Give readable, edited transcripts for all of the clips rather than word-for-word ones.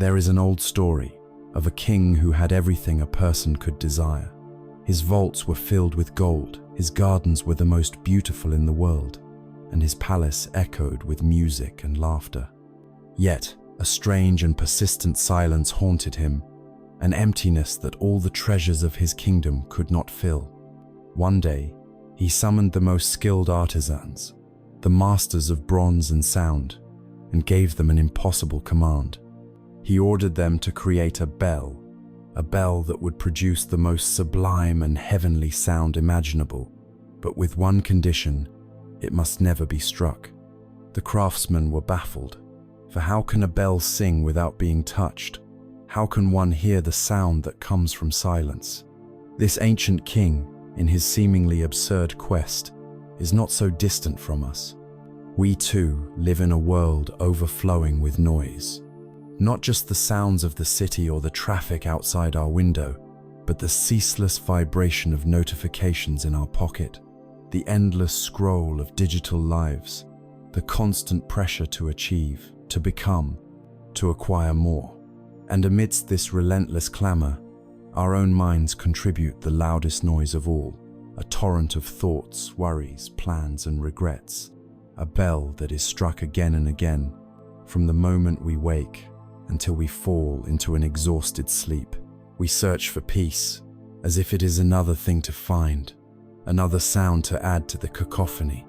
There is an old story of a king who had everything a person could desire. His vaults were filled with gold, his gardens were the most beautiful in the world, and his palace echoed with music and laughter. Yet, a strange and persistent silence haunted him, an emptiness that all the treasures of his kingdom could not fill. One day, he summoned the most skilled artisans, the masters of bronze and sound, and gave them an impossible command. He ordered them to create a bell that would produce the most sublime and heavenly sound imaginable, but with one condition: it must never be struck. The craftsmen were baffled, for how can a bell sing without being touched? How can one hear the sound that comes from silence? This ancient king, in his seemingly absurd quest, is not so distant from us. We too live in a world overflowing with noise. Not just the sounds of the city or the traffic outside our window, but the ceaseless vibration of notifications in our pocket, the endless scroll of digital lives, the constant pressure to achieve, to become, to acquire more. And amidst this relentless clamor, our own minds contribute the loudest noise of all, a torrent of thoughts, worries, plans, and regrets, a bell that is struck again and again, from the moment we wake until we fall into an exhausted sleep. We search for peace, as if it is another thing to find, another sound to add to the cacophony,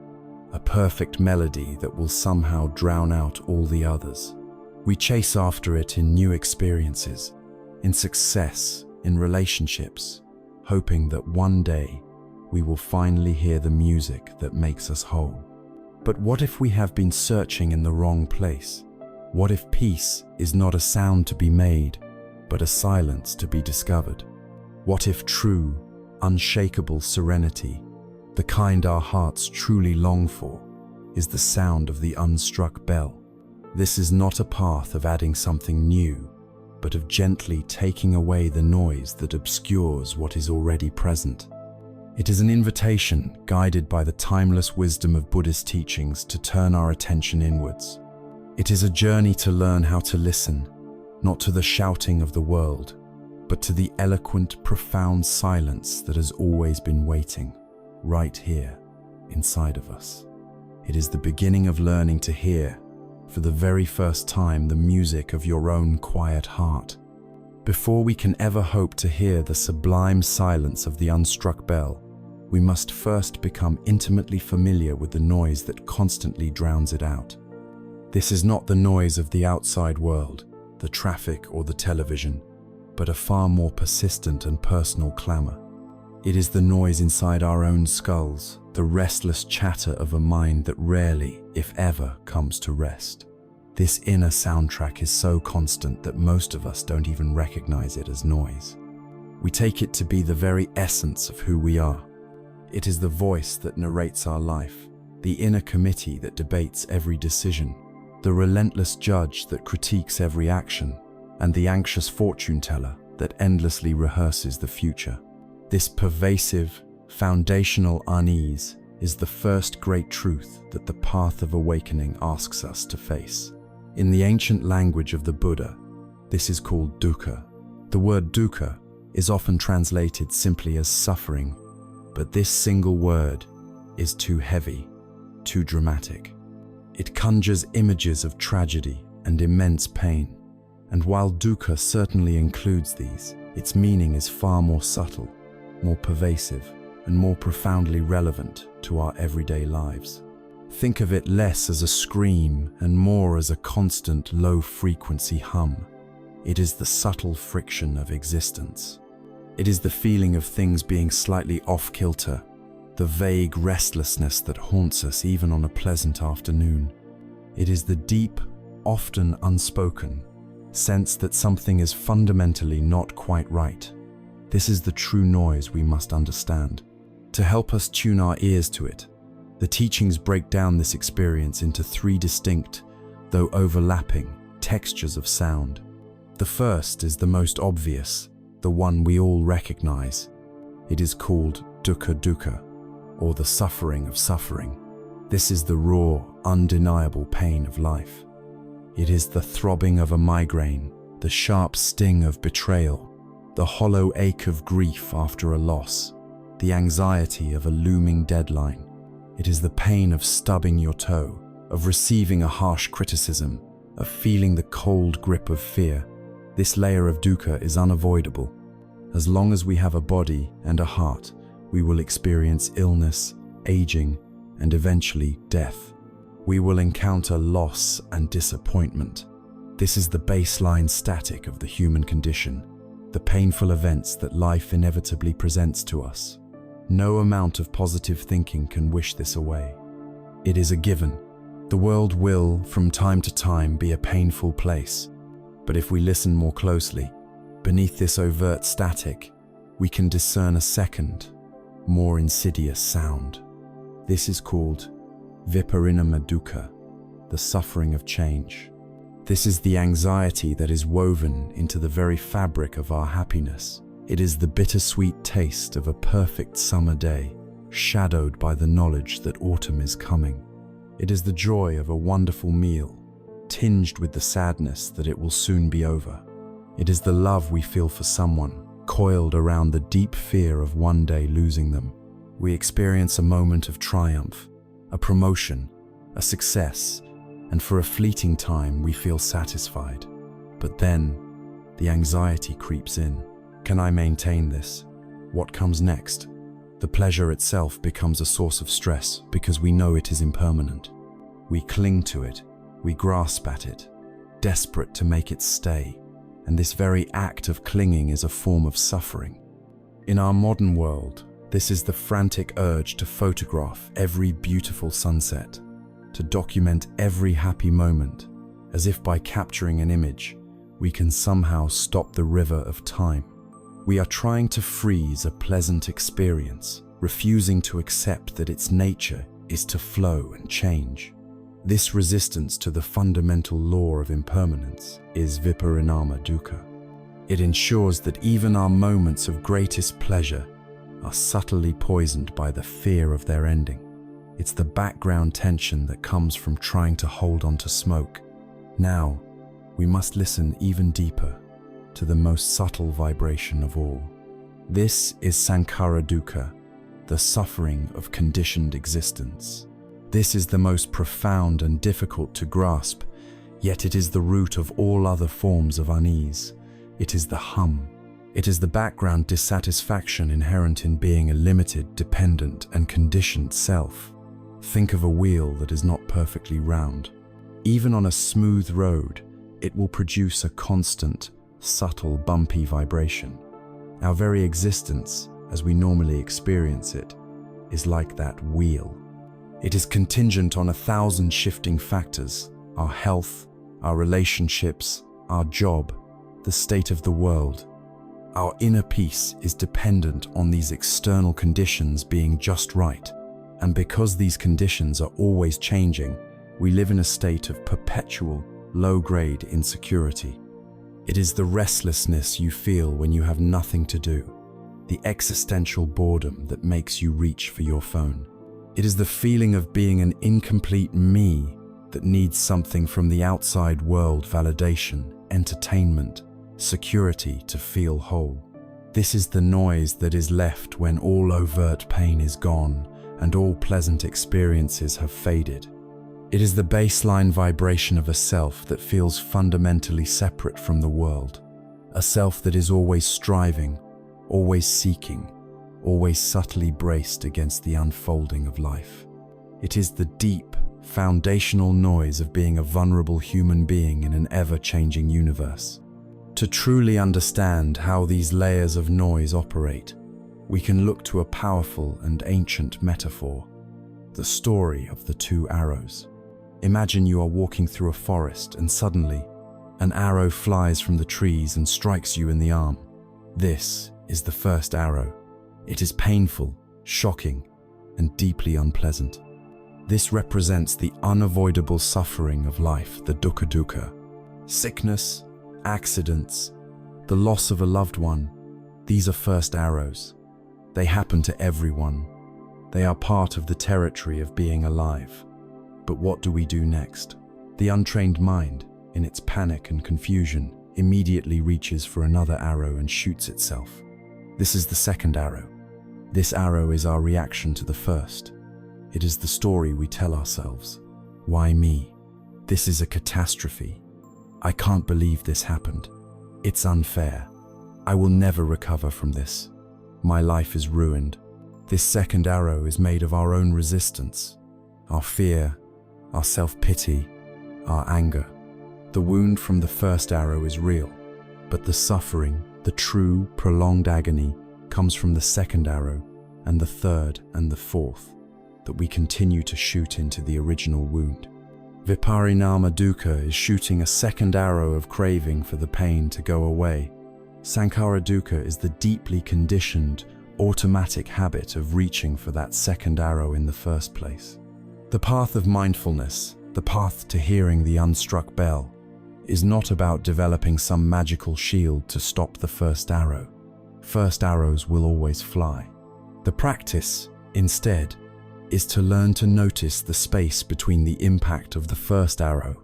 a perfect melody that will somehow drown out all the others. We chase after it in new experiences, in success, in relationships, hoping that one day we will finally hear the music that makes us whole. But what if we have been searching in the wrong place? What if peace is not a sound to be made, but a silence to be discovered? What if true, unshakable serenity, the kind our hearts truly long for, is the sound of the unstruck bell? This is not a path of adding something new, but of gently taking away the noise that obscures what is already present. It is an invitation guided by the timeless wisdom of Buddhist teachings to turn our attention inwards. It is a journey to learn how to listen, not to the shouting of the world, but to the eloquent, profound silence that has always been waiting, right here, inside of us. It is the beginning of learning to hear, for the very first time, the music of your own quiet heart. Before we can ever hope to hear the sublime silence of the unstruck bell, we must first become intimately familiar with the noise that constantly drowns it out. This is not the noise of the outside world, the traffic or the television, but a far more persistent and personal clamor. It is the noise inside our own skulls, the restless chatter of a mind that rarely, if ever, comes to rest. This inner soundtrack is so constant that most of us don't even recognize it as noise. We take it to be the very essence of who we are. It is the voice that narrates our life, the inner committee that debates every decision, the relentless judge that critiques every action, and the anxious fortune teller that endlessly rehearses the future. This pervasive, foundational unease is the first great truth that the path of awakening asks us to face. In the ancient language of the Buddha, this is called dukkha. The word dukkha is often translated simply as suffering, but this single word is too heavy, too dramatic. It conjures images of tragedy and immense pain, and while dukkha certainly includes these, its meaning is far more subtle, more pervasive, and more profoundly relevant to our everyday lives. Think of it less as a scream and more as a constant low-frequency hum. It is the subtle friction of existence. It is the feeling of things being slightly off-kilter, the vague restlessness that haunts us even on a pleasant afternoon. It is the deep, often unspoken, sense that something is fundamentally not quite right. This is the true noise we must understand. To help us tune our ears to it, the teachings break down this experience into three distinct, though overlapping, textures of sound. The first is the most obvious, the one we all recognize. It is called dukkha dukkha, or the suffering of suffering. This is the raw, undeniable pain of life. It is the throbbing of a migraine, the sharp sting of betrayal, the hollow ache of grief after a loss, the anxiety of a looming deadline. It is the pain of stubbing your toe, of receiving a harsh criticism, of feeling the cold grip of fear. This layer of dukkha is unavoidable. As long as we have a body and a heart, we will experience illness, aging, and eventually death. We will encounter loss and disappointment. This is the baseline static of the human condition, the painful events that life inevitably presents to us. No amount of positive thinking can wish this away. It is a given. The world will, from time to time, be a painful place. But if we listen more closely, beneath this overt static, we can discern a second, more insidious sound. This is called viparinama dukkha, the suffering of change. This is the anxiety that is woven into the very fabric of our happiness. It is the bittersweet taste of a perfect summer day, shadowed by the knowledge that autumn is coming. It is the joy of a wonderful meal, tinged with the sadness that it will soon be over. It is the love we feel for someone, coiled around the deep fear of one day losing them. We experience a moment of triumph, a promotion, a success, and for a fleeting time we feel satisfied. But then, the anxiety creeps in. Can I maintain this? What comes next? The pleasure itself becomes a source of stress because we know it is impermanent. We cling to it, we grasp at it, desperate to make it stay, and this very act of clinging is a form of suffering. In our modern world, this is the frantic urge to photograph every beautiful sunset, to document every happy moment, as if by capturing an image, we can somehow stop the river of time. We are trying to freeze a pleasant experience, refusing to accept that its nature is to flow and change. This resistance to the fundamental law of impermanence is viparinama dukkha. It ensures that even our moments of greatest pleasure are subtly poisoned by the fear of their ending. It's the background tension that comes from trying to hold on to smoke. Now, we must listen even deeper to the most subtle vibration of all. This is sankhara dukkha, the suffering of conditioned existence. This is the most profound and difficult to grasp, yet it is the root of all other forms of unease. It is the hum. It is the background dissatisfaction inherent in being a limited, dependent, and conditioned self. Think of a wheel that is not perfectly round. Even on a smooth road, it will produce a constant, subtle, bumpy vibration. Our very existence, as we normally experience it, is like that wheel. It is contingent on 1,000 shifting factors: our health, our relationships, our job, the state of the world. Our inner peace is dependent on these external conditions being just right. And because these conditions are always changing, we live in a state of perpetual, low-grade insecurity. It is the restlessness you feel when you have nothing to do, the existential boredom that makes you reach for your phone. It is the feeling of being an incomplete me that needs something from the outside world: validation, entertainment, security to feel whole. This is the noise that is left when all overt pain is gone and all pleasant experiences have faded. It is the baseline vibration of a self that feels fundamentally separate from the world, a self that is always striving, always seeking, always subtly braced against the unfolding of life. It is the deep, foundational noise of being a vulnerable human being in an ever-changing universe. To truly understand how these layers of noise operate, we can look to a powerful and ancient metaphor: the story of the two arrows. Imagine you are walking through a forest and suddenly, an arrow flies from the trees and strikes you in the arm. This is the first arrow. It is painful, shocking, and deeply unpleasant. This represents the unavoidable suffering of life, the dukkha dukkha. Sickness, accidents, the loss of a loved one, these are first arrows. They happen to everyone. They are part of the territory of being alive. But what do we do next? The untrained mind, in its panic and confusion, immediately reaches for another arrow and shoots itself. This is the second arrow. This arrow is our reaction to the first. It is the story we tell ourselves. Why me? This is a catastrophe. I can't believe this happened. It's unfair. I will never recover from this. My life is ruined. This second arrow is made of our own resistance, our fear, our self-pity, our anger. The wound from the first arrow is real, but the suffering, the true, prolonged agony, comes from the second arrow and the third and the fourth, that we continue to shoot into the original wound. Viparinama dukkha is shooting a second arrow of craving for the pain to go away. Sankhara dukkha is the deeply conditioned, automatic habit of reaching for that second arrow in the first place. The path of mindfulness, the path to hearing the unstruck bell, is not about developing some magical shield to stop the first arrow. First arrows will always fly. The practice, instead, is to learn to notice the space between the impact of the first arrow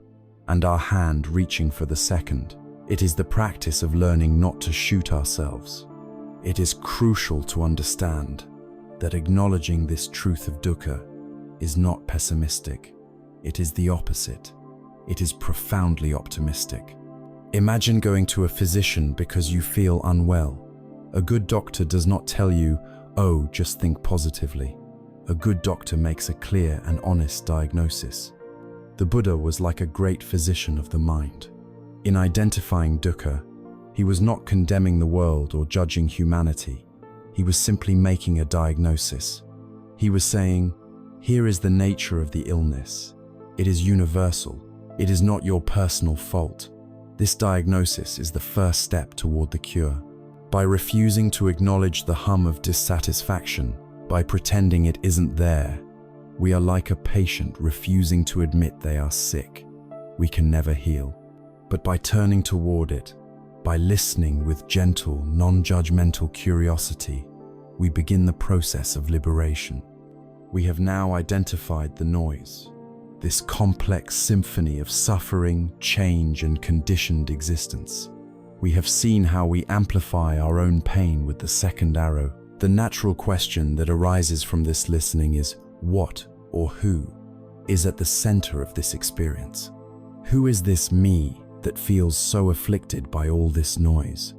and our hand reaching for the second. It is the practice of learning not to shoot ourselves. It is crucial to understand that acknowledging this truth of dukkha is not pessimistic. It is the opposite. It is profoundly optimistic. Imagine going to a physician because you feel unwell. A good doctor does not tell you, "Oh, just think positively." A good doctor makes a clear and honest diagnosis. The Buddha was like a great physician of the mind. In identifying dukkha, he was not condemning the world or judging humanity. He was simply making a diagnosis. He was saying, "Here is the nature of the illness. It is universal. It is not your personal fault." This diagnosis is the first step toward the cure. By refusing to acknowledge the hum of dissatisfaction, by pretending it isn't there, we are like a patient refusing to admit they are sick. We can never heal. But by turning toward it, by listening with gentle, non-judgmental curiosity, we begin the process of liberation. We have now identified the noise, this complex symphony of suffering, change, and conditioned existence. We have seen how we amplify our own pain with the second arrow. The natural question that arises from this listening is, what or who is at the center of this experience? Who is this me that feels so afflicted by all this noise?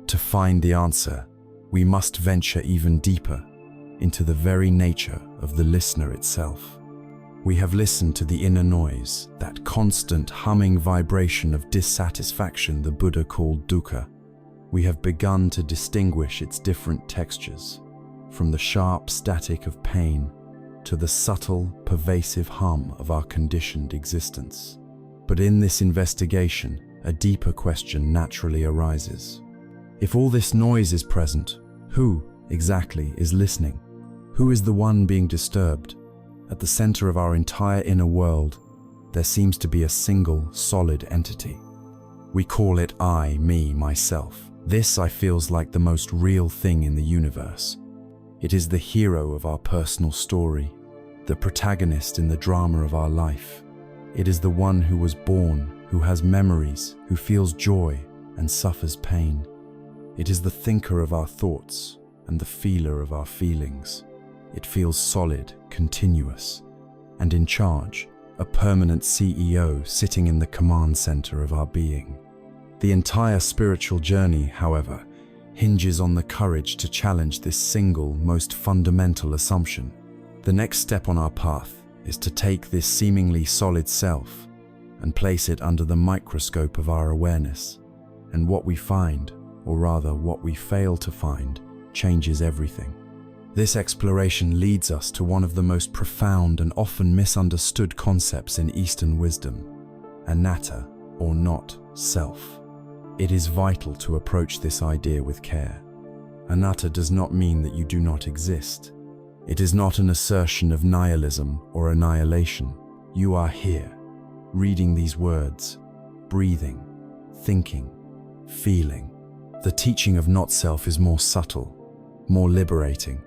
To find the answer, we must venture even deeper into the very nature of the listener itself. We have listened to the inner noise, that constant humming vibration of dissatisfaction the Buddha called dukkha. We have begun to distinguish its different textures, from the sharp static of pain to the subtle, pervasive hum of our conditioned existence. But in this investigation, a deeper question naturally arises. If all this noise is present, who exactly is listening? Who is the one being disturbed? At the center of our entire inner world, there seems to be a single, solid entity. We call it I, me, myself. This, I feels like the most real thing in the universe. It is the hero of our personal story, the protagonist in the drama of our life. It is the one who was born, who has memories, who feels joy and suffers pain. It is the thinker of our thoughts and the feeler of our feelings. It feels solid, continuous, and in charge, a permanent CEO sitting in the command center of our being. The entire spiritual journey, however, hinges on the courage to challenge this single, most fundamental assumption. The next step on our path is to take this seemingly solid self and place it under the microscope of our awareness. And what we find, or rather what we fail to find, changes everything. This exploration leads us to one of the most profound and often misunderstood concepts in Eastern wisdom, anatta, or not self. It is vital to approach this idea with care. Anatta does not mean that you do not exist. It is not an assertion of nihilism or annihilation. You are here, reading these words, breathing, thinking, feeling. The teaching of not self is more subtle, more liberating.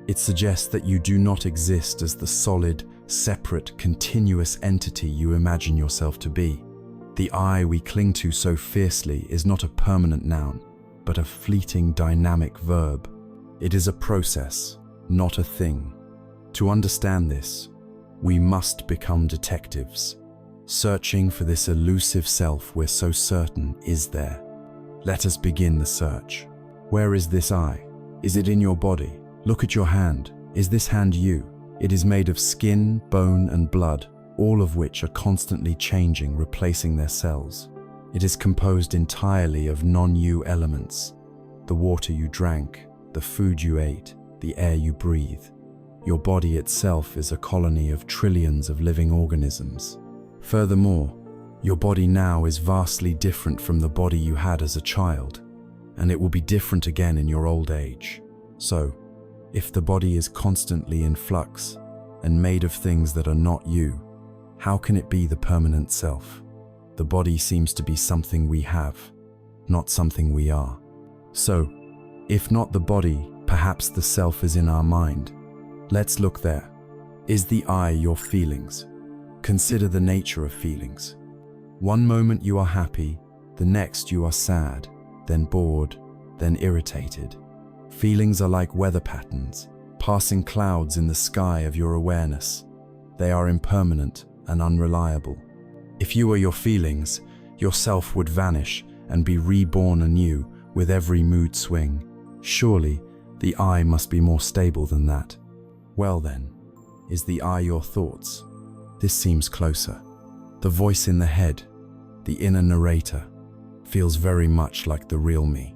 It suggests that you do not exist as the solid, separate, continuous entity you imagine yourself to be. The I we cling to so fiercely is not a permanent noun, but a fleeting dynamic verb. It is a process, not a thing. To understand this, we must become detectives, searching for this elusive self we're so certain is there. Let us begin the search. Where is this I? Is it in your body? Look at your hand. Is this hand you? It is made of skin, bone, and blood, all of which are constantly changing, replacing their cells. It is composed entirely of non-you elements: the water you drank, the food you ate, the air you breathe. Your body itself is a colony of trillions of living organisms. Furthermore, your body now is vastly different from the body you had as a child, and it will be different again in your old age. So, if the body is constantly in flux and made of things that are not you, how can it be the permanent self? The body seems to be something we have, not something we are. So, if not the body, perhaps the self is in our mind. Let's look there. Is the I your feelings? Consider the nature of feelings. One moment you are happy, the next you are sad, then bored, then irritated. Feelings are like weather patterns, passing clouds in the sky of your awareness. They are impermanent and unreliable. If you were your feelings, yourself would vanish and be reborn anew with every mood swing. Surely, the I must be more stable than that. Well then, is the I your thoughts? This seems closer. The voice in the head, the inner narrator, feels very much like the real me.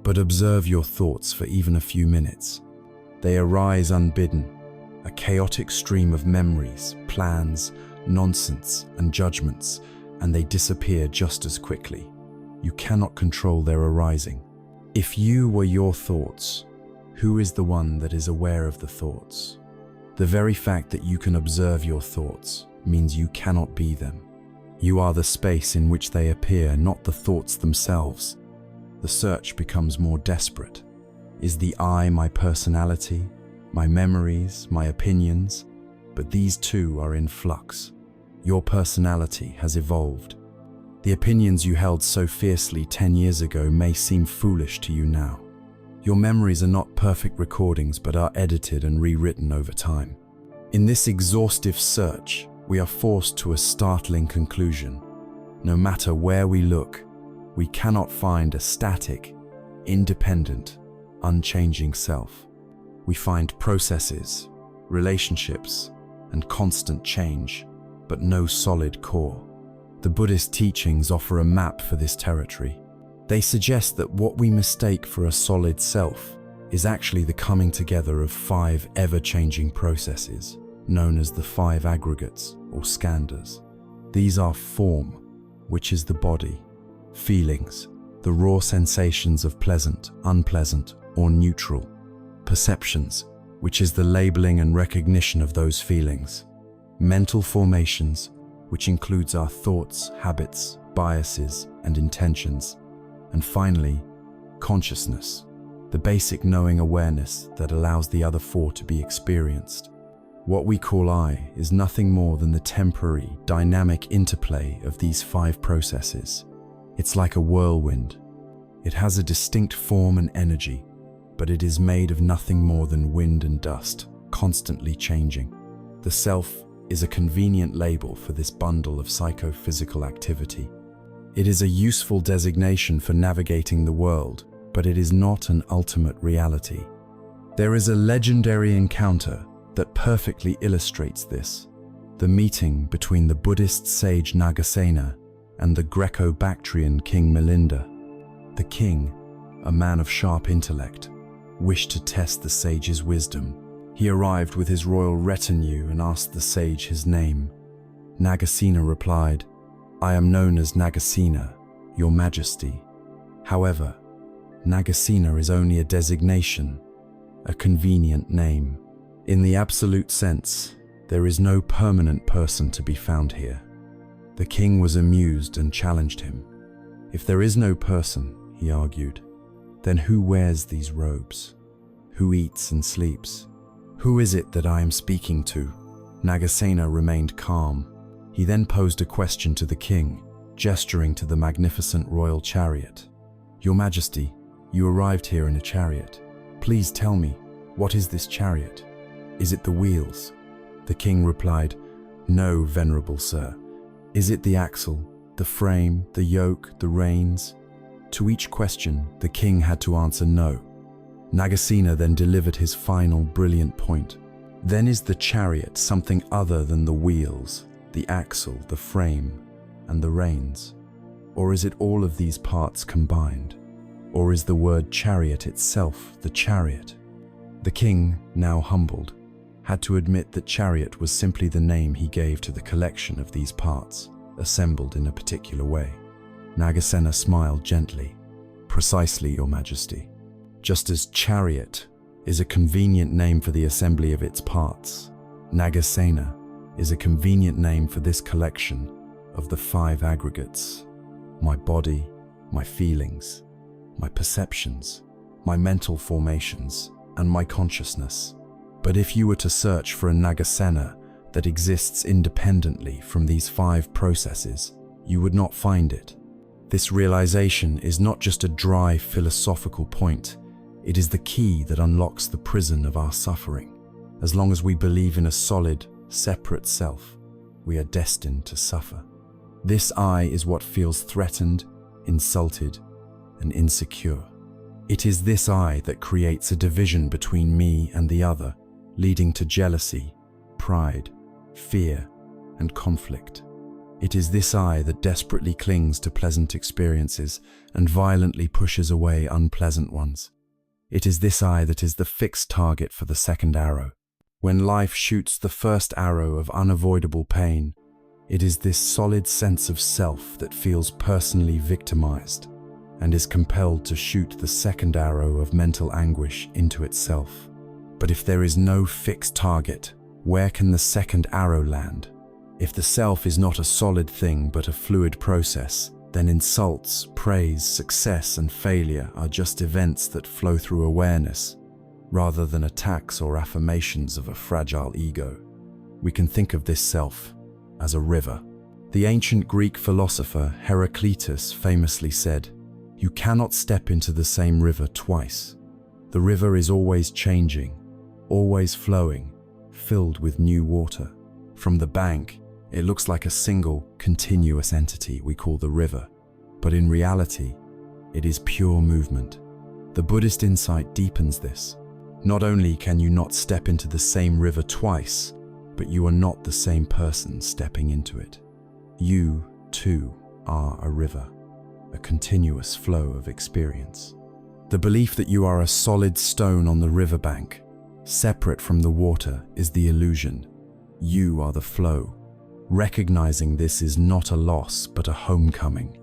But observe your thoughts for even a few minutes. They arise unbidden, a chaotic stream of memories, plans, nonsense, and judgments, and they disappear just as quickly. You cannot control their arising. If you were your thoughts, who is the one that is aware of the thoughts? The very fact that you can observe your thoughts means you cannot be them. You are the space in which they appear, not the thoughts themselves. The search becomes more desperate. Is the I my personality, my memories, my opinions? But these too are in flux. Your personality has evolved. The opinions you held so fiercely 10 years ago may seem foolish to you now. Your memories are not perfect recordings, but are edited and rewritten over time. In this exhaustive search, we are forced to a startling conclusion. No matter where we look, we cannot find a static, independent, unchanging self. We find processes, relationships, and constant change, but no solid core. The Buddhist teachings offer a map for this territory. They suggest that what we mistake for a solid self is actually the coming together of 5 ever-changing processes, known as the 5 aggregates or skandhas. These are form, which is the body; feelings, the raw sensations of pleasant, unpleasant, or neutral; perceptions, which is the labeling and recognition of those feelings; mental formations, which includes our thoughts, habits, biases, and intentions; and finally, consciousness, the basic knowing awareness that allows the other 4 to be experienced. What we call I is nothing more than the temporary, dynamic interplay of these 5 processes. It's like a whirlwind. It has a distinct form and energy, but it is made of nothing more than wind and dust, constantly changing. The self is a convenient label for this bundle of psychophysical activity. It is a useful designation for navigating the world, but it is not an ultimate reality. There is a legendary encounter that perfectly illustrates this: the meeting between the Buddhist sage Nagasena and the Greco-Bactrian king Melinda. The king, a man of sharp intellect, wished to test the sage's wisdom. He arrived with his royal retinue and asked the sage his name. Nagasena replied, "I am known as Nagasena, your majesty." However, Nagasena is only a designation, a convenient name. In the absolute sense, there is no permanent person to be found here. The king was amused and challenged him. If there is no person, he argued, then who wears these robes? Who eats and sleeps? Who is it that I am speaking to? Nagasena remained calm. He then posed a question to the king. gesturing to the magnificent royal chariot. "Your Majesty, you arrived here in a chariot. Please tell me, what is this chariot? Is it the wheels?" The king replied, "No, venerable sir. Is it the axle, the frame, the yoke, the reins?" To each question, the king had to answer no. Nagasena then delivered his final brilliant point. "Then is the chariot something other than the wheels, the axle, the frame, and the reins? Or is it all of these parts combined? Or is the word chariot itself the chariot?" The king, now humbled, had to admit that chariot was simply the name he gave to the collection of these parts, assembled in a particular way. Nagasena smiled gently. "Precisely, Your Majesty. Just as chariot is a convenient name for the assembly of its parts, Nagasena is a convenient name for this collection of the 5 aggregates: my body, my feelings, my perceptions, my mental formations, and my consciousness. But if you were to search for a Nagasena that exists independently from these 5 processes, you would not find it. This realization is not just a dry philosophical point, it is the key that unlocks the prison of our suffering. As long as we believe in a solid, separate self, we are destined to suffer. This I is what feels threatened, insulted, and insecure. It is this I that creates a division between me and the other, leading to jealousy, pride, fear, and conflict. It is this I that desperately clings to pleasant experiences and violently pushes away unpleasant ones. It is this I that is the fixed target for the second arrow. When life shoots the first arrow of unavoidable pain, it is this solid sense of self that feels personally victimized and is compelled to shoot the second arrow of mental anguish into itself. But if there is no fixed target, where can the second arrow land? If the self is not a solid thing but a fluid process, then insults, praise, success, and failure are just events that flow through awareness, rather than attacks or affirmations of a fragile ego. We can think of this self as a river. The ancient Greek philosopher Heraclitus famously said, "You cannot step into the same river twice. The river is always changing, always flowing, filled with new water. From the bank, it looks like a single, continuous entity we call the river, but in reality, it is pure movement." The Buddhist insight deepens this. Not only can you not step into the same river twice, but you are not the same person stepping into it. You, too, are a river, a continuous flow of experience. The belief that you are a solid stone on the riverbank, separate from the water, is the illusion. You are the flow. Recognizing this is not a loss, but a homecoming.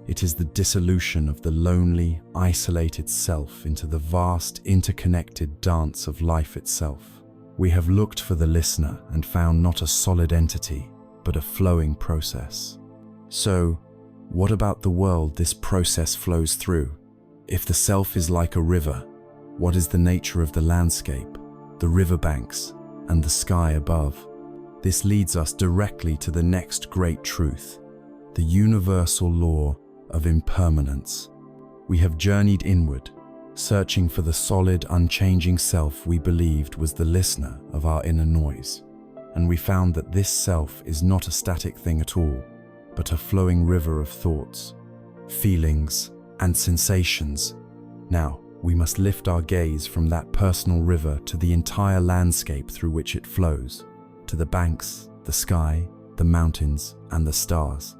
It is the dissolution of the lonely, isolated self into the vast, interconnected dance of life itself. We have looked for the listener and found not a solid entity, but a flowing process. So, what about the world this process flows through? If the self is like a river, what is the nature of the landscape, the riverbanks, and the sky above? This leads us directly to the next great truth, the universal law of impermanence. We have journeyed inward, searching for the solid, unchanging self we believed was the listener of our inner noise. And we found that this self is not a static thing at all, but a flowing river of thoughts, feelings, and sensations. Now, we must lift our gaze from that personal river to the entire landscape through which it flows, to the banks, the sky, the mountains, and the stars.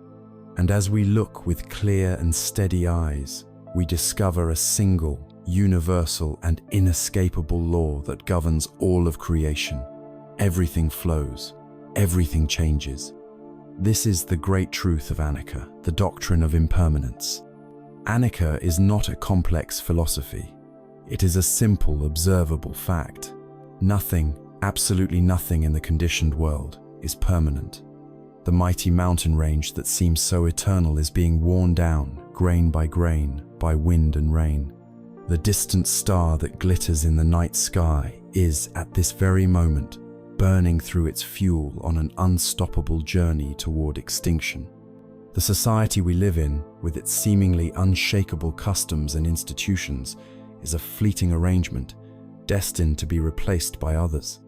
And as we look with clear and steady eyes, we discover a single, universal, and inescapable law that governs all of creation. Everything flows, everything changes. This is the great truth of Anicca, the doctrine of impermanence. Anicca is not a complex philosophy. It is a simple, observable fact. Nothing, absolutely nothing in the conditioned world is permanent. The mighty mountain range that seems so eternal is being worn down, grain by grain, by wind and rain. The distant star that glitters in the night sky is, at this very moment, burning through its fuel on an unstoppable journey toward extinction. The society we live in, with its seemingly unshakable customs and institutions, is a fleeting arrangement, destined to be replaced by others.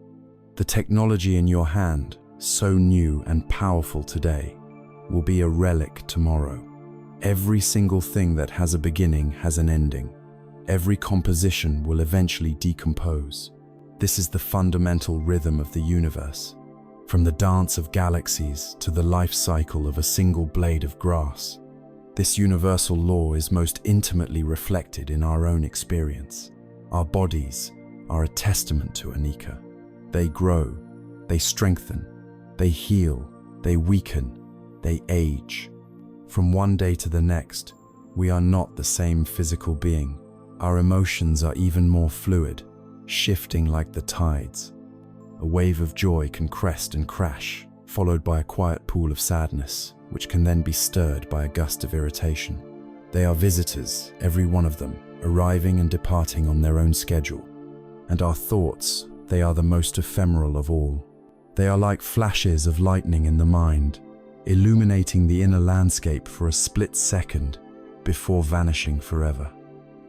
The technology in your hand, so new and powerful today, will be a relic tomorrow. Every single thing that has a beginning has an ending. Every composition will eventually decompose. This is the fundamental rhythm of the universe. From the dance of galaxies to the life cycle of a single blade of grass, this universal law is most intimately reflected in our own experience. Our bodies are a testament to Anika. They grow, they strengthen, they heal, they weaken, they age. From one day to the next, we are not the same physical being. Our emotions are even more fluid, shifting like the tides. A wave of joy can crest and crash, followed by a quiet pool of sadness, which can then be stirred by a gust of irritation. They are visitors, every one of them, arriving and departing on their own schedule. And our thoughts, they are the most ephemeral of all. They are like flashes of lightning in the mind, illuminating the inner landscape for a split second before vanishing forever.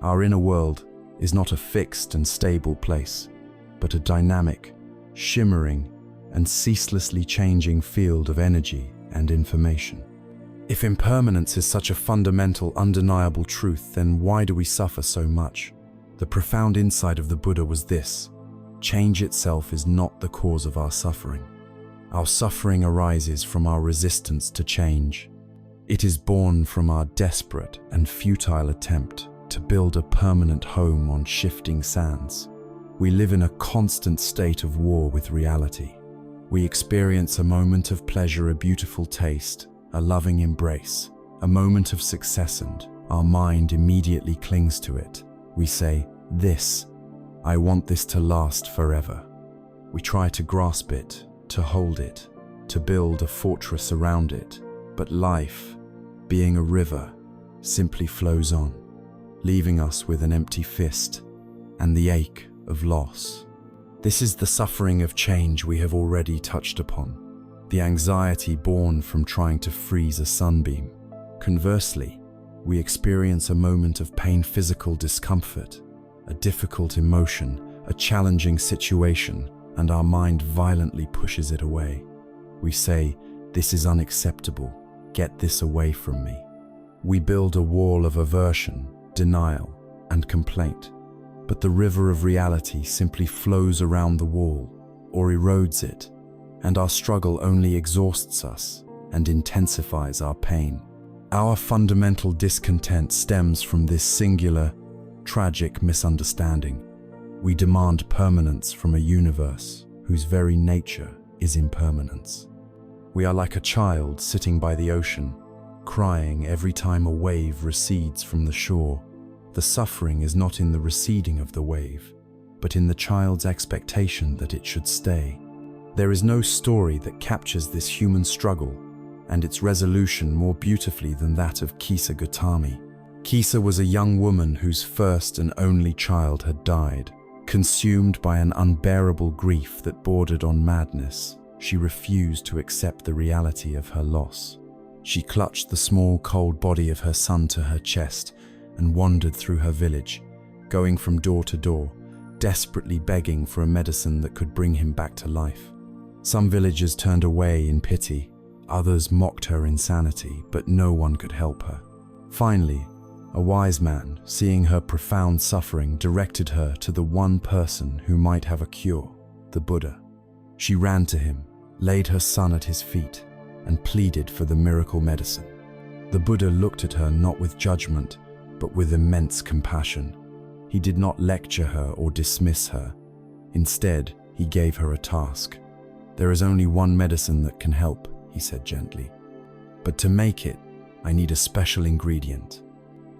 Our inner world is not a fixed and stable place, but a dynamic, shimmering, and ceaselessly changing field of energy and information. If impermanence is such a fundamental, undeniable truth, then why do we suffer so much? The profound insight of the Buddha was this: change itself is not the cause of our suffering. Our suffering arises from our resistance to change. It is born from our desperate and futile attempt to build a permanent home on shifting sands. We live in a constant state of war with reality. We experience a moment of pleasure, a beautiful taste, a loving embrace, a moment of success, and our mind immediately clings to it. We say, I want this to last forever. We try to grasp it, to hold it, to build a fortress around it. But life, being a river, simply flows on, leaving us with an empty fist and the ache of loss. This is the suffering of change we have already touched upon, the anxiety born from trying to freeze a sunbeam. Conversely, we experience a moment of pain, physical discomfort, a difficult emotion, a challenging situation, and our mind violently pushes it away. We say, "This is unacceptable. Get this away from me." We build a wall of aversion, denial, and complaint. But the river of reality simply flows around the wall or erodes it, and our struggle only exhausts us and intensifies our pain. Our fundamental discontent stems from this singular, tragic misunderstanding. We demand permanence from a universe whose very nature is impermanence. We are like a child sitting by the ocean, crying every time a wave recedes from the shore. The suffering is not in the receding of the wave, but in the child's expectation that it should stay. There is no story that captures this human struggle and its resolution more beautifully than that of Kisa Gautami. Kisa was a young woman whose first and only child had died. Consumed by an unbearable grief that bordered on madness, she refused to accept the reality of her loss. She clutched the small, cold body of her son to her chest and wandered through her village, going from door to door, desperately begging for a medicine that could bring him back to life. Some villagers turned away in pity, others mocked her insanity, but no one could help her. Finally, a wise man, seeing her profound suffering, directed her to the one person who might have a cure, the Buddha. She ran to him, laid her son at his feet, and pleaded for the miracle medicine. The Buddha looked at her not with judgment, but with immense compassion. He did not lecture her or dismiss her. Instead, he gave her a task. "There is only one medicine that can help," he said gently. "But to make it, I need a special ingredient.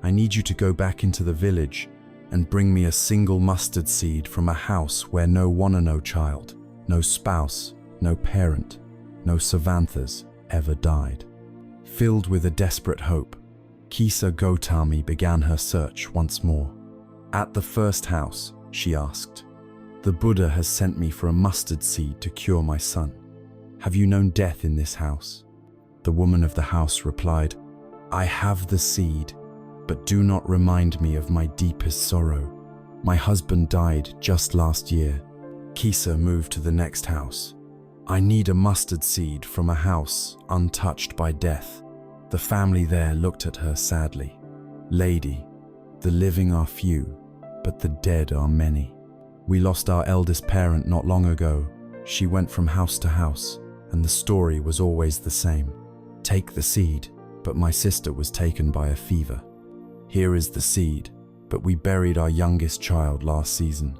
I need you to go back into the village and bring me a single mustard seed from a house where no one or no child, no spouse, no parent, no Savanthas ever died." Filled with a desperate hope, Kisa Gautami began her search once more. "At the first house," she asked, "the Buddha has sent me for a mustard seed to cure my son. Have you known death in this house?" The woman of the house replied, "I have the seed, but do not remind me of my deepest sorrow. My husband died just last year." Kisa moved to the next house. "I need a mustard seed from a house untouched by death." The family there looked at her sadly. "Lady, the living are few, but the dead are many. We lost our eldest parent not long ago. She went from house to house, and the story was always the same. Take the seed, but my sister was taken by a fever. Here is the seed, but we buried our youngest child last season."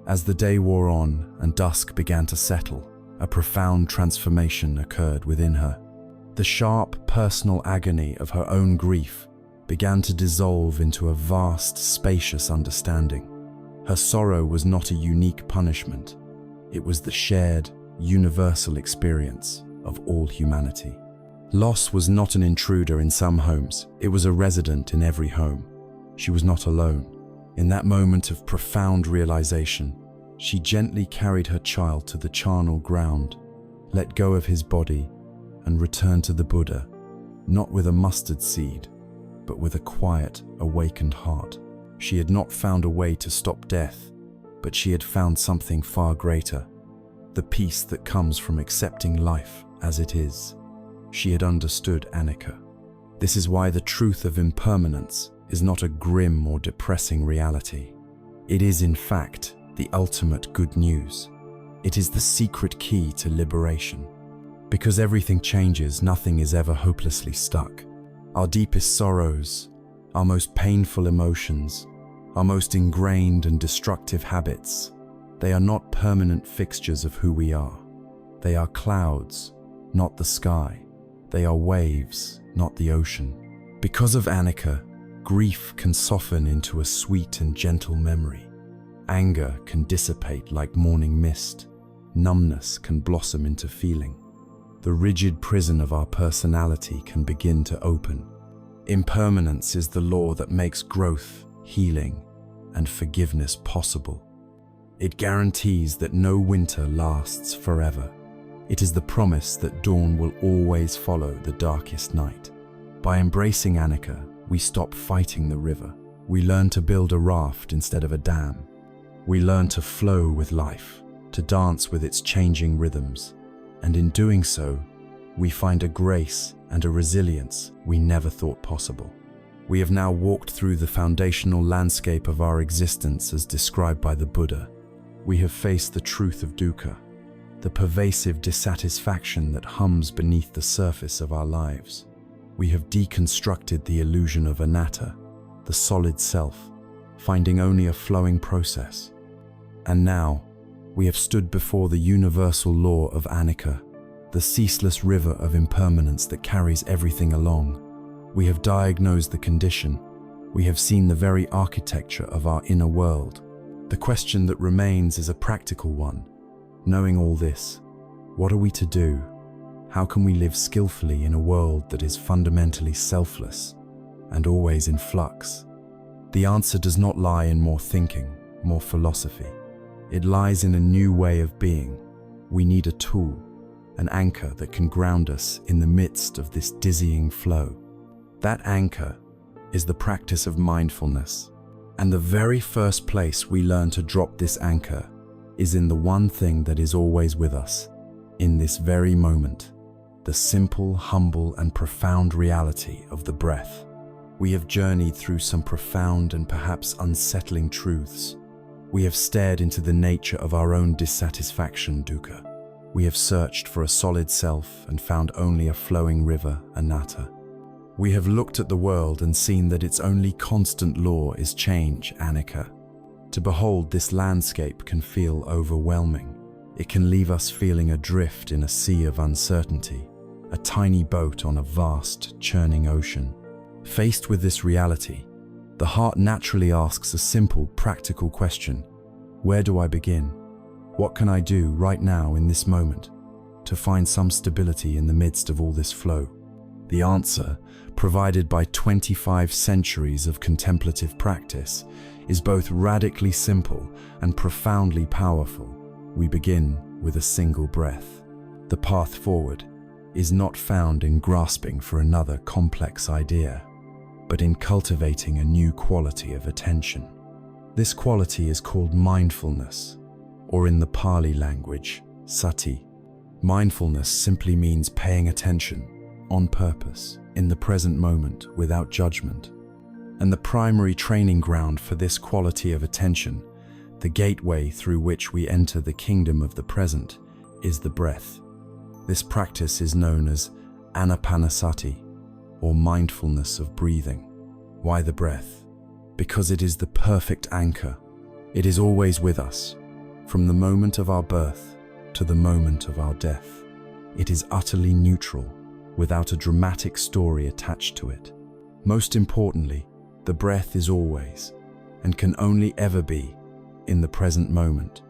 As the day wore on and dusk began to settle, a profound transformation occurred within her. The sharp personal agony of her own grief began to dissolve into a vast, spacious understanding. Her sorrow was not a unique punishment. It was the shared, universal experience of all humanity. Loss was not an intruder in some homes. It was a resident in every home. She was not alone. In that moment of profound realization, she gently carried her child to the charnel ground, let go of his body, and returned to the Buddha, not with a mustard seed, but with a quiet, awakened heart. She had not found a way to stop death, but she had found something far greater, the peace that comes from accepting life as it is. She had understood Anicca. This is why the truth of impermanence is not a grim or depressing reality. It is, in fact, the ultimate good news. It is the secret key to liberation. Because everything changes, nothing is ever hopelessly stuck. Our deepest sorrows, our most painful emotions, our most ingrained and destructive habits, they are not permanent fixtures of who we are. They are clouds, not the sky. They are waves, not the ocean. Because of Anicca, grief can soften into a sweet and gentle memory. Anger can dissipate like morning mist. Numbness can blossom into feeling. The rigid prison of our personality can begin to open. Impermanence is the law that makes growth, healing, and forgiveness possible. It guarantees that no winter lasts forever. It is the promise that dawn will always follow the darkest night. By embracing Anicca, we stop fighting the river. We learn to build a raft instead of a dam. We learn to flow with life, to dance with its changing rhythms. And in doing so, we find a grace and a resilience we never thought possible. We have now walked through the foundational landscape of our existence as described by the Buddha. We have faced the truth of dukkha, the pervasive dissatisfaction that hums beneath the surface of our lives. We have deconstructed the illusion of anatta, the solid self, finding only a flowing process. And now, we have stood before the universal law of Anicca, the ceaseless river of impermanence that carries everything along. We have diagnosed the condition. We have seen the very architecture of our inner world. The question that remains is a practical one. Knowing all this, what are we to do? How can we live skillfully in a world that is fundamentally selfless and always in flux? The answer does not lie in more thinking, more philosophy. It lies in a new way of being. We need a tool, an anchor that can ground us in the midst of this dizzying flow. That anchor is the practice of mindfulness. And the very first place we learn to drop this anchor is in the one thing that is always with us, in this very moment, the simple, humble, and profound reality of the breath. We have journeyed through some profound and perhaps unsettling truths. We have stared into the nature of our own dissatisfaction, dukkha. We have searched for a solid self and found only a flowing river, anatta. We have looked at the world and seen that its only constant law is change, anicca. To behold this landscape can feel overwhelming. It can leave us feeling adrift in a sea of uncertainty, a tiny boat on a vast, churning ocean. Faced with this reality, the heart naturally asks a simple, practical question. Where do I begin? What can I do right now in this moment to find some stability in the midst of all this flow? The answer, provided by 25 centuries of contemplative practice, is both radically simple and profoundly powerful. We begin with a single breath. The path forward is not found in grasping for another complex idea, but in cultivating a new quality of attention. This quality is called mindfulness, or in the Pali language, sati. Mindfulness simply means paying attention, on purpose, in the present moment, without judgment. And the primary training ground for this quality of attention, the gateway through which we enter the kingdom of the present, is the breath. This practice is known as anapanasati, or mindfulness of breathing. Why the breath? Because it is the perfect anchor. It is always with us, from the moment of our birth to the moment of our death. It is utterly neutral, without a dramatic story attached to it. Most importantly, the breath is always, and can only ever be, in the present moment.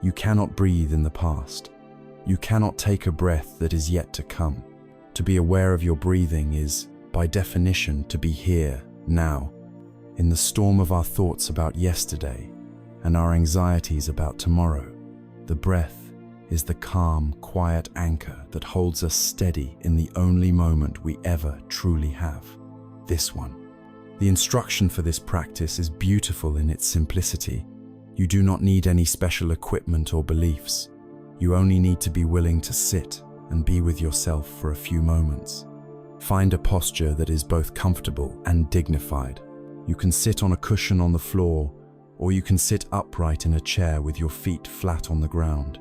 You cannot breathe in the past. You cannot take a breath that is yet to come. To be aware of your breathing is, by definition, to be here, now. In the storm of our thoughts about yesterday and our anxieties about tomorrow, the breath is the calm, quiet anchor that holds us steady in the only moment we ever truly have, this one. The instruction for this practice is beautiful in its simplicity. You do not need any special equipment or beliefs. You only need to be willing to sit and be with yourself for a few moments. Find a posture that is both comfortable and dignified. You can sit on a cushion on the floor, or you can sit upright in a chair with your feet flat on the ground.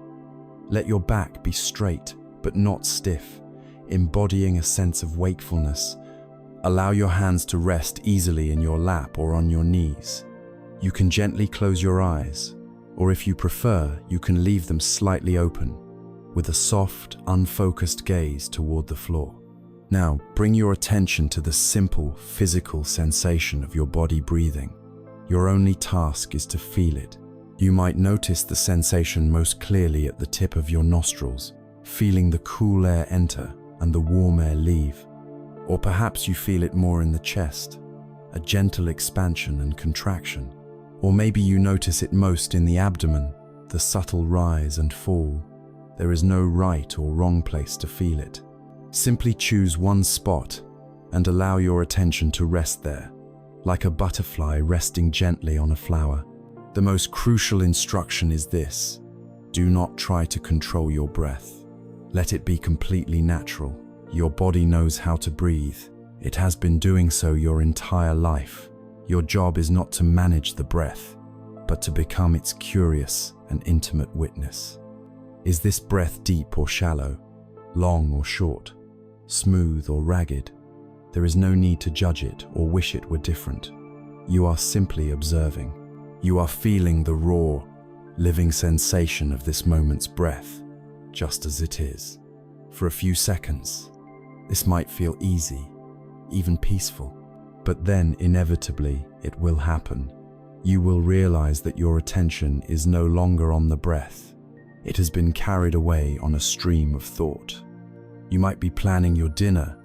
Let your back be straight but not stiff, embodying a sense of wakefulness. Allow your hands to rest easily in your lap or on your knees. You can gently close your eyes, or if you prefer, you can leave them slightly open, with a soft, unfocused gaze toward the floor. Now, bring your attention to the simple, physical sensation of your body breathing. Your only task is to feel it. You might notice the sensation most clearly at the tip of your nostrils, feeling the cool air enter and the warm air leave. Or perhaps you feel it more in the chest, a gentle expansion and contraction. Or maybe you notice it most in the abdomen, the subtle rise and fall. There is no right or wrong place to feel it. Simply choose one spot and allow your attention to rest there, like a butterfly resting gently on a flower. The most crucial instruction is this: do not try to control your breath. Let it be completely natural. Your body knows how to breathe. It has been doing so your entire life. Your job is not to manage the breath, but to become its curious and intimate witness. Is this breath deep or shallow, long or short, smooth or ragged? There is no need to judge it or wish it were different. You are simply observing. You are feeling the raw, living sensation of this moment's breath, just as it is. For a few seconds, this might feel easy, even peaceful, but then inevitably it will happen. You will realize that your attention is no longer on the breath. It has been carried away on a stream of thought. You might be planning your dinner,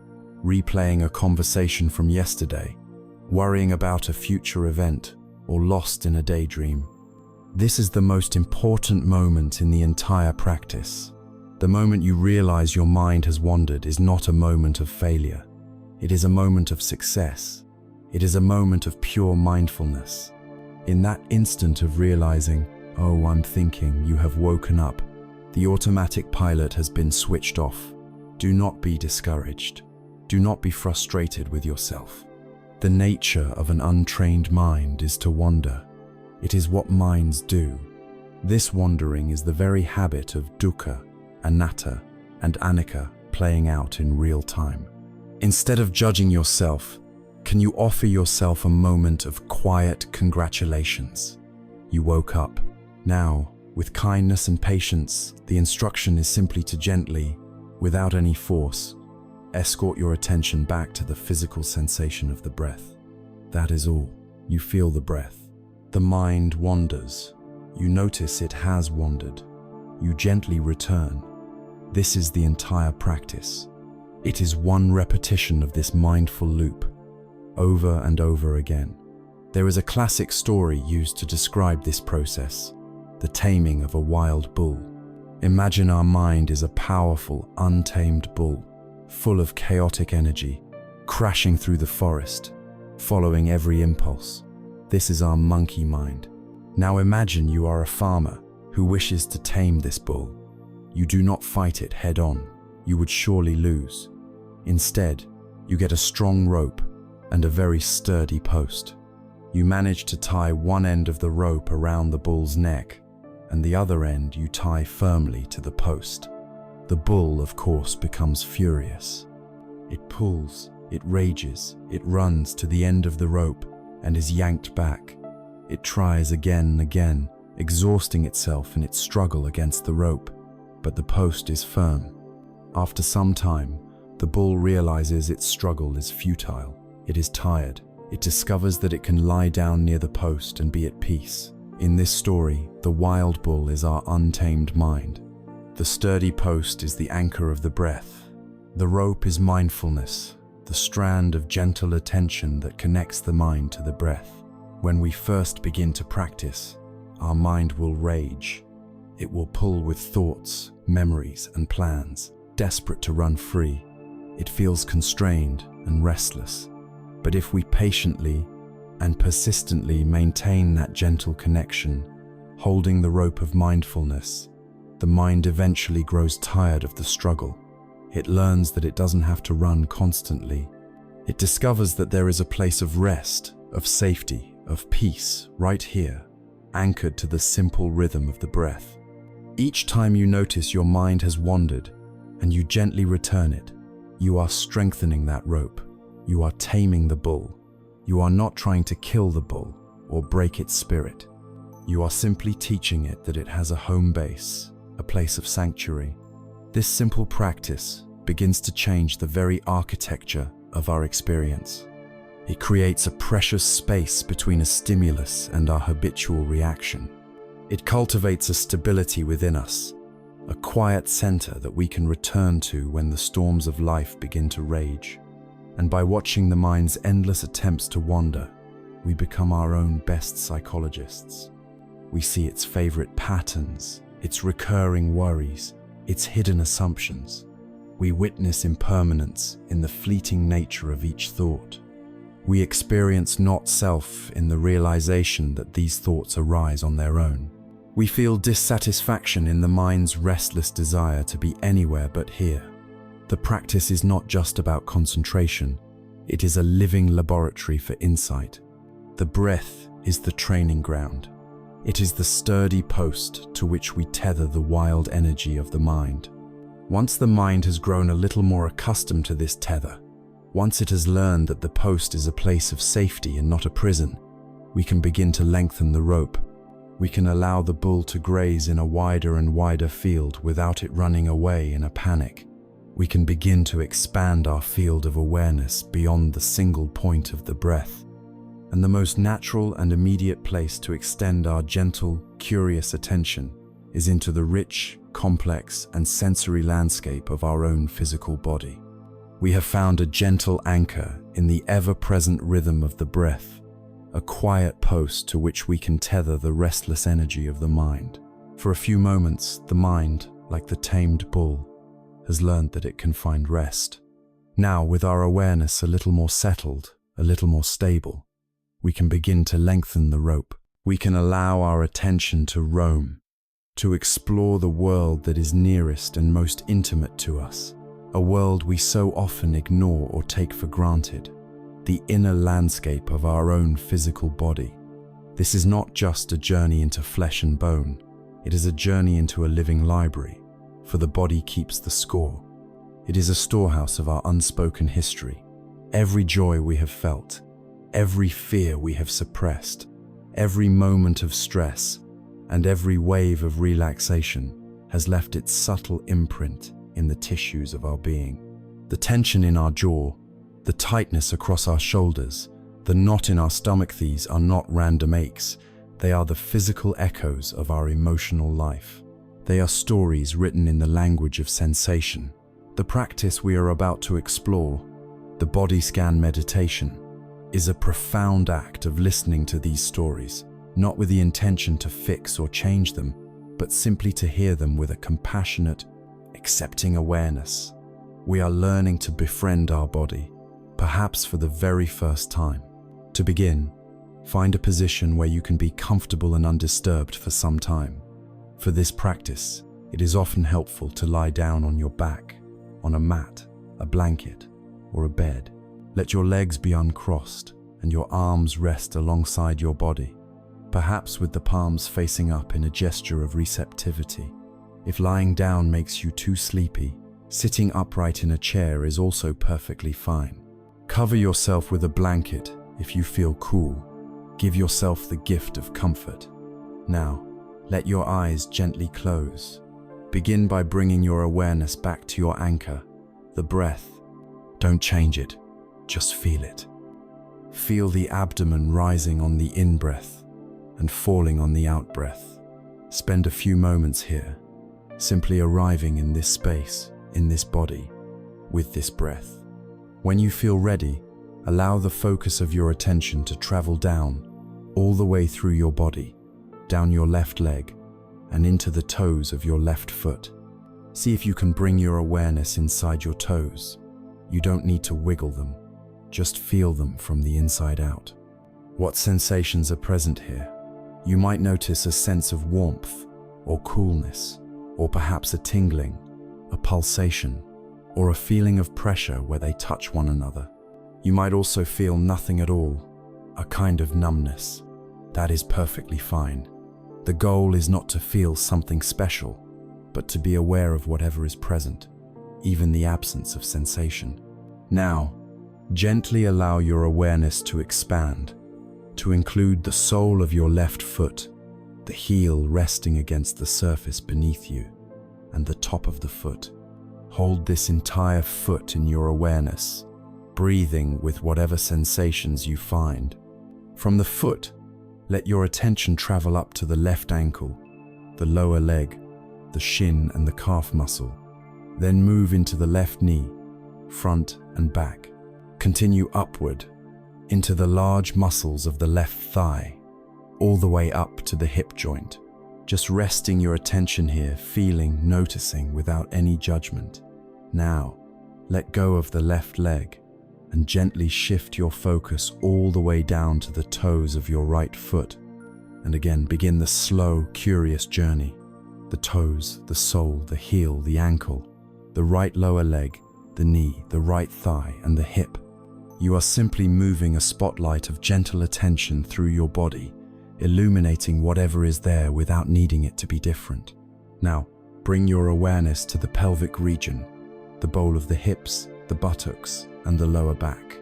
replaying a conversation from yesterday, worrying about a future event, or lost in a daydream. This is the most important moment in the entire practice. The moment you realize your mind has wandered is not a moment of failure. It is a moment of success. It is a moment of pure mindfulness. In that instant of realizing, oh, I'm thinking, you have woken up. The automatic pilot has been switched off. Do not be discouraged. Do not be frustrated with yourself. The nature of an untrained mind is to wander. It is what minds do. This wandering is the very habit of dukkha, anatta, and anicca playing out in real time. Instead of judging yourself, can you offer yourself a moment of quiet congratulations? You woke up. Now, with kindness and patience, the instruction is simply to gently, without any force, escort your attention back to the physical sensation of the breath. That is all. You feel the breath. The mind wanders. You notice it has wandered. You gently return. This is the entire practice. It is one repetition of this mindful loop, over and over again. There is a classic story used to describe this process, the taming of a wild bull. Imagine our mind is a powerful, untamed bull. full of chaotic energy, crashing through the forest, following every impulse. This is our monkey mind. Now imagine you are a farmer who wishes to tame this bull. You do not fight it head on. You would surely lose. Instead, you get a strong rope and a very sturdy post. You manage to tie one end of the rope around the bull's neck, and the other end you tie firmly to the post. The bull, of course, becomes furious. It pulls, it rages, it runs to the end of the rope and is yanked back. It tries again and again, exhausting itself in its struggle against the rope, but the post is firm. After some time, the bull realizes its struggle is futile. It is tired. It discovers that it can lie down near the post and be at peace. In this story, the wild bull is our untamed mind. The sturdy post is the anchor of the breath. The rope is mindfulness, the strand of gentle attention that connects the mind to the breath. When we first begin to practice, our mind will rage. It will pull with thoughts, memories, and plans, desperate to run free. It feels constrained and restless. But if we patiently and persistently maintain that gentle connection, holding the rope of mindfulness, the mind eventually grows tired of the struggle. It learns that it doesn't have to run constantly. It discovers that there is a place of rest, of safety, of peace right here, anchored to the simple rhythm of the breath. Each time you notice your mind has wandered and you gently return it, you are strengthening that rope. You are taming the bull. You are not trying to kill the bull or break its spirit. You are simply teaching it that it has a home base, a place of sanctuary. This simple practice begins to change the very architecture of our experience. It creates a precious space between a stimulus and our habitual reaction. It cultivates a stability within us, a quiet center that we can return to when the storms of life begin to rage. And by watching the mind's endless attempts to wander, we become our own best psychologists. We see its favorite patterns, its recurring worries, its hidden assumptions. We witness impermanence in the fleeting nature of each thought. We experience not self in the realization that these thoughts arise on their own. We feel dissatisfaction in the mind's restless desire to be anywhere but here. The practice is not just about concentration. It is a living laboratory for insight. The breath is the training ground. It is the sturdy post to which we tether the wild energy of the mind. Once the mind has grown a little more accustomed to this tether, once it has learned that the post is a place of safety and not a prison, we can begin to lengthen the rope. We can allow the bull to graze in a wider and wider field without it running away in a panic. We can begin to expand our field of awareness beyond the single point of the breath. And the most natural and immediate place to extend our gentle, curious attention is into the rich, complex, and sensory landscape of our own physical body. We have found a gentle anchor in the ever-present rhythm of the breath, a quiet post to which we can tether the restless energy of the mind. For a few moments, the mind, like the tamed bull, has learned that it can find rest. Now, with our awareness a little more settled, a little more stable, we can begin to lengthen the rope. We can allow our attention to roam, to explore the world that is nearest and most intimate to us, a world we so often ignore or take for granted, the inner landscape of our own physical body. This is not just a journey into flesh and bone, it is a journey into a living library, for the body keeps the score. It is a storehouse of our unspoken history. Every joy we have felt, every fear we have suppressed, every moment of stress, and every wave of relaxation has left its subtle imprint in the tissues of our being. The tension in our jaw, the tightness across our shoulders, the knot in our stomach, these are not random aches. They are the physical echoes of our emotional life. They are stories written in the language of sensation. The practice we are about to explore, the body scan meditation, is a profound act of listening to these stories, not with the intention to fix or change them, but simply to hear them with a compassionate, accepting awareness. We are learning to befriend our body, perhaps for the very first time. To begin, find a position where you can be comfortable and undisturbed for some time. For this practice, it is often helpful to lie down on your back, on a mat, a blanket, or a bed. Let your legs be uncrossed and your arms rest alongside your body, perhaps with the palms facing up in a gesture of receptivity. If lying down makes you too sleepy, sitting upright in a chair is also perfectly fine. Cover yourself with a blanket if you feel cool. Give yourself the gift of comfort. Now, let your eyes gently close. Begin by bringing your awareness back to your anchor, the breath. Don't change it, just feel it. Feel the abdomen rising on the in-breath and falling on the out-breath. Spend a few moments here, simply arriving in this space, in this body, with this breath. When you feel ready, allow the focus of your attention to travel down, all the way through your body, down your left leg, and into the toes of your left foot. See if you can bring your awareness inside your toes. You don't need to wiggle them, just feel them from the inside out. What sensations are present here? You might notice a sense of warmth or coolness, or perhaps a tingling, a pulsation, or a feeling of pressure where they touch one another. You might also feel nothing at all, a kind of numbness. That is perfectly fine. The goal is not to feel something special, but to be aware of whatever is present, even the absence of sensation. Now, gently allow your awareness to expand, to include the sole of your left foot, the heel resting against the surface beneath you, and the top of the foot. Hold this entire foot in your awareness, breathing with whatever sensations you find. From the foot, let your attention travel up to the left ankle, the lower leg, the shin and the calf muscle. Then move into the left knee, front and back. Continue upward into the large muscles of the left thigh, all the way up to the hip joint. Just resting your attention here, feeling, noticing without any judgment. Now, let go of the left leg and gently shift your focus all the way down to the toes of your right foot. And again, begin the slow, curious journey. The toes, the sole, the heel, the ankle, the right lower leg, the knee, the right thigh, and the hip. You are simply moving a spotlight of gentle attention through your body, illuminating whatever is there without needing it to be different. Now, bring your awareness to the pelvic region, the bowl of the hips, the buttocks, and the lower back.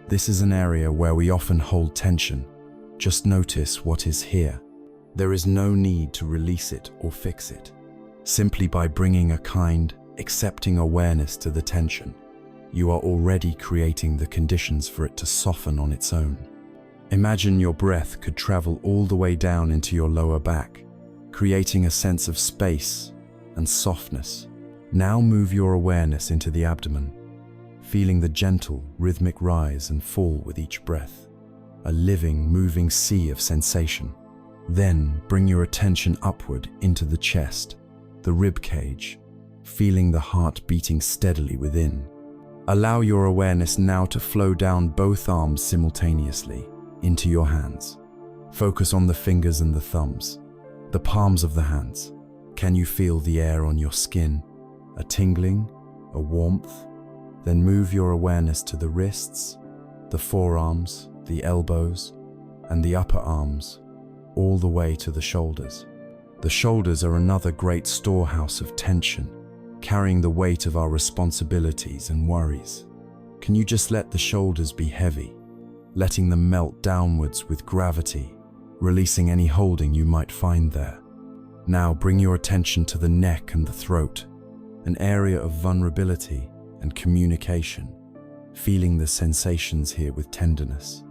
This is an area where we often hold tension. Just notice what is here. There is no need to release it or fix it. Simply by bringing a kind, accepting awareness to the tension, you are already creating the conditions for it to soften on its own. Imagine your breath could travel all the way down into your lower back, creating a sense of space and softness. Now move your awareness into the abdomen, feeling the gentle, rhythmic rise and fall with each breath, a living, moving sea of sensation. Then bring your attention upward into the chest, the rib cage, feeling the heart beating steadily within. Allow your awareness now to flow down both arms simultaneously into your hands. Focus on the fingers and the thumbs, the palms of the hands. Can you feel the air on your skin? A tingling, a warmth? Then move your awareness to the wrists, the forearms, the elbows, and the upper arms, all the way to the shoulders. The shoulders are another great storehouse of tension, carrying the weight of our responsibilities and worries. Can you just let the shoulders be heavy, letting them melt downwards with gravity, releasing any holding you might find there? Now bring your attention to the neck and the throat, an area of vulnerability and communication, feeling the sensations here with tenderness.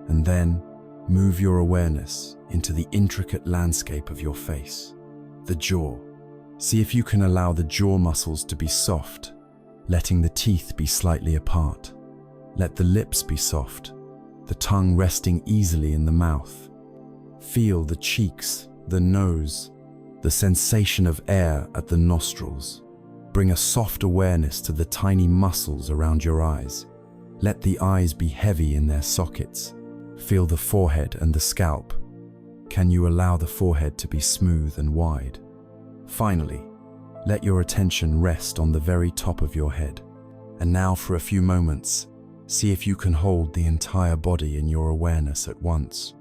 And then move your awareness into the intricate landscape of your face, the jaw. See if you can allow the jaw muscles to be soft, letting the teeth be slightly apart. Let the lips be soft, the tongue resting easily in the mouth. Feel the cheeks, the nose, the sensation of air at the nostrils. Bring a soft awareness to the tiny muscles around your eyes. Let the eyes be heavy in their sockets. Feel the forehead and the scalp. Can you allow the forehead to be smooth and wide? Finally, let your attention rest on the very top of your head. And now for a few moments, see if you can hold the entire body in your awareness at once.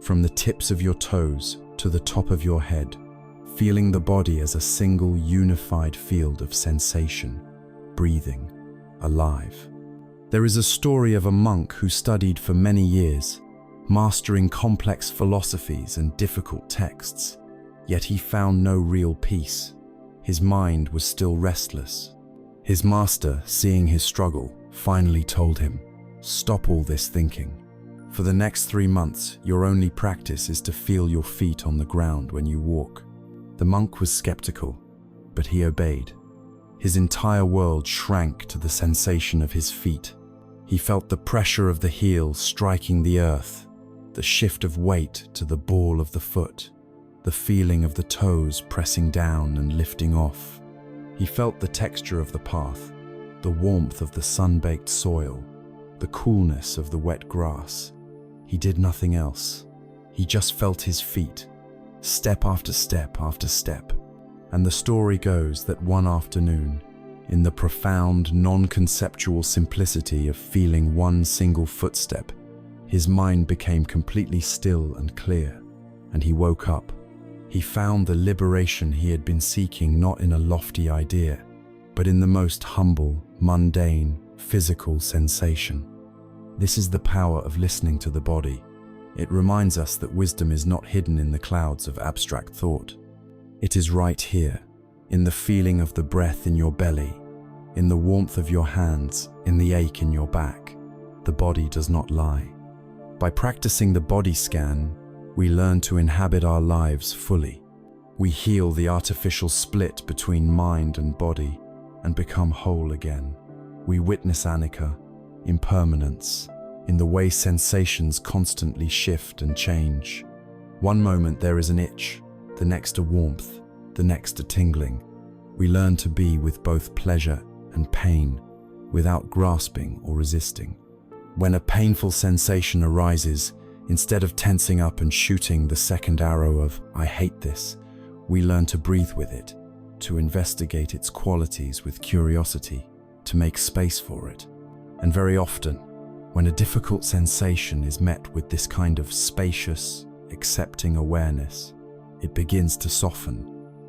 From the tips of your toes to the top of your head, feeling the body as a single unified field of sensation, breathing, alive. There is a story of a monk who studied for many years, mastering complex philosophies and difficult texts, yet he found no real peace. His mind was still restless. His master, seeing his struggle, finally told him, "Stop all this thinking. For the next 3 months, your only practice is to feel your feet on the ground when you walk." The monk was skeptical, but he obeyed. His entire world shrank to the sensation of his feet. He felt the pressure of the heel striking the earth, the shift of weight to the ball of the foot, the feeling of the toes pressing down and lifting off. He felt the texture of the path, the warmth of the sun-baked soil, the coolness of the wet grass. He did nothing else. He just felt his feet, step after step after step. And the story goes that one afternoon, in the profound, non-conceptual simplicity of feeling one single footstep, his mind became completely still and clear, and he woke up. He found the liberation he had been seeking not in a lofty idea, but in the most humble, mundane, physical sensation. This is the power of listening to the body. It reminds us that wisdom is not hidden in the clouds of abstract thought. It is right here, in the feeling of the breath in your belly, in the warmth of your hands, in the ache in your back. The body does not lie. By practicing the body scan, we learn to inhabit our lives fully. We heal the artificial split between mind and body and become whole again. We witness anicca, impermanence, in the way sensations constantly shift and change. One moment there is an itch, the next a warmth, the next a tingling. We learn to be with both pleasure and pain, without grasping or resisting. When a painful sensation arises, instead of tensing up and shooting the second arrow of "I hate this," we learn to breathe with it, to investigate its qualities with curiosity, to make space for it. And very often, when a difficult sensation is met with this kind of spacious, accepting awareness, it begins to soften.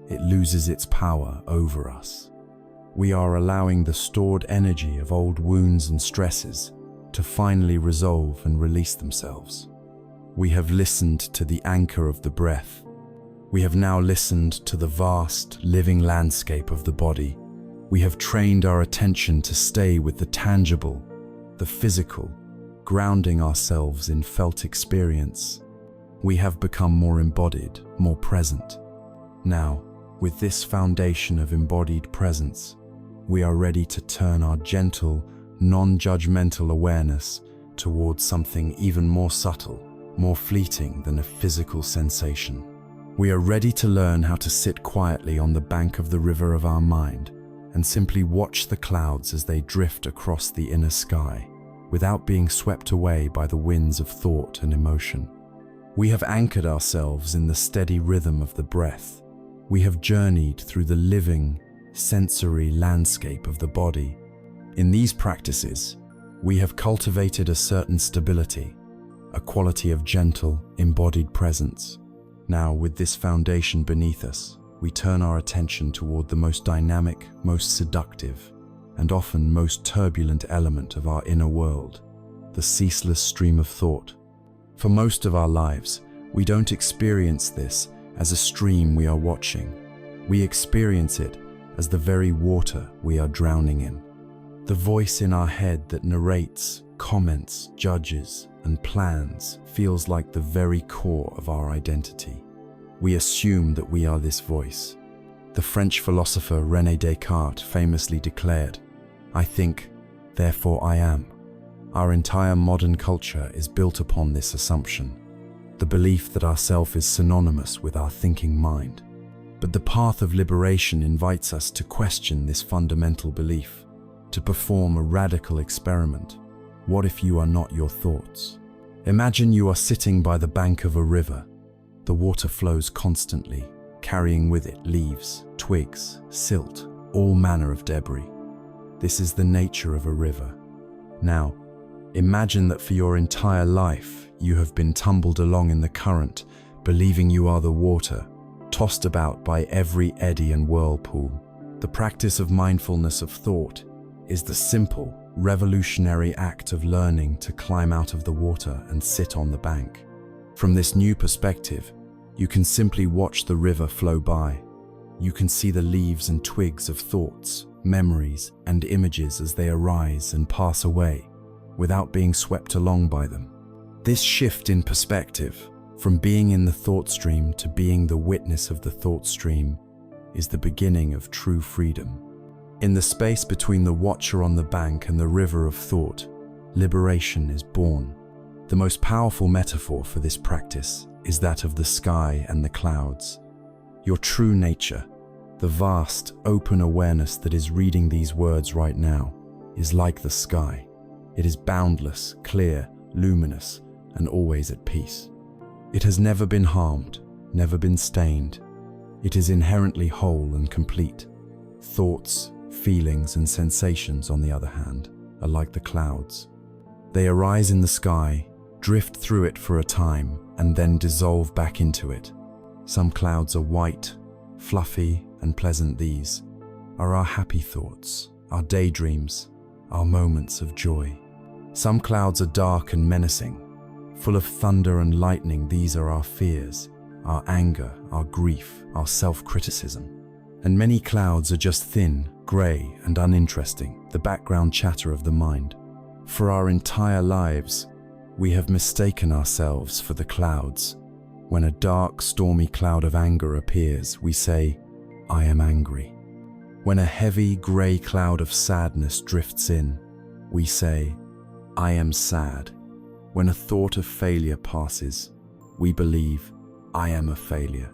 It loses its power over us. We are allowing the stored energy of old wounds and stresses to finally resolve and release themselves. We have listened to the anchor of the breath. We have now listened to the vast, living landscape of the body. We have trained our attention to stay with the tangible, the physical, grounding ourselves in felt experience. We have become more embodied, more present. Now, with this foundation of embodied presence, we are ready to turn our gentle, non-judgmental awareness towards something even more subtle, more fleeting than a physical sensation. We are ready to learn how to sit quietly on the bank of the river of our mind and simply watch the clouds as they drift across the inner sky, without being swept away by the winds of thought and emotion. We have anchored ourselves in the steady rhythm of the breath. We have journeyed through the living, sensory landscape of the body. In these practices, we have cultivated a certain stability, a quality of gentle, embodied presence. Now, with this foundation beneath us, we turn our attention toward the most dynamic, most seductive, and often most turbulent element of our inner world, the ceaseless stream of thought. For most of our lives, we don't experience this as a stream we are watching. We experience it as the very water we are drowning in. The voice in our head that narrates, comments, judges, and plans feels like the very core of our identity. We assume that we are this voice. The French philosopher René Descartes famously declared, "I think, therefore I am." Our entire modern culture is built upon this assumption, the belief that our self is synonymous with our thinking mind. But the path of liberation invites us to question this fundamental belief, to perform a radical experiment. What if you are not your thoughts? Imagine you are sitting by the bank of a river. The water flows constantly, carrying with it leaves, twigs, silt, all manner of debris. This is the nature of a river. Now, imagine that for your entire life, you have been tumbled along in the current, believing you are the water, tossed about by every eddy and whirlpool. The practice of mindfulness of thought is the simple, revolutionary act of learning to climb out of the water and sit on the bank. From this new perspective, you can simply watch the river flow by. You can see the leaves and twigs of thoughts, memories, and images as they arise and pass away, without being swept along by them. This shift in perspective, from being in the thought stream to being the witness of the thought stream, is the beginning of true freedom. In the space between the watcher on the bank and the river of thought, liberation is born. The most powerful metaphor for this practice is that of the sky and the clouds. Your true nature, the vast, open awareness that is reading these words right now, is like the sky. It is boundless, clear, luminous, and always at peace. It has never been harmed, never been stained. It is inherently whole and complete. Thoughts, feelings, and sensations, on the other hand, are like the clouds. They arise in the sky, drift through it for a time, and then dissolve back into it. Some clouds are white, fluffy, and pleasant. These are our happy thoughts, our daydreams, our moments of joy. Some clouds are dark and menacing, full of thunder and lightning. These are our fears, our anger, our grief, our self-criticism. And many clouds are just thin, grey, and uninteresting, the background chatter of the mind. For our entire lives, we have mistaken ourselves for the clouds. When a dark, stormy cloud of anger appears, we say, "I am angry." When a heavy, grey cloud of sadness drifts in, we say, "I am sad." When a thought of failure passes, we believe, "I am a failure."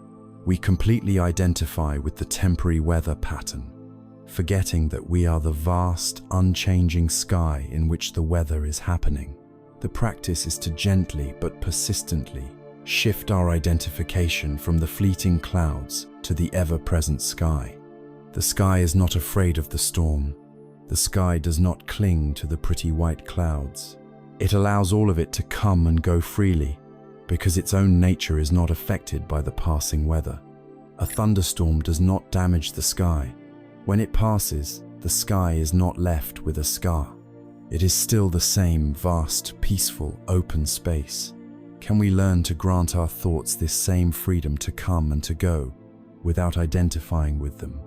We completely identify with the temporary weather pattern, forgetting that we are the vast, unchanging sky in which the weather is happening. The practice is to gently but persistently shift our identification from the fleeting clouds to the ever-present sky. The sky is not afraid of the storm. The sky does not cling to the pretty white clouds. It allows all of it to come and go freely, because its own nature is not affected by the passing weather. A thunderstorm does not damage the sky. When it passes, the sky is not left with a scar. It is still the same vast, peaceful, open space. Can we learn to grant our thoughts this same freedom to come and to go, without identifying with them,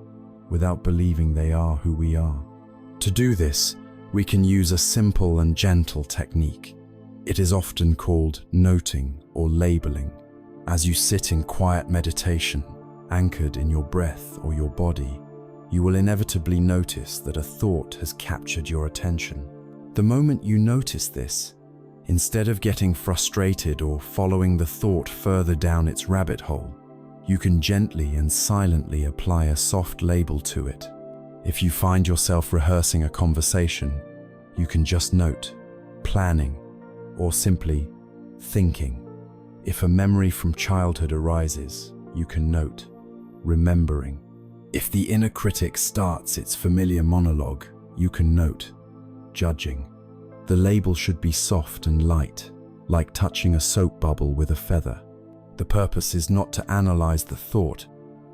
without believing they are who we are? To do this, we can use a simple and gentle technique. It is often called noting or labeling. As you sit in quiet meditation, anchored in your breath or your body, you will inevitably notice that a thought has captured your attention. The moment you notice this, instead of getting frustrated or following the thought further down its rabbit hole, you can gently and silently apply a soft label to it. If you find yourself rehearsing a conversation, you can just note, planning, or simply thinking. If a memory from childhood arises, you can note, remembering. If the inner critic starts its familiar monologue, you can note, judging. The label should be soft and light, like touching a soap bubble with a feather. The purpose is not to analyze the thought,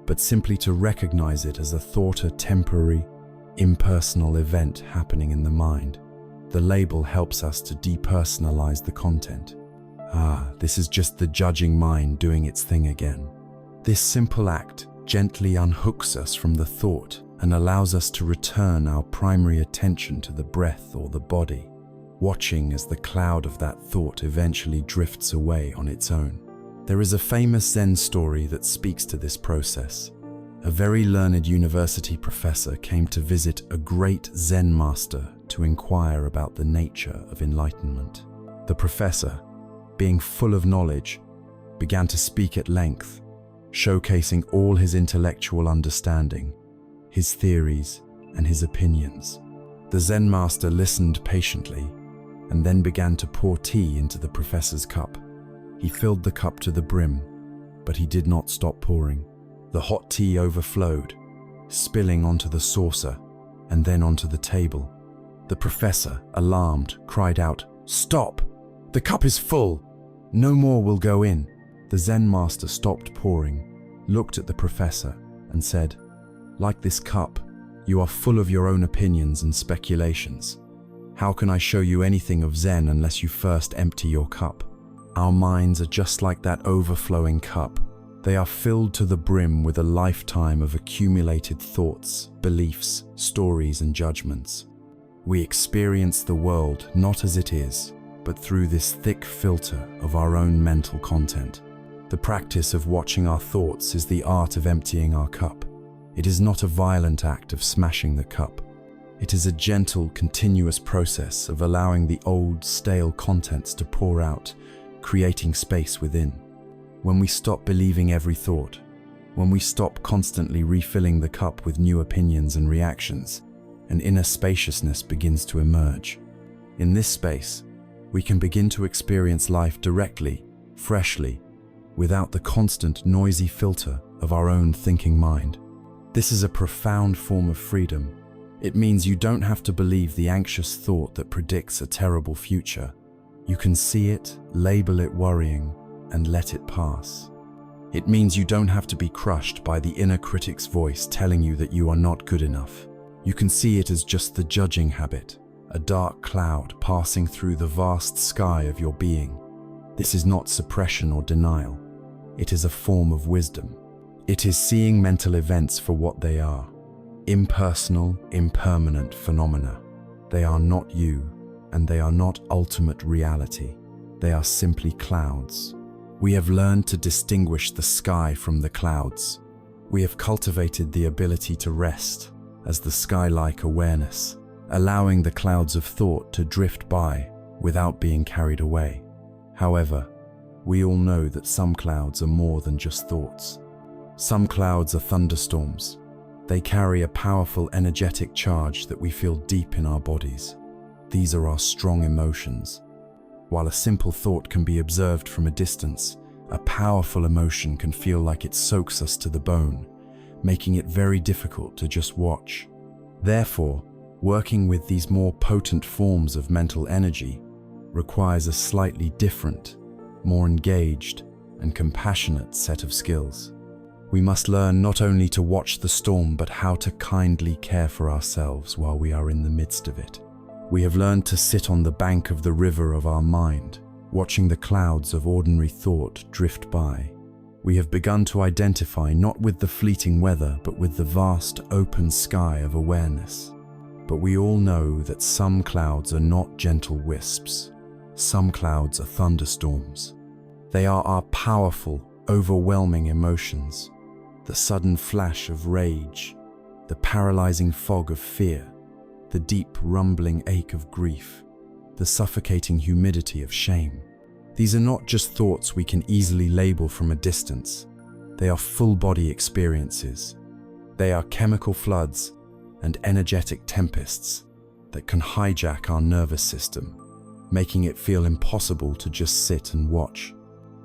but simply to recognize it as a thought, a temporary, impersonal event happening in the mind. The label helps us to depersonalize the content. This is just the judging mind doing its thing again. This simple act gently unhooks us from the thought and allows us to return our primary attention to the breath or the body, watching as the cloud of that thought eventually drifts away on its own. There is a famous Zen story that speaks to this process. A very learned university professor came to visit a great Zen master to inquire about the nature of enlightenment. The professor, being full of knowledge, began to speak at length, showcasing all his intellectual understanding, his theories, and his opinions. The Zen master listened patiently and then began to pour tea into the professor's cup. He filled the cup to the brim, but he did not stop pouring. The hot tea overflowed, spilling onto the saucer and then onto the table. The professor, alarmed, cried out, "Stop! The cup is full! No more will go in." The Zen master stopped pouring, looked at the professor, and said, "Like this cup, you are full of your own opinions and speculations. How can I show you anything of Zen unless you first empty your cup?" Our minds are just like that overflowing cup. They are filled to the brim with a lifetime of accumulated thoughts, beliefs, stories, and judgments. We experience the world not as it is, but through this thick filter of our own mental content. The practice of watching our thoughts is the art of emptying our cup. It is not a violent act of smashing the cup. It is a gentle, continuous process of allowing the old, stale contents to pour out, creating space within. When we stop believing every thought, when we stop constantly refilling the cup with new opinions and reactions, an inner spaciousness begins to emerge. In this space, we can begin to experience life directly, freshly, without the constant, noisy filter of our own thinking mind. This is a profound form of freedom. It means you don't have to believe the anxious thought that predicts a terrible future. You can see it, label it worrying, and let it pass. It means you don't have to be crushed by the inner critic's voice telling you that you are not good enough. You can see it as just the judging habit, a dark cloud passing through the vast sky of your being. This is not suppression or denial. It is a form of wisdom. It is seeing mental events for what they are. Impersonal, impermanent phenomena. They are not you, and they are not ultimate reality. They are simply clouds. We have learned to distinguish the sky from the clouds. We have cultivated the ability to rest as the sky-like awareness, allowing the clouds of thought to drift by without being carried away. However, we all know that some clouds are more than just thoughts. Some clouds are thunderstorms. They carry a powerful energetic charge that we feel deep in our bodies. These are our strong emotions. While a simple thought can be observed from a distance, a powerful emotion can feel like it soaks us to the bone, making it very difficult to just watch. Therefore, working with these more potent forms of mental energy requires a slightly different, more engaged, and compassionate set of skills. We must learn not only to watch the storm, but how to kindly care for ourselves while we are in the midst of it. We have learned to sit on the bank of the river of our mind, watching the clouds of ordinary thought drift by. We have begun to identify not with the fleeting weather, but with the vast open sky of awareness. But we all know that some clouds are not gentle wisps. Some clouds are thunderstorms. They are our powerful, overwhelming emotions. The sudden flash of rage, the paralyzing fog of fear, the deep rumbling ache of grief, the suffocating humidity of shame. These are not just thoughts we can easily label from a distance. They are full-body experiences. They are chemical floods and energetic tempests that can hijack our nervous system, making it feel impossible to just sit and watch.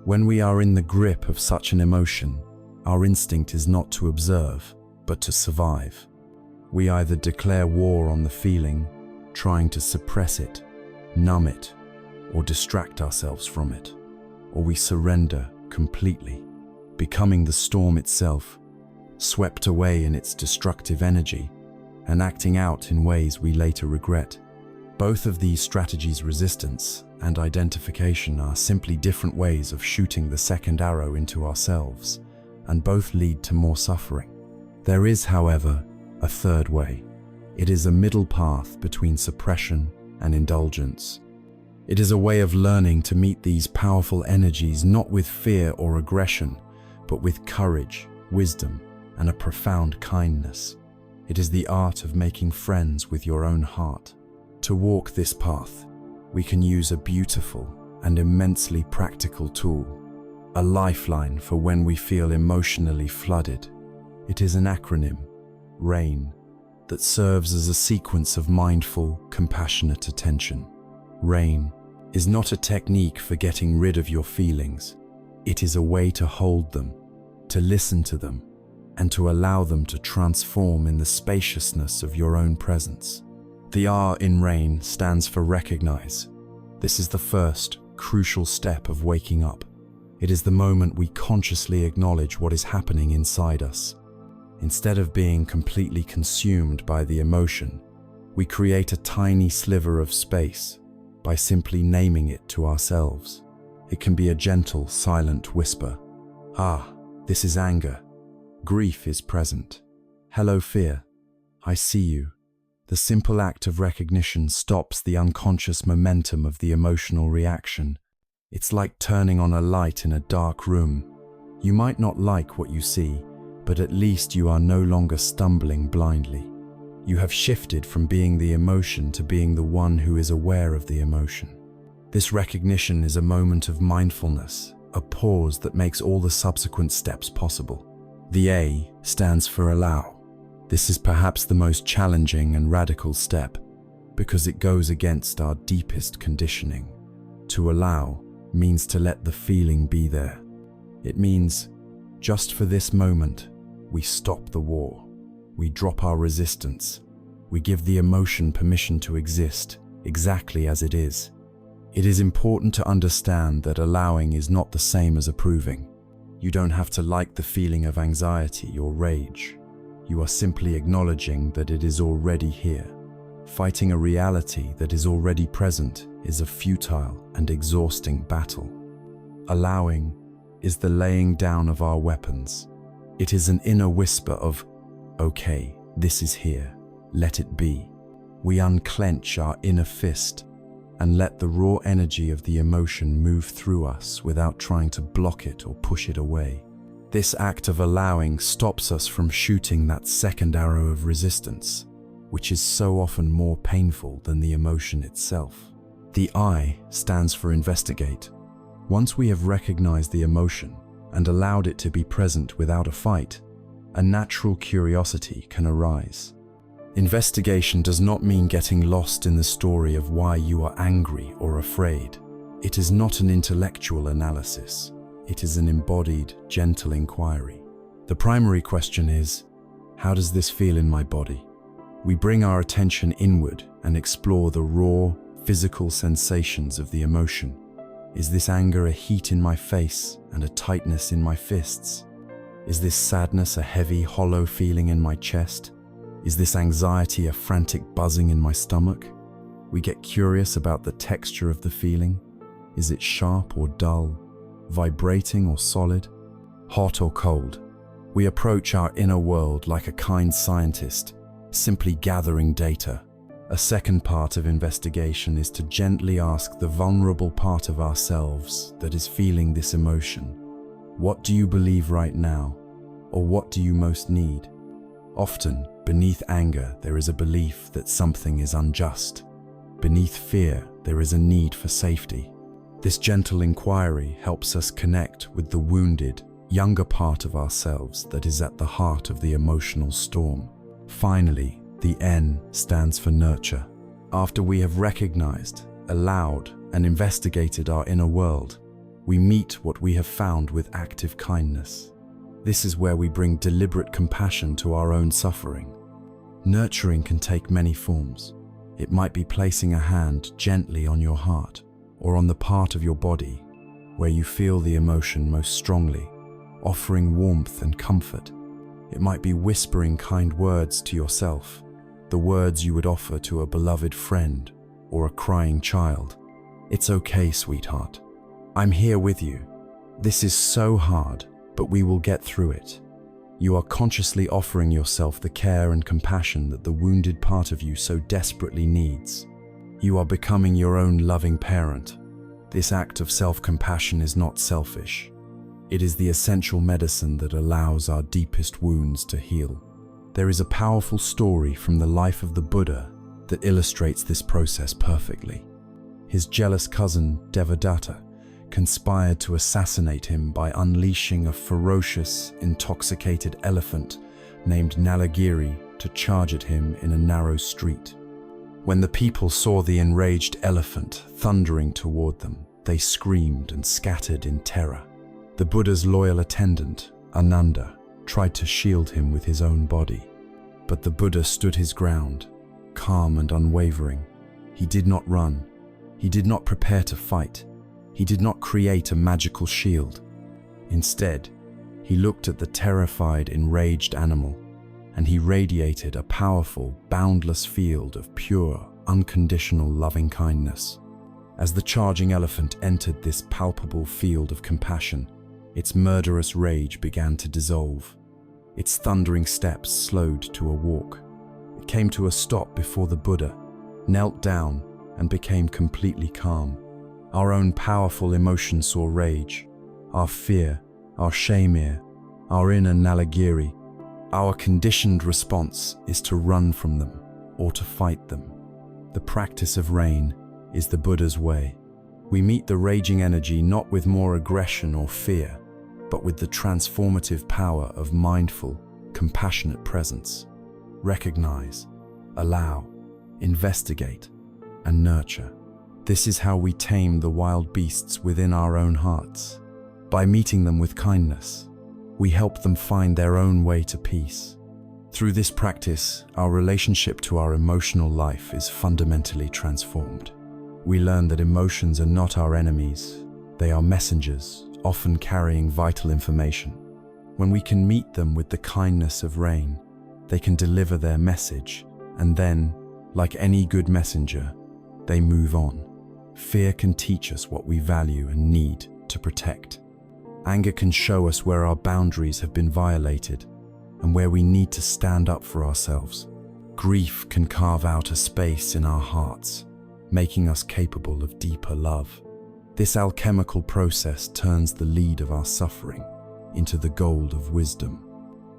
When we are in the grip of such an emotion, our instinct is not to observe, but to survive. We either declare war on the feeling, trying to suppress it, numb it, or distract ourselves from it, or we surrender completely, becoming the storm itself, swept away in its destructive energy, and acting out in ways we later regret. Both of these strategies, resistance and identification, are simply different ways of shooting the second arrow into ourselves, and both lead to more suffering. There is, however, a third way. It is a middle path between suppression and indulgence. It is a way of learning to meet these powerful energies not with fear or aggression, but with courage, wisdom, and a profound kindness. It is the art of making friends with your own heart. To walk this path, we can use a beautiful and immensely practical tool. a lifeline for when we feel emotionally flooded. It is an acronym, RAIN, that serves as a sequence of mindful, compassionate attention. RAIN is not a technique for getting rid of your feelings. It is a way to hold them, to listen to them, and to allow them to transform in the spaciousness of your own presence. The R in RAIN stands for recognize. This is the first, crucial step of waking up. It is the moment we consciously acknowledge what is happening inside us. Instead of being completely consumed by the emotion, we create a tiny sliver of space by simply naming it to ourselves. It can be a gentle, silent whisper. Ah, this is anger. Grief is present. Hello, fear. I see you. The simple act of recognition stops the unconscious momentum of the emotional reaction. It's like turning on a light in a dark room. You might not like what you see, but at least you are no longer stumbling blindly. You have shifted from being the emotion to being the one who is aware of the emotion. This recognition is a moment of mindfulness, a pause that makes all the subsequent steps possible. The A stands for allow. This is perhaps the most challenging and radical step because it goes against our deepest conditioning. To allow means to let the feeling be there. It means, just for this moment, we stop the war. We drop our resistance. We give the emotion permission to exist exactly as it is. It is important to understand that allowing is not the same as approving. You don't have to like the feeling of anxiety or rage. You are simply acknowledging that it is already here. Fighting a reality that is already present is a futile and exhausting battle. Allowing is the laying down of our weapons. It is an inner whisper of, okay, this is here, let it be. We unclench our inner fist and let the raw energy of the emotion move through us without trying to block it or push it away. This act of allowing stops us from shooting that second arrow of resistance, which is so often more painful than the emotion itself. The I stands for investigate. Once we have recognized the emotion and allowed it to be present without a fight, a natural curiosity can arise. Investigation does not mean getting lost in the story of why you are angry or afraid. It is not an intellectual analysis. It is an embodied, gentle inquiry. The primary question is, how does this feel in my body? We bring our attention inward and explore the raw, physical sensations of the emotion. Is this anger a heat in my face and a tightness in my fists? Is this sadness a heavy, hollow feeling in my chest? Is this anxiety a frantic buzzing in my stomach? We get curious about the texture of the feeling. Is it sharp or dull? Vibrating or solid? Hot or cold? We approach our inner world like a kind scientist, simply gathering data. A second part of investigation is to gently ask the vulnerable part of ourselves that is feeling this emotion, what do you believe right now? Or what do you most need? Often, beneath anger, there is a belief that something is unjust. Beneath fear, there is a need for safety. This gentle inquiry helps us connect with the wounded, younger part of ourselves that is at the heart of the emotional storm. Finally, the N stands for nurture. After we have recognized, allowed, and investigated our inner world, we meet what we have found with active kindness. This is where we bring deliberate compassion to our own suffering. Nurturing can take many forms. It might be placing a hand gently on your heart or on the part of your body where you feel the emotion most strongly, offering warmth and comfort. It might be whispering kind words to yourself, the words you would offer to a beloved friend or a crying child. It's okay, sweetheart. I'm here with you. This is so hard, but we will get through it. You are consciously offering yourself the care and compassion that the wounded part of you so desperately needs. You are becoming your own loving parent. This act of self-compassion is not selfish. It is the essential medicine that allows our deepest wounds to heal. There is a powerful story from the life of the Buddha that illustrates this process perfectly. His jealous cousin, Devadatta, conspired to assassinate him by unleashing a ferocious, intoxicated elephant named Nalagiri to charge at him in a narrow street. When the people saw the enraged elephant thundering toward them, they screamed and scattered in terror. The Buddha's loyal attendant, Ananda, tried to shield him with his own body. But the Buddha stood his ground, calm and unwavering. He did not run. He did not prepare to fight. He did not create a magical shield. Instead, he looked at the terrified, enraged animal, and he radiated a powerful, boundless field of pure, unconditional loving kindness. As the charging elephant entered this palpable field of compassion, its murderous rage began to dissolve. Its thundering steps slowed to a walk. It came to a stop before the Buddha, knelt down, and became completely calm. Our own powerful emotions saw rage, our fear, our shamir, our inner Nalagiri. Our conditioned response is to run from them or to fight them. The practice of rain is the Buddha's way. We meet the raging energy not with more aggression or fear, but with the transformative power of mindful, compassionate presence. Recognize, allow, investigate, and nurture. This is how we tame the wild beasts within our own hearts. By meeting them with kindness, we help them find their own way to peace. Through this practice, our relationship to our emotional life is fundamentally transformed. We learn that emotions are not our enemies. They are messengers, often carrying vital information. When we can meet them with the kindness of rain, they can deliver their message, and then, like any good messenger, they move on. Fear can teach us what we value and need to protect. Anger can show us where our boundaries have been violated and where we need to stand up for ourselves. Grief can carve out a space in our hearts, making us capable of deeper love. This alchemical process turns the lead of our suffering into the gold of wisdom.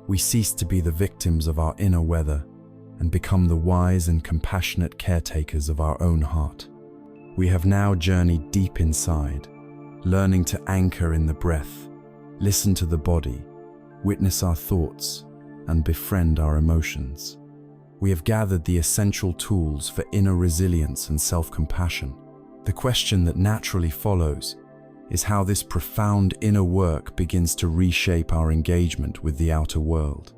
We cease to be the victims of our inner weather and become the wise and compassionate caretakers of our own heart. We have now journeyed deep inside, learning to anchor in the breath, listen to the body, witness our thoughts, and befriend our emotions. We have gathered the essential tools for inner resilience and self-compassion. The question that naturally follows is how this profound inner work begins to reshape our engagement with the outer world.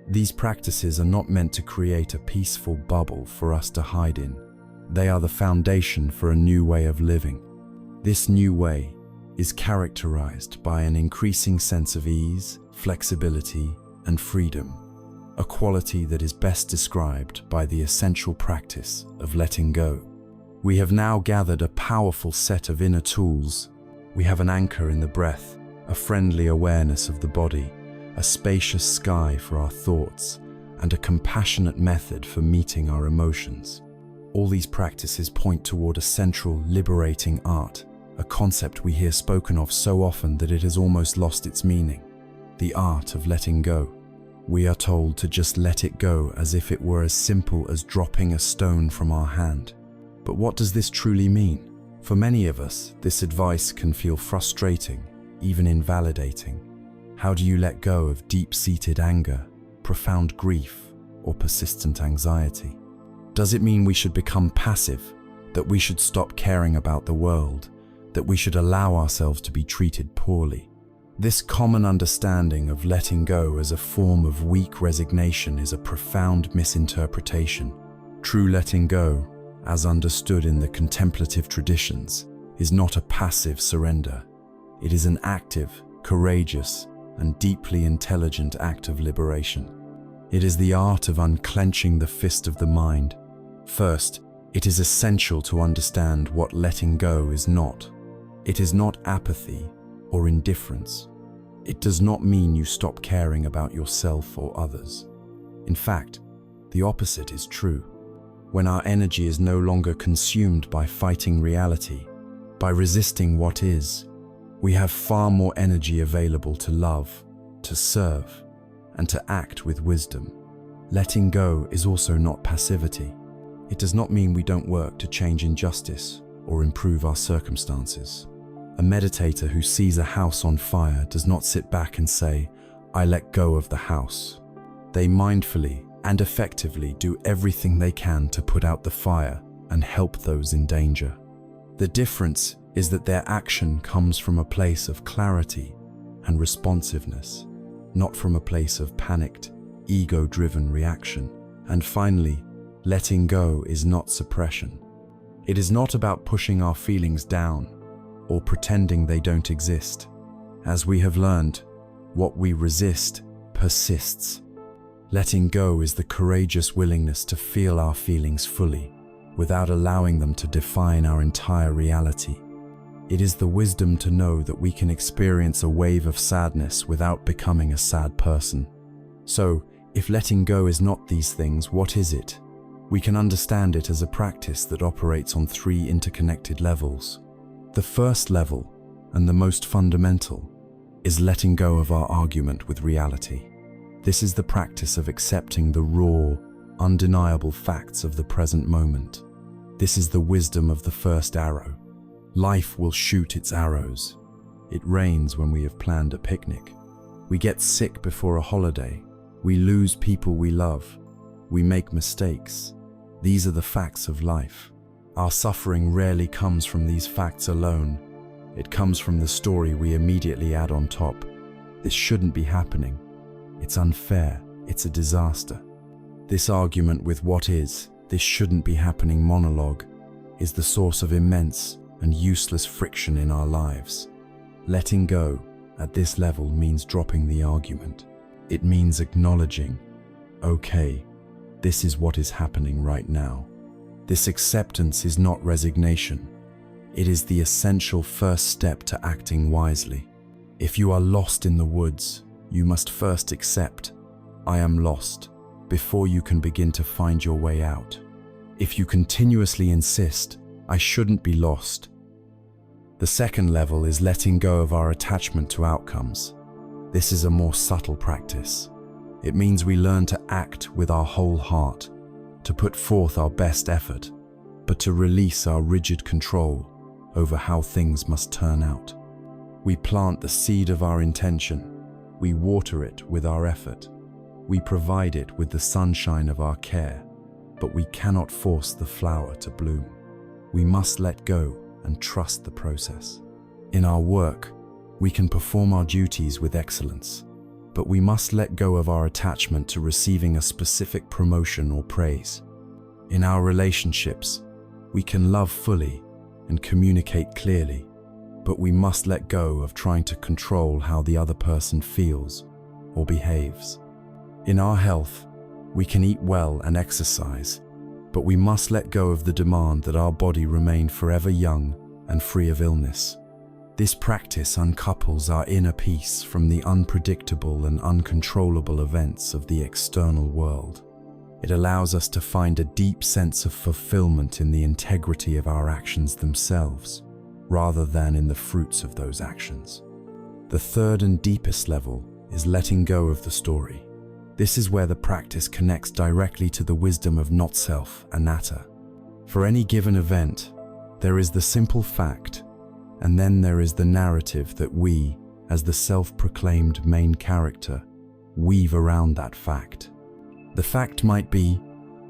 These practices are not meant to create a peaceful bubble for us to hide in. They are the foundation for a new way of living. This new way is characterized by an increasing sense of ease, flexibility, and freedom, a quality that is best described by the essential practice of letting go. We have now gathered a powerful set of inner tools. We have an anchor in the breath, a friendly awareness of the body, a spacious sky for our thoughts, and a compassionate method for meeting our emotions. All these practices point toward a central, liberating art, a concept we hear spoken of so often that it has almost lost its meaning. The art of letting go. We are told to just let it go as if it were as simple as dropping a stone from our hand. But what does this truly mean? For many of us, this advice can feel frustrating, even invalidating. How do you let go of deep-seated anger, profound grief, or persistent anxiety? Does it mean we should become passive, that we should stop caring about the world, that we should allow ourselves to be treated poorly? This common understanding of letting go as a form of weak resignation is a profound misinterpretation. True letting go, as understood in the contemplative traditions, is not a passive surrender. It is an active, courageous, and deeply intelligent act of liberation. It is the art of unclenching the fist of the mind. First, it is essential to understand what letting go is not. It is not apathy or indifference. It does not mean you stop caring about yourself or others. In fact, the opposite is true. When our energy is no longer consumed by fighting reality, by resisting what is, we have far more energy available to love, to serve, and to act with wisdom. Letting go is also not passivity. It does not mean we don't work to change injustice or improve our circumstances. A meditator who sees a house on fire does not sit back and say, "I let go of the house." They mindfully and effectively do everything they can to put out the fire and help those in danger. The difference is that their action comes from a place of clarity and responsiveness, not from a place of panicked, ego-driven reaction. And finally, letting go is not suppression. It is not about pushing our feelings down or pretending they don't exist. As we have learned, what we resist persists. Letting go is the courageous willingness to feel our feelings fully, without allowing them to define our entire reality. It is the wisdom to know that we can experience a wave of sadness without becoming a sad person. So, if letting go is not these things, what is it? We can understand it as a practice that operates on 3 interconnected levels. The first level, and the most fundamental, is letting go of our argument with reality. This is the practice of accepting the raw, undeniable facts of the present moment. This is the wisdom of the first arrow. Life will shoot its arrows. It rains when we have planned a picnic. We get sick before a holiday. We lose people we love. We make mistakes. These are the facts of life. Our suffering rarely comes from these facts alone. It comes from the story we immediately add on top. This shouldn't be happening. It's unfair. It's a disaster. This argument with what is, this shouldn't be happening monologue, is the source of immense and useless friction in our lives. Letting go at this level means dropping the argument. It means acknowledging, okay, this is what is happening right now. This acceptance is not resignation. It is the essential first step to acting wisely. If you are lost in the woods, you must first accept, I am lost, before you can begin to find your way out. If you continuously insist, I shouldn't be lost. The second level is letting go of our attachment to outcomes. This is a more subtle practice. It means we learn to act with our whole heart, to put forth our best effort, but to release our rigid control over how things must turn out. We plant the seed of our intention. We water it with our effort. We provide it with the sunshine of our care, but we cannot force the flower to bloom. We must let go and trust the process. In our work, we can perform our duties with excellence, but we must let go of our attachment to receiving a specific promotion or praise. In our relationships, we can love fully and communicate clearly, but we must let go of trying to control how the other person feels or behaves. In our health, we can eat well and exercise, but we must let go of the demand that our body remain forever young and free of illness. This practice uncouples our inner peace from the unpredictable and uncontrollable events of the external world. It allows us to find a deep sense of fulfillment in the integrity of our actions themselves, rather than in the fruits of those actions. The third and deepest level is letting go of the story. This is where the practice connects directly to the wisdom of not-self, anatta. For any given event, there is the simple fact, and then there is the narrative that we, as the self-proclaimed main character, weave around that fact. The fact might be,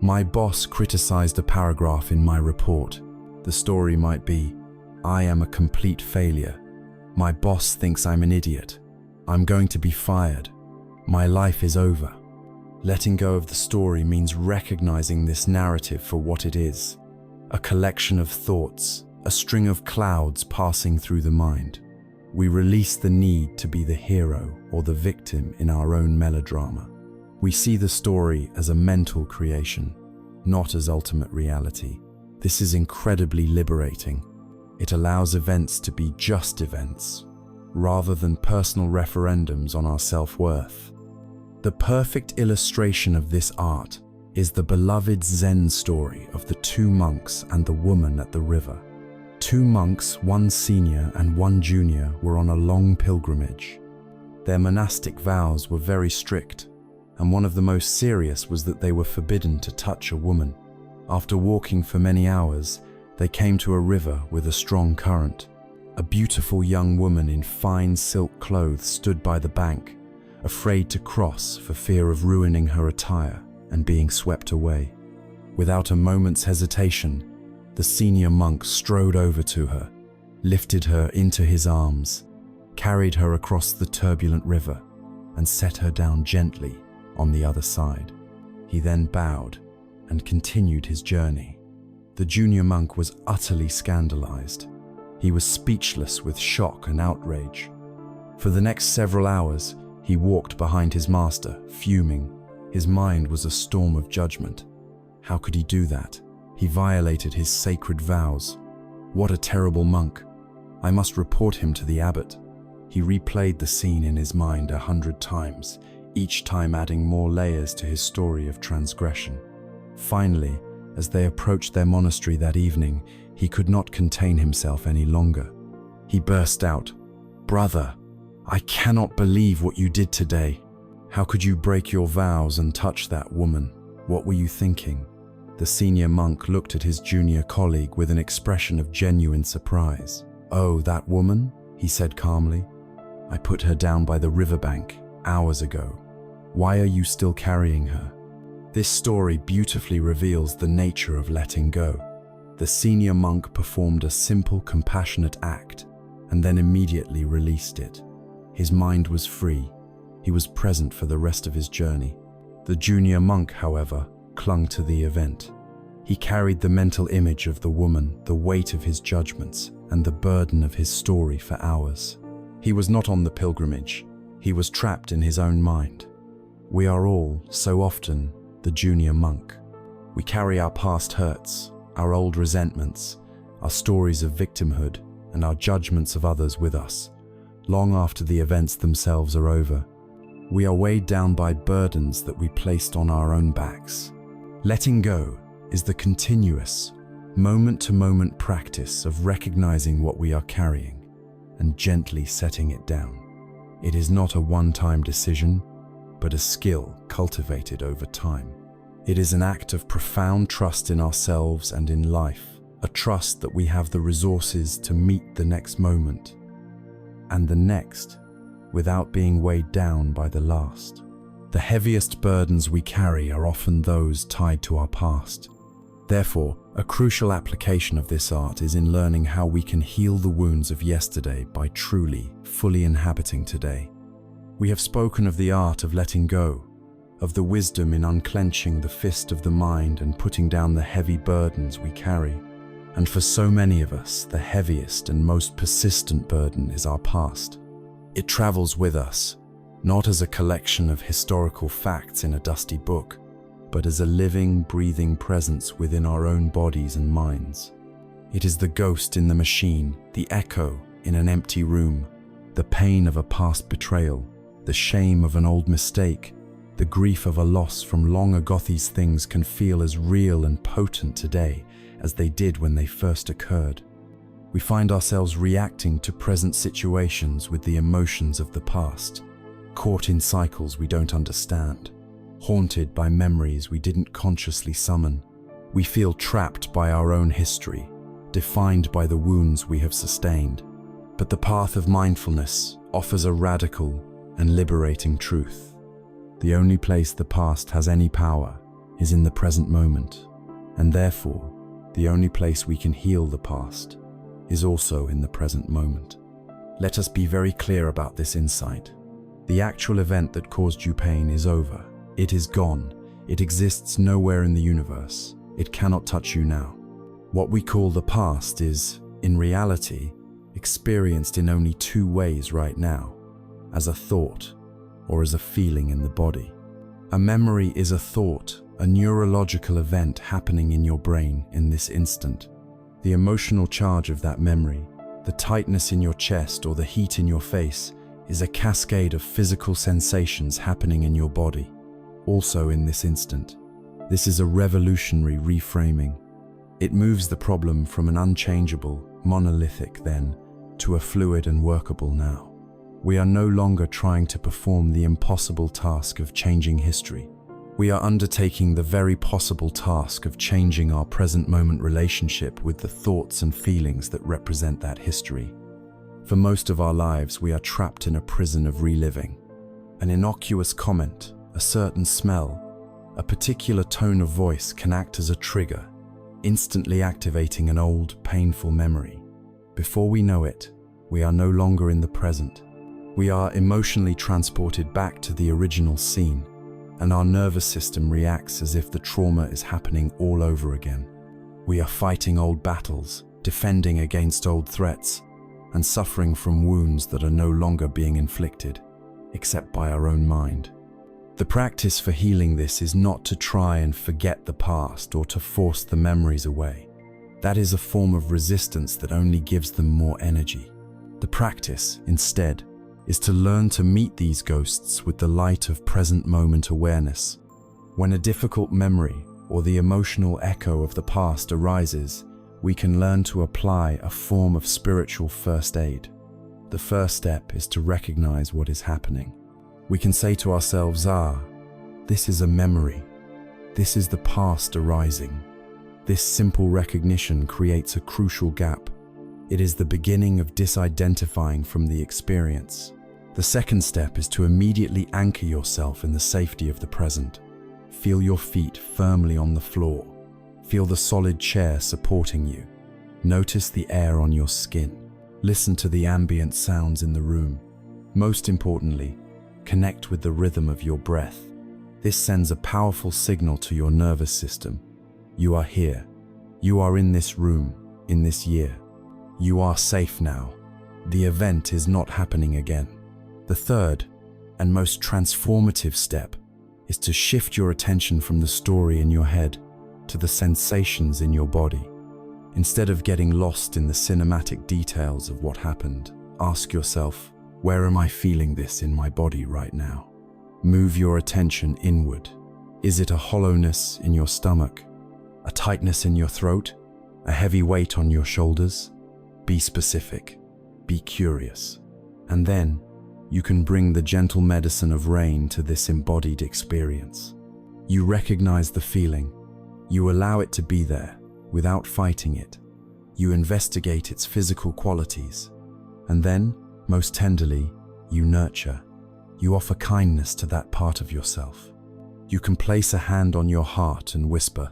my boss criticized a paragraph in my report. The story might be, I am a complete failure. My boss thinks I'm an idiot. I'm going to be fired. My life is over. Letting go of the story means recognizing this narrative for what it is, a collection of thoughts, a string of clouds passing through the mind. We release the need to be the hero or the victim in our own melodrama. We see the story as a mental creation, not as ultimate reality. This is incredibly liberating. It allows events to be just events, rather than personal referendums on our self-worth. The perfect illustration of this art is the beloved Zen story of the 2 monks and the woman at the river. 2 monks, one senior and one junior, were on a long pilgrimage. Their monastic vows were very strict, and one of the most serious was that they were forbidden to touch a woman. After walking for many hours, they came to a river with a strong current. A beautiful young woman in fine silk clothes stood by the bank, afraid to cross for fear of ruining her attire and being swept away. Without a moment's hesitation, the senior monk strode over to her, lifted her into his arms, carried her across the turbulent river, and set her down gently on the other side. He then bowed and continued his journey. The junior monk was utterly scandalized. He was speechless with shock and outrage. For the next several hours, he walked behind his master, fuming. His mind was a storm of judgment. How could he do that? He violated his sacred vows. What a terrible monk! I must report him to the abbot. He replayed the scene in his mind 100 times, each time adding more layers to his story of transgression. Finally, as they approached their monastery that evening, he could not contain himself any longer. He burst out, "Brother, I cannot believe what you did today. How could you break your vows and touch that woman? What were you thinking?" The senior monk looked at his junior colleague with an expression of genuine surprise. "Oh, that woman?" he said calmly. "I put her down by the riverbank hours ago. Why are you still carrying her?" This story beautifully reveals the nature of letting go. The senior monk performed a simple, compassionate act and then immediately released it. His mind was free. He was present for the rest of his journey. The junior monk, however, clung to the event. He carried the mental image of the woman, the weight of his judgments, and the burden of his story for hours. He was not on the pilgrimage. He was trapped in his own mind. We are all, so often, the junior monk. We carry our past hurts, our old resentments, our stories of victimhood, and our judgments of others with us, long after the events themselves are over. We are weighed down by burdens that we placed on our own backs. Letting go is the continuous, moment-to-moment practice of recognizing what we are carrying and gently setting it down. It is not a one-time decision, but a skill cultivated over time. It is an act of profound trust in ourselves and in life, a trust that we have the resources to meet the next moment and the next without being weighed down by the last. The heaviest burdens we carry are often those tied to our past. Therefore, a crucial application of this art is in learning how we can heal the wounds of yesterday by truly, fully inhabiting today. We have spoken of the art of letting go, of the wisdom in unclenching the fist of the mind and putting down the heavy burdens we carry. And for so many of us, the heaviest and most persistent burden is our past. It travels with us, not as a collection of historical facts in a dusty book, but as a living, breathing presence within our own bodies and minds. It is the ghost in the machine, the echo in an empty room, the pain of a past betrayal, the shame of an old mistake, the grief of a loss from long ago. These things can feel as real and potent today as they did when they first occurred. We find ourselves reacting to present situations with the emotions of the past, caught in cycles we don't understand, haunted by memories we didn't consciously summon. We feel trapped by our own history, defined by the wounds we have sustained. But the path of mindfulness offers a radical and liberating truth. The only place the past has any power is in the present moment, and therefore, the only place we can heal the past is also in the present moment. Let us be very clear about this insight. The actual event that caused you pain is over. It is gone. It exists nowhere in the universe. It cannot touch you now. What we call the past is, in reality, experienced in only two ways right now: as a thought or as a feeling in the body. A memory is a thought, a neurological event happening in your brain in this instant. The emotional charge of that memory, the tightness in your chest or the heat in your face, is a cascade of physical sensations happening in your body, also in this instant. This is a revolutionary reframing. It moves the problem from an unchangeable, monolithic then, to a fluid and workable now. We are no longer trying to perform the impossible task of changing history. We are undertaking the very possible task of changing our present moment relationship with the thoughts and feelings that represent that history. For most of our lives, we are trapped in a prison of reliving. An innocuous comment, a certain smell, a particular tone of voice can act as a trigger, instantly activating an old, painful memory. Before we know it, we are no longer in the present. We are emotionally transported back to the original scene, and our nervous system reacts as if the trauma is happening all over again. We are fighting old battles, defending against old threats, and suffering from wounds that are no longer being inflicted, except by our own mind. The practice for healing this is not to try and forget the past or to force the memories away. That is a form of resistance that only gives them more energy. The practice, instead, is to learn to meet these ghosts with the light of present moment awareness. When a difficult memory or the emotional echo of the past arises, we can learn to apply a form of spiritual first aid. The first step is to recognize what is happening. We can say to ourselves, this is a memory. This is the past arising. This simple recognition creates a crucial gap. It is the beginning of disidentifying from the experience. The second step is to immediately anchor yourself in the safety of the present. Feel your feet firmly on the floor. Feel the solid chair supporting you. Notice the air on your skin. Listen to the ambient sounds in the room. Most importantly, connect with the rhythm of your breath. This sends a powerful signal to your nervous system. You are here. You are in this room, in this year. You are safe now. The event is not happening again. The third and most transformative step is to shift your attention from the story in your head to the sensations in your body. Instead of getting lost in the cinematic details of what happened, ask yourself, where am I feeling this in my body right now? Move your attention inward. Is it a hollowness in your stomach? A tightness in your throat? A heavy weight on your shoulders? Be specific. Be curious. And then, you can bring the gentle medicine of rain to this embodied experience. You recognize the feeling. You allow it to be there without fighting it. You investigate its physical qualities. And then, most tenderly, you nurture. You offer kindness to that part of yourself. You can place a hand on your heart and whisper,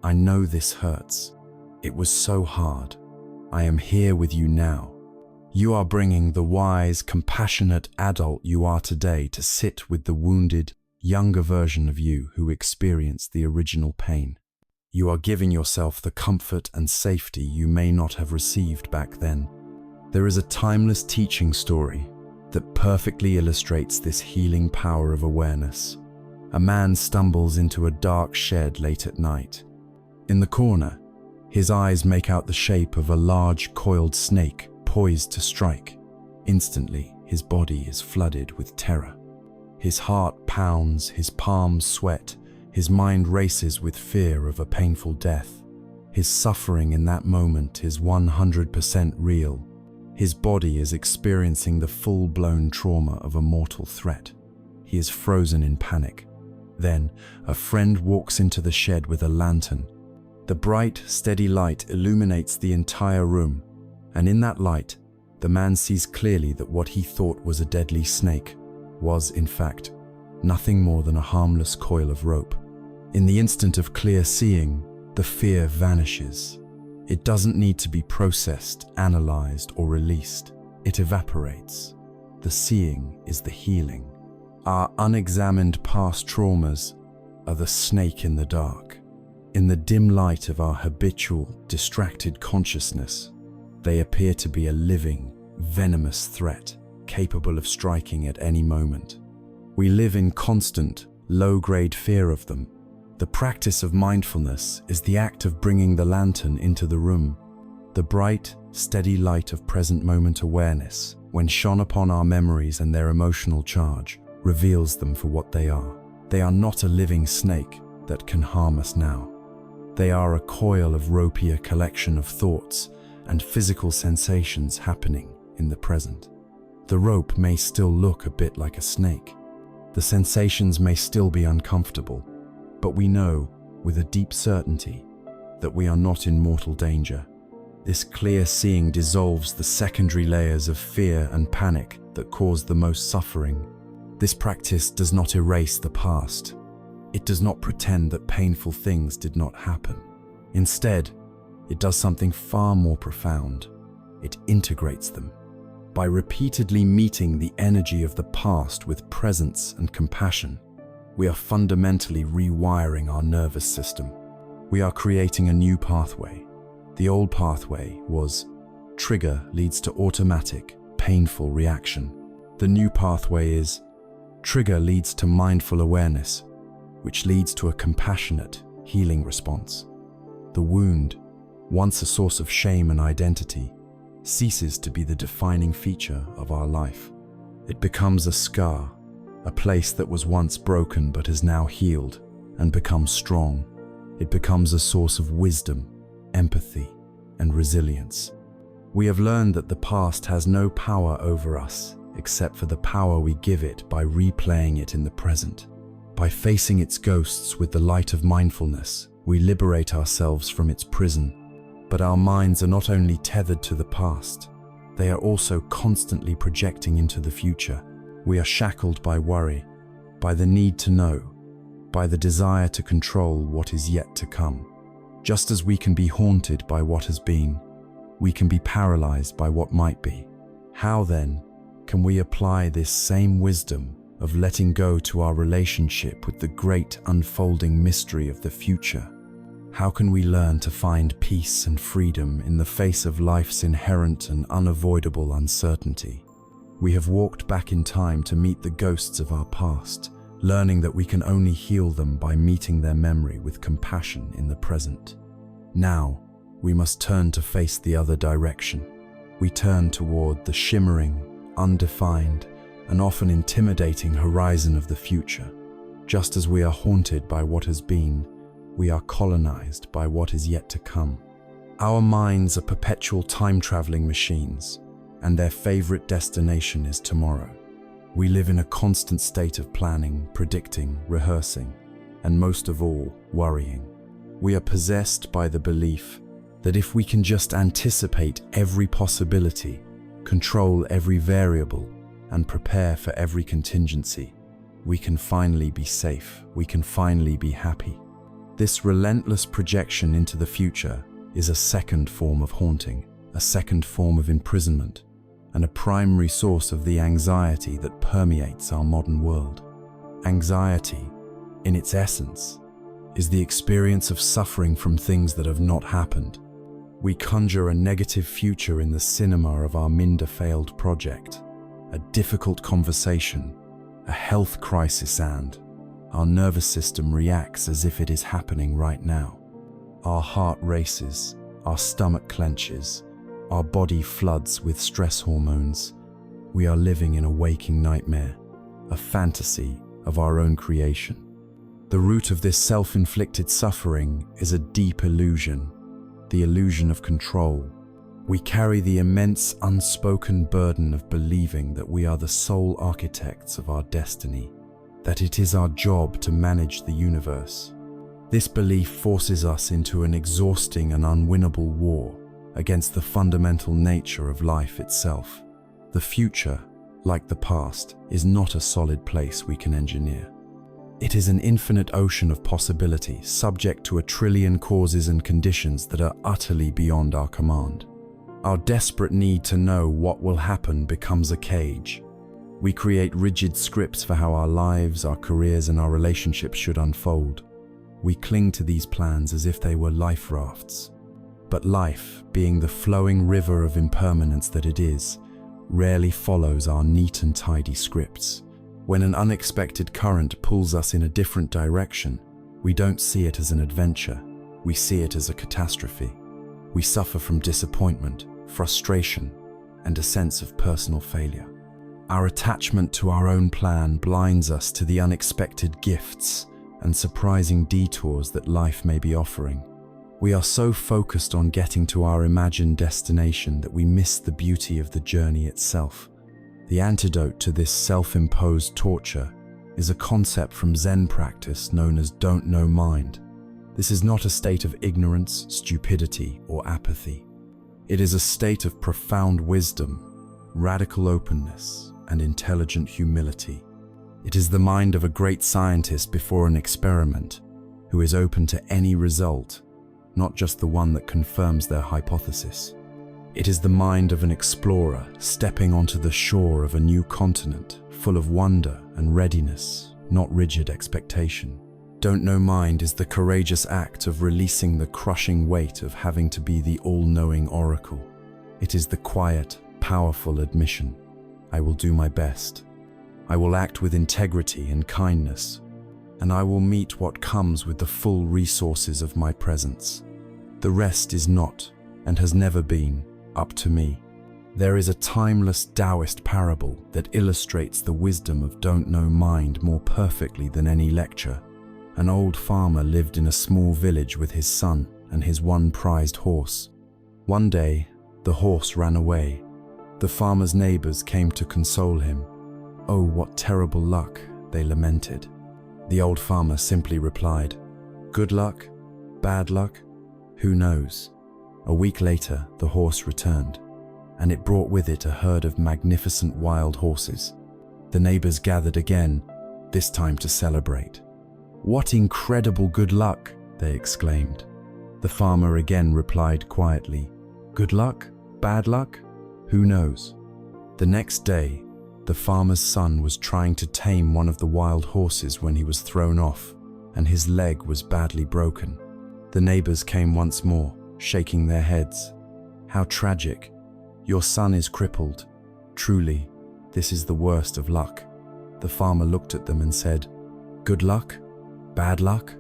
I know this hurts. It was so hard. I am here with you now. You are bringing the wise, compassionate adult you are today to sit with the wounded, younger version of you who experienced the original pain. You are giving yourself the comfort and safety you may not have received back then. There is a timeless teaching story that perfectly illustrates this healing power of awareness. A man stumbles into a dark shed late at night. In the corner, his eyes make out the shape of a large coiled snake poised to strike. Instantly, his body is flooded with terror. His heart pounds, his palms sweat, his mind races with fear of a painful death. His suffering in that moment is 100% real. His body is experiencing the full-blown trauma of a mortal threat. He is frozen in panic. Then, a friend walks into the shed with a lantern. The bright, steady light illuminates the entire room, and in that light, the man sees clearly that what he thought was a deadly snake was, in fact, nothing more than a harmless coil of rope. In the instant of clear seeing, the fear vanishes. It doesn't need to be processed, analyzed, or released. It evaporates. The seeing is the healing. Our unexamined past traumas are the snake in the dark. In the dim light of our habitual, distracted consciousness, they appear to be a living, venomous threat, capable of striking at any moment. We live in constant, low-grade fear of them. The practice of mindfulness is the act of bringing the lantern into the room. The bright, steady light of present moment awareness, when shone upon our memories and their emotional charge, reveals them for what they are. They are not a living snake that can harm us now. They are a coil of ropier collection of thoughts and physical sensations happening in the present. The rope may still look a bit like a snake. The sensations may still be uncomfortable, but we know with a deep certainty that we are not in mortal danger. This clear seeing dissolves the secondary layers of fear and panic that cause the most suffering. This practice does not erase the past. It does not pretend that painful things did not happen. Instead, it does something far more profound. It integrates them. By repeatedly meeting the energy of the past with presence and compassion, we are fundamentally rewiring our nervous system. We are creating a new pathway. The old pathway was trigger leads to automatic, painful reaction. The new pathway is trigger leads to mindful awareness, which leads to a compassionate, healing response. The wound, once a source of shame and identity, ceases to be the defining feature of our life. It becomes a scar, a place that was once broken but is now healed and become strong. It becomes a source of wisdom, empathy, and resilience. We have learned that the past has no power over us except for the power we give it by replaying it in the present. By facing its ghosts with the light of mindfulness, we liberate ourselves from its prison. But our minds are not only tethered to the past, they are also constantly projecting into the future. We are shackled by worry, by the need to know, by the desire to control what is yet to come. Just as we can be haunted by what has been, we can be paralyzed by what might be. How then can we apply this same wisdom of letting go to our relationship with the great unfolding mystery of the future? How can we learn to find peace and freedom in the face of life's inherent and unavoidable uncertainty? We have walked back in time to meet the ghosts of our past, learning that we can only heal them by meeting their memory with compassion in the present. Now, we must turn to face the other direction. We turn toward the shimmering, undefined, and often intimidating horizon of the future. Just as we are haunted by what has been, we are colonized by what is yet to come. Our minds are perpetual time-traveling machines, and their favorite destination is tomorrow. We live in a constant state of planning, predicting, rehearsing, and most of all, worrying. We are possessed by the belief that if we can just anticipate every possibility, control every variable, and prepare for every contingency, we can finally be safe, we can finally be happy. This relentless projection into the future is a second form of haunting, a second form of imprisonment, and a primary source of the anxiety that permeates our modern world. Anxiety, in its essence, is the experience of suffering from things that have not happened. We conjure a negative future in the cinema of our Minder failed project, a difficult conversation, a health crisis, and our nervous system reacts as if it is happening right now. Our heart races, our stomach clenches, our body floods with stress hormones. We are living in a waking nightmare, a fantasy of our own creation. The root of this self-inflicted suffering is a deep illusion, the illusion of control. We carry the immense unspoken burden of believing that we are the sole architects of our destiny, that it is our job to manage the universe. This belief forces us into an exhausting and unwinnable war against the fundamental nature of life itself. The future, like the past, is not a solid place we can engineer. It is an infinite ocean of possibility, subject to a trillion causes and conditions that are utterly beyond our command. Our desperate need to know what will happen becomes a cage. We create rigid scripts for how our lives, our careers, and our relationships should unfold. We cling to these plans as if they were life rafts. But life, being the flowing river of impermanence that it is, rarely follows our neat and tidy scripts. When an unexpected current pulls us in a different direction, we don't see it as an adventure, we see it as a catastrophe. We suffer from disappointment, frustration, and a sense of personal failure. Our attachment to our own plan blinds us to the unexpected gifts and surprising detours that life may be offering. We are so focused on getting to our imagined destination that we miss the beauty of the journey itself. The antidote to this self-imposed torture is a concept from Zen practice known as don't know mind. This is not a state of ignorance, stupidity, or apathy. It is a state of profound wisdom, radical openness, and intelligent humility. It is the mind of a great scientist before an experiment, who is open to any result, not just the one that confirms their hypothesis. It is the mind of an explorer stepping onto the shore of a new continent, full of wonder and readiness, not rigid expectation. Don't know mind is the courageous act of releasing the crushing weight of having to be the all-knowing oracle. It is the quiet, powerful admission, I will do my best. I will act with integrity and kindness, and I will meet what comes with the full resources of my presence. The rest is not, and has never been, up to me. There is a timeless Taoist parable that illustrates the wisdom of don't know mind more perfectly than any lecture. An old farmer lived in a small village with his son and his one prized horse. One day, the horse ran away. The farmer's neighbors came to console him. "Oh, what terrible luck," they lamented. The old farmer simply replied, "Good luck? Bad luck? Who knows?" A week later, the horse returned, and it brought with it a herd of magnificent wild horses. The neighbors gathered again, this time to celebrate. "What incredible good luck!" they exclaimed. The farmer again replied quietly, "Good luck? Bad luck? Who knows?" The next day, the farmer's son was trying to tame one of the wild horses when he was thrown off, and his leg was badly broken. The neighbors came once more, shaking their heads. "How tragic. Your son is crippled. Truly, this is the worst of luck." The farmer looked at them and said, "Good luck? Bad luck?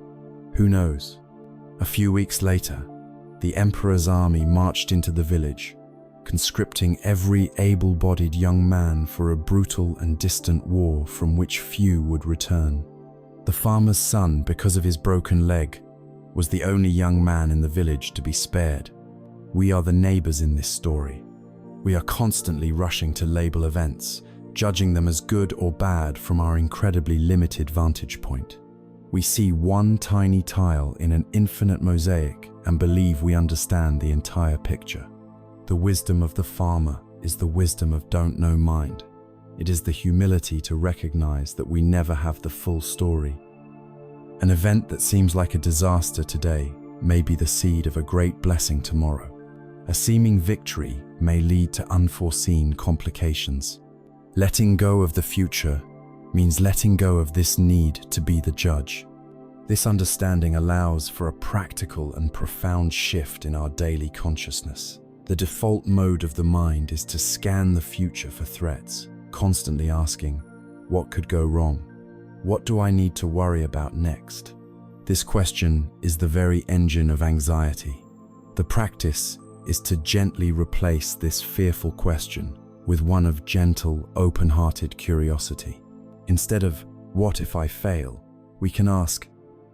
Who knows?" A few weeks later, the emperor's army marched into the village, conscripting every able-bodied young man for a brutal and distant war from which few would return. The farmer's son, because of his broken leg, was the only young man in the village to be spared. We are the neighbors in this story. We are constantly rushing to label events, judging them as good or bad from our incredibly limited vantage point. We see one tiny tile in an infinite mosaic and believe we understand the entire picture. The wisdom of the farmer is the wisdom of don't know mind. It is the humility to recognize that we never have the full story. An event that seems like a disaster today may be the seed of a great blessing tomorrow. A seeming victory may lead to unforeseen complications. Letting go of the future means letting go of this need to be the judge. This understanding allows for a practical and profound shift in our daily consciousness. The default mode of the mind is to scan the future for threats, constantly asking, what could go wrong? What do I need to worry about next? This question is the very engine of anxiety. The practice is to gently replace this fearful question with one of gentle, open-hearted curiosity. Instead of, what if I fail? We can ask,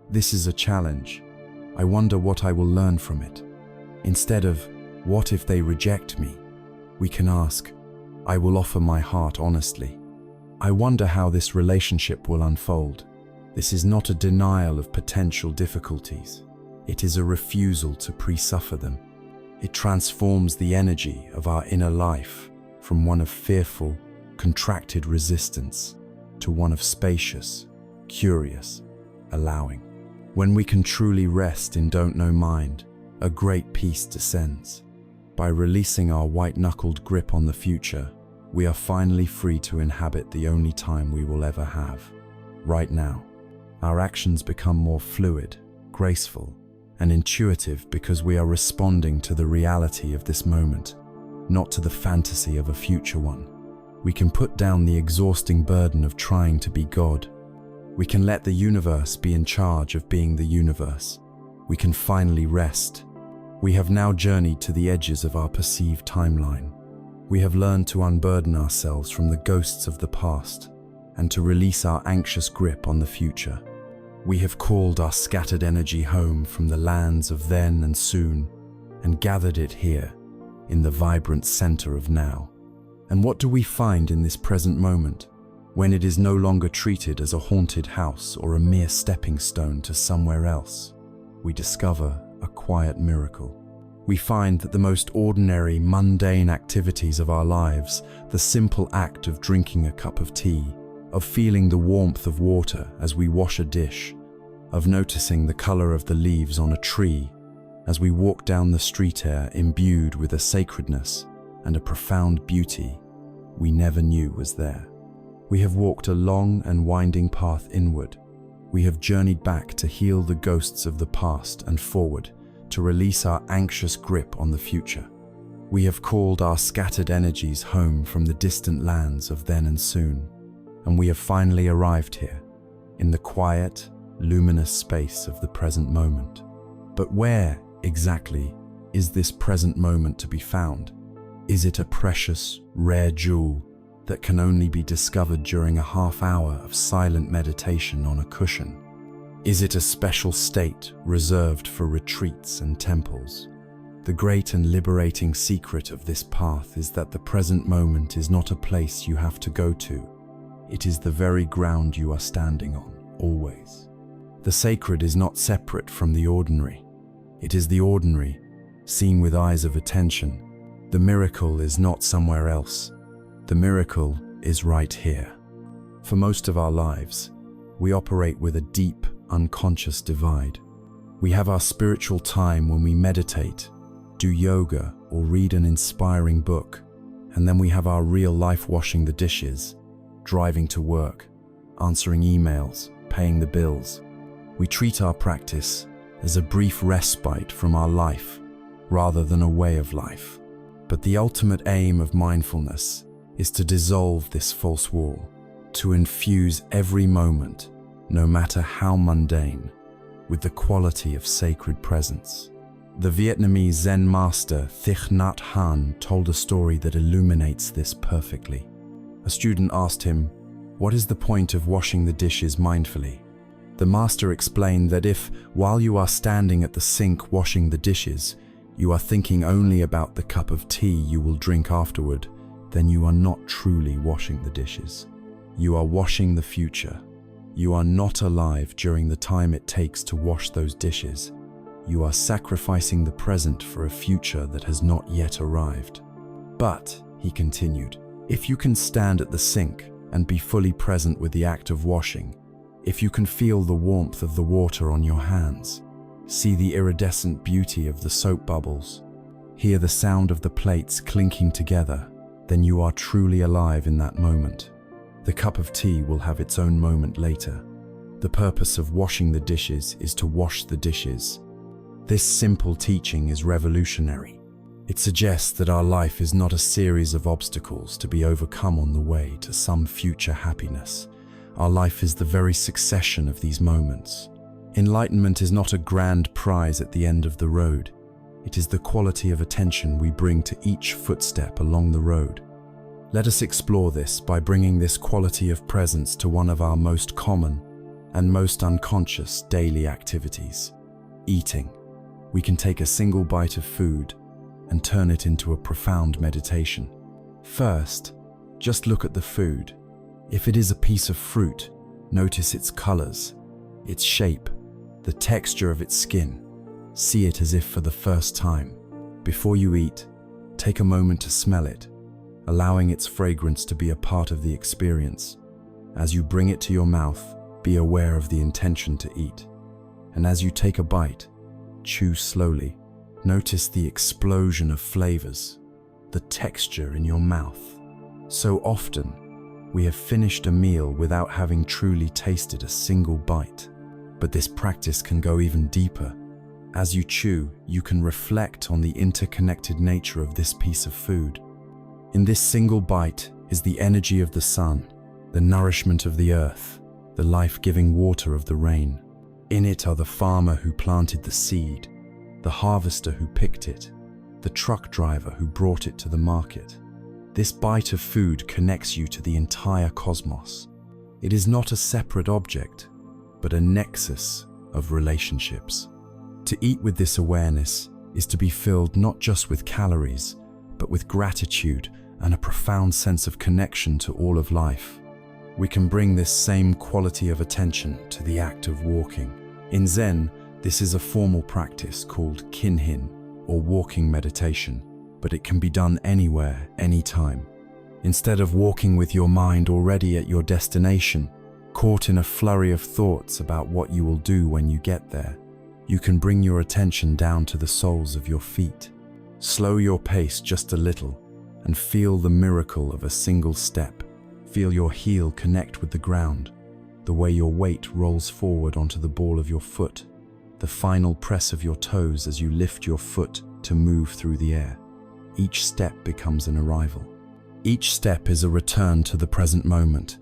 this is a challenge. I wonder what I will learn from it. Instead of, what if they reject me? We can ask, I will offer my heart honestly. I wonder how this relationship will unfold. This is not a denial of potential difficulties. It is a refusal to pre-suffer them. It transforms the energy of our inner life from one of fearful, contracted resistance to one of spacious, curious, allowing. When we can truly rest in don't know mind, a great peace descends. By releasing our white-knuckled grip on the future, we are finally free to inhabit the only time we will ever have. Right now, our actions become more fluid, graceful, and intuitive because we are responding to the reality of this moment, not to the fantasy of a future one. We can put down the exhausting burden of trying to be God. We can let the universe be in charge of being the universe. We can finally rest. We have now journeyed to the edges of our perceived timeline. We have learned to unburden ourselves from the ghosts of the past and to release our anxious grip on the future. We have called our scattered energy home from the lands of then and soon and gathered it here in the vibrant center of now. And what do we find in this present moment when it is no longer treated as a haunted house or a mere stepping stone to somewhere else? We discover a quiet miracle. we find that the most ordinary, mundane activities of our lives, the simple act of drinking a cup of tea, of feeling the warmth of water as we wash a dish, of noticing the color of the leaves on a tree, as we walk down the street air imbued with a sacredness and a profound beauty we never knew was there. We have walked a long and winding path inward. We have journeyed back to heal the ghosts of the past and forward, to release our anxious grip on the future. We have called our scattered energies home from the distant lands of then and soon, and we have finally arrived here, in the quiet, luminous space of the present moment. But where, exactly, is this present moment to be found? Is it a precious, rare jewel that can only be discovered during a half hour of silent meditation on a cushion? Is it a special state reserved for retreats and temples? The great and liberating secret of this path is that the present moment is not a place you have to go to. It is the very ground you are standing on, always. The sacred is not separate from the ordinary. It is the ordinary, seen with eyes of attention. The miracle is not somewhere else. The miracle is right here. For most of our lives, we operate with a deep, unconscious divide. We have our spiritual time when we meditate, do yoga, or read an inspiring book, and then we have our real life washing the dishes, driving to work, answering emails, paying the bills. We treat our practice as a brief respite from our life rather than a way of life. But the ultimate aim of mindfulness is to dissolve this false wall, to infuse every moment, no matter how mundane, with the quality of sacred presence. The Vietnamese Zen master Thich Nhat Hanh told a story that illuminates this perfectly. A student asked him, "What is the point of washing the dishes mindfully?" The master explained that if, while you are standing at the sink washing the dishes, you are thinking only about the cup of tea you will drink afterward, then you are not truly washing the dishes. You are washing the future. You are not alive during the time it takes to wash those dishes. You are sacrificing the present for a future that has not yet arrived. But, he continued, if you can stand at the sink and be fully present with the act of washing, if you can feel the warmth of the water on your hands, see the iridescent beauty of the soap bubbles, hear the sound of the plates clinking together, then you are truly alive in that moment. The cup of tea will have its own moment later. The purpose of washing the dishes is to wash the dishes. This simple teaching is revolutionary. It suggests that our life is not a series of obstacles to be overcome on the way to some future happiness. Our life is the very succession of these moments. Enlightenment is not a grand prize at the end of the road. It is the quality of attention we bring to each footstep along the road. Let us explore this by bringing this quality of presence to one of our most common and most unconscious daily activities: eating. We can take a single bite of food and turn it into a profound meditation. First, just look at the food. If it is a piece of fruit, notice its colors, its shape, the texture of its skin. See it as if for the first time. Before you eat, take a moment to smell it, allowing its fragrance to be a part of the experience. As you bring it to your mouth, be aware of the intention to eat. And as you take a bite, chew slowly. Notice the explosion of flavors, the texture in your mouth. So often, we have finished a meal without having truly tasted a single bite. But this practice can go even deeper. As you chew, you can reflect on the interconnected nature of this piece of food. In this single bite is the energy of the sun, the nourishment of the earth, the life-giving water of the rain. In it are the farmer who planted the seed, the harvester who picked it, the truck driver who brought it to the market. This bite of food connects you to the entire cosmos. It is not a separate object, but a nexus of relationships. To eat with this awareness is to be filled not just with calories, but with gratitude and a profound sense of connection to all of life. We can bring this same quality of attention to the act of walking. In Zen, this is a formal practice called kinhin, or walking meditation, but it can be done anywhere, anytime. Instead of walking with your mind already at your destination, caught in a flurry of thoughts about what you will do when you get there, you can bring your attention down to the soles of your feet. Slow your pace just a little and feel the miracle of a single step. Feel your heel connect with the ground, the way your weight rolls forward onto the ball of your foot, the final press of your toes as you lift your foot to move through the air. Each step becomes an arrival. Each step is a return to the present moment.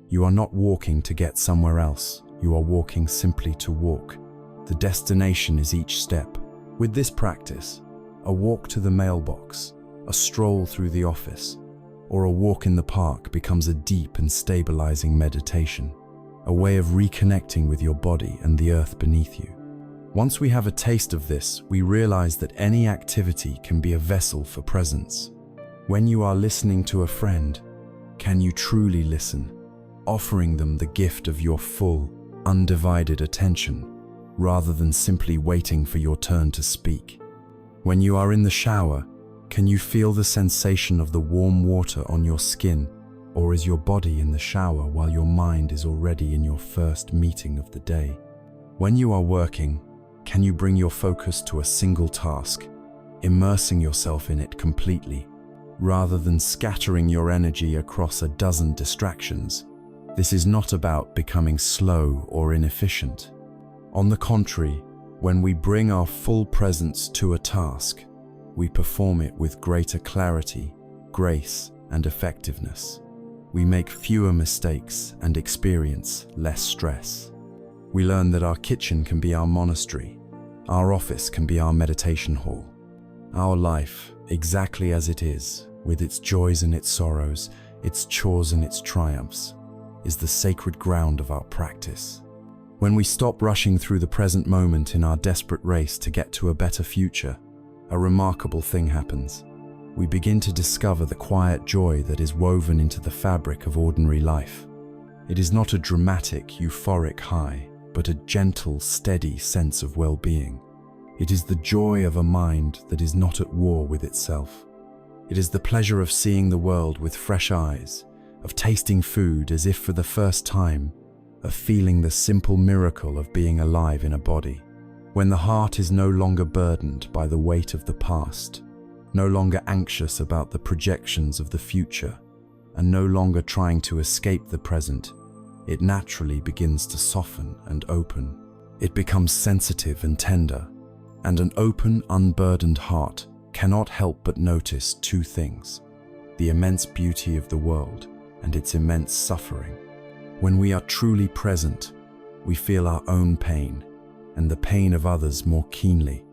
You are not walking to get somewhere else. You are walking simply to walk. The destination is each step. With this practice, a walk to the mailbox, a stroll through the office, or a walk in the park becomes a deep and stabilizing meditation, a way of reconnecting with your body and the earth beneath you. Once we have a taste of this, we realize that any activity can be a vessel for presence. When you are listening to a friend, can you truly listen, offering them the gift of your full, undivided attention, rather than simply waiting for your turn to speak? When you are in the shower, can you feel the sensation of the warm water on your skin, or is your body in the shower while your mind is already in your first meeting of the day? When you are working, can you bring your focus to a single task, immersing yourself in it completely, rather than scattering your energy across a dozen distractions? This is not about becoming slow or inefficient. On the contrary, when we bring our full presence to a task, we perform it with greater clarity, grace, and effectiveness. We make fewer mistakes and experience less stress. We learn that our kitchen can be our monastery, our office can be our meditation hall. Our life, exactly as it is, with its joys and its sorrows, its chores and its triumphs, is the sacred ground of our practice. When we stop rushing through the present moment in our desperate race to get to a better future, a remarkable thing happens. We begin to discover the quiet joy that is woven into the fabric of ordinary life. It is not a dramatic, euphoric high, but a gentle, steady sense of well-being. It is the joy of a mind that is not at war with itself. It is the pleasure of seeing the world with fresh eyes, of tasting food as if for the first time, of feeling the simple miracle of being alive in a body. When the heart is no longer burdened by the weight of the past, no longer anxious about the projections of the future, and no longer trying to escape the present, it naturally begins to soften and open. It becomes sensitive and tender, and an open, unburdened heart cannot help but notice two things: the immense beauty of the world and its immense suffering. When we are truly present, we feel our own pain and the pain of others more keenly,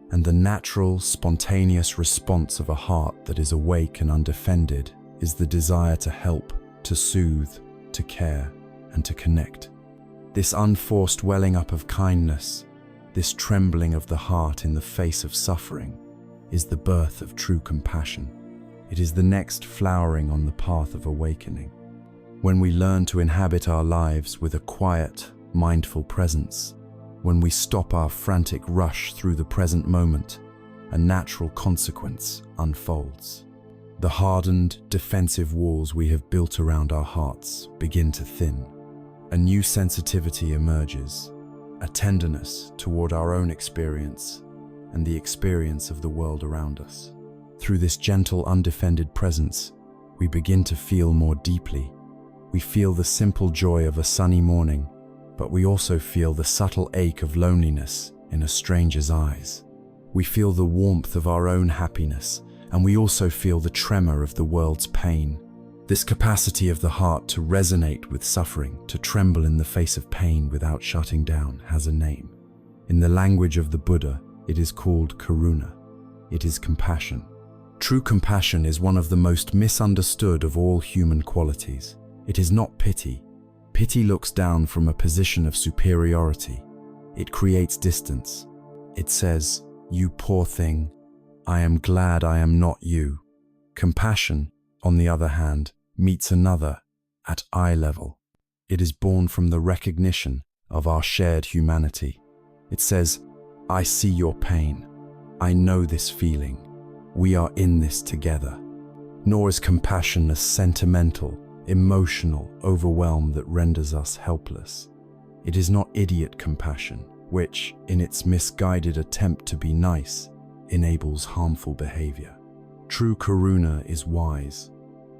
and the natural, spontaneous response of a heart that is awake and undefended is the desire to help, to soothe, to care, and to connect. This unforced welling up of kindness, this trembling of the heart in the face of suffering, is the birth of true compassion. It is the next flowering on the path of awakening. When we learn to inhabit our lives with a quiet, mindful presence, when we stop our frantic rush through the present moment, a natural consequence unfolds. The hardened, defensive walls we have built around our hearts begin to thin. A new sensitivity emerges, a tenderness toward our own experience and the experience of the world around us. Through this gentle, undefended presence, we begin to feel more deeply. We feel the simple joy of a sunny morning, but we also feel the subtle ache of loneliness in a stranger's eyes. We feel the warmth of our own happiness, and we also feel the tremor of the world's pain. This capacity of the heart to resonate with suffering, to tremble in the face of pain without shutting down, has a name. In the language of the Buddha, it is called karuna. It is compassion. True compassion is one of the most misunderstood of all human qualities. It is not pity. Pity looks down from a position of superiority. It creates distance. It says, "You poor thing, I am glad I am not you." Compassion, on the other hand, meets another at eye level. It is born from the recognition of our shared humanity. It says, "I see your pain. I know this feeling. We are in this together. Nor is compassion a sentimental, emotional overwhelm that renders us helpless. It is not idiot compassion, which, in its misguided attempt to be nice, enables harmful behavior. True karuna is wise.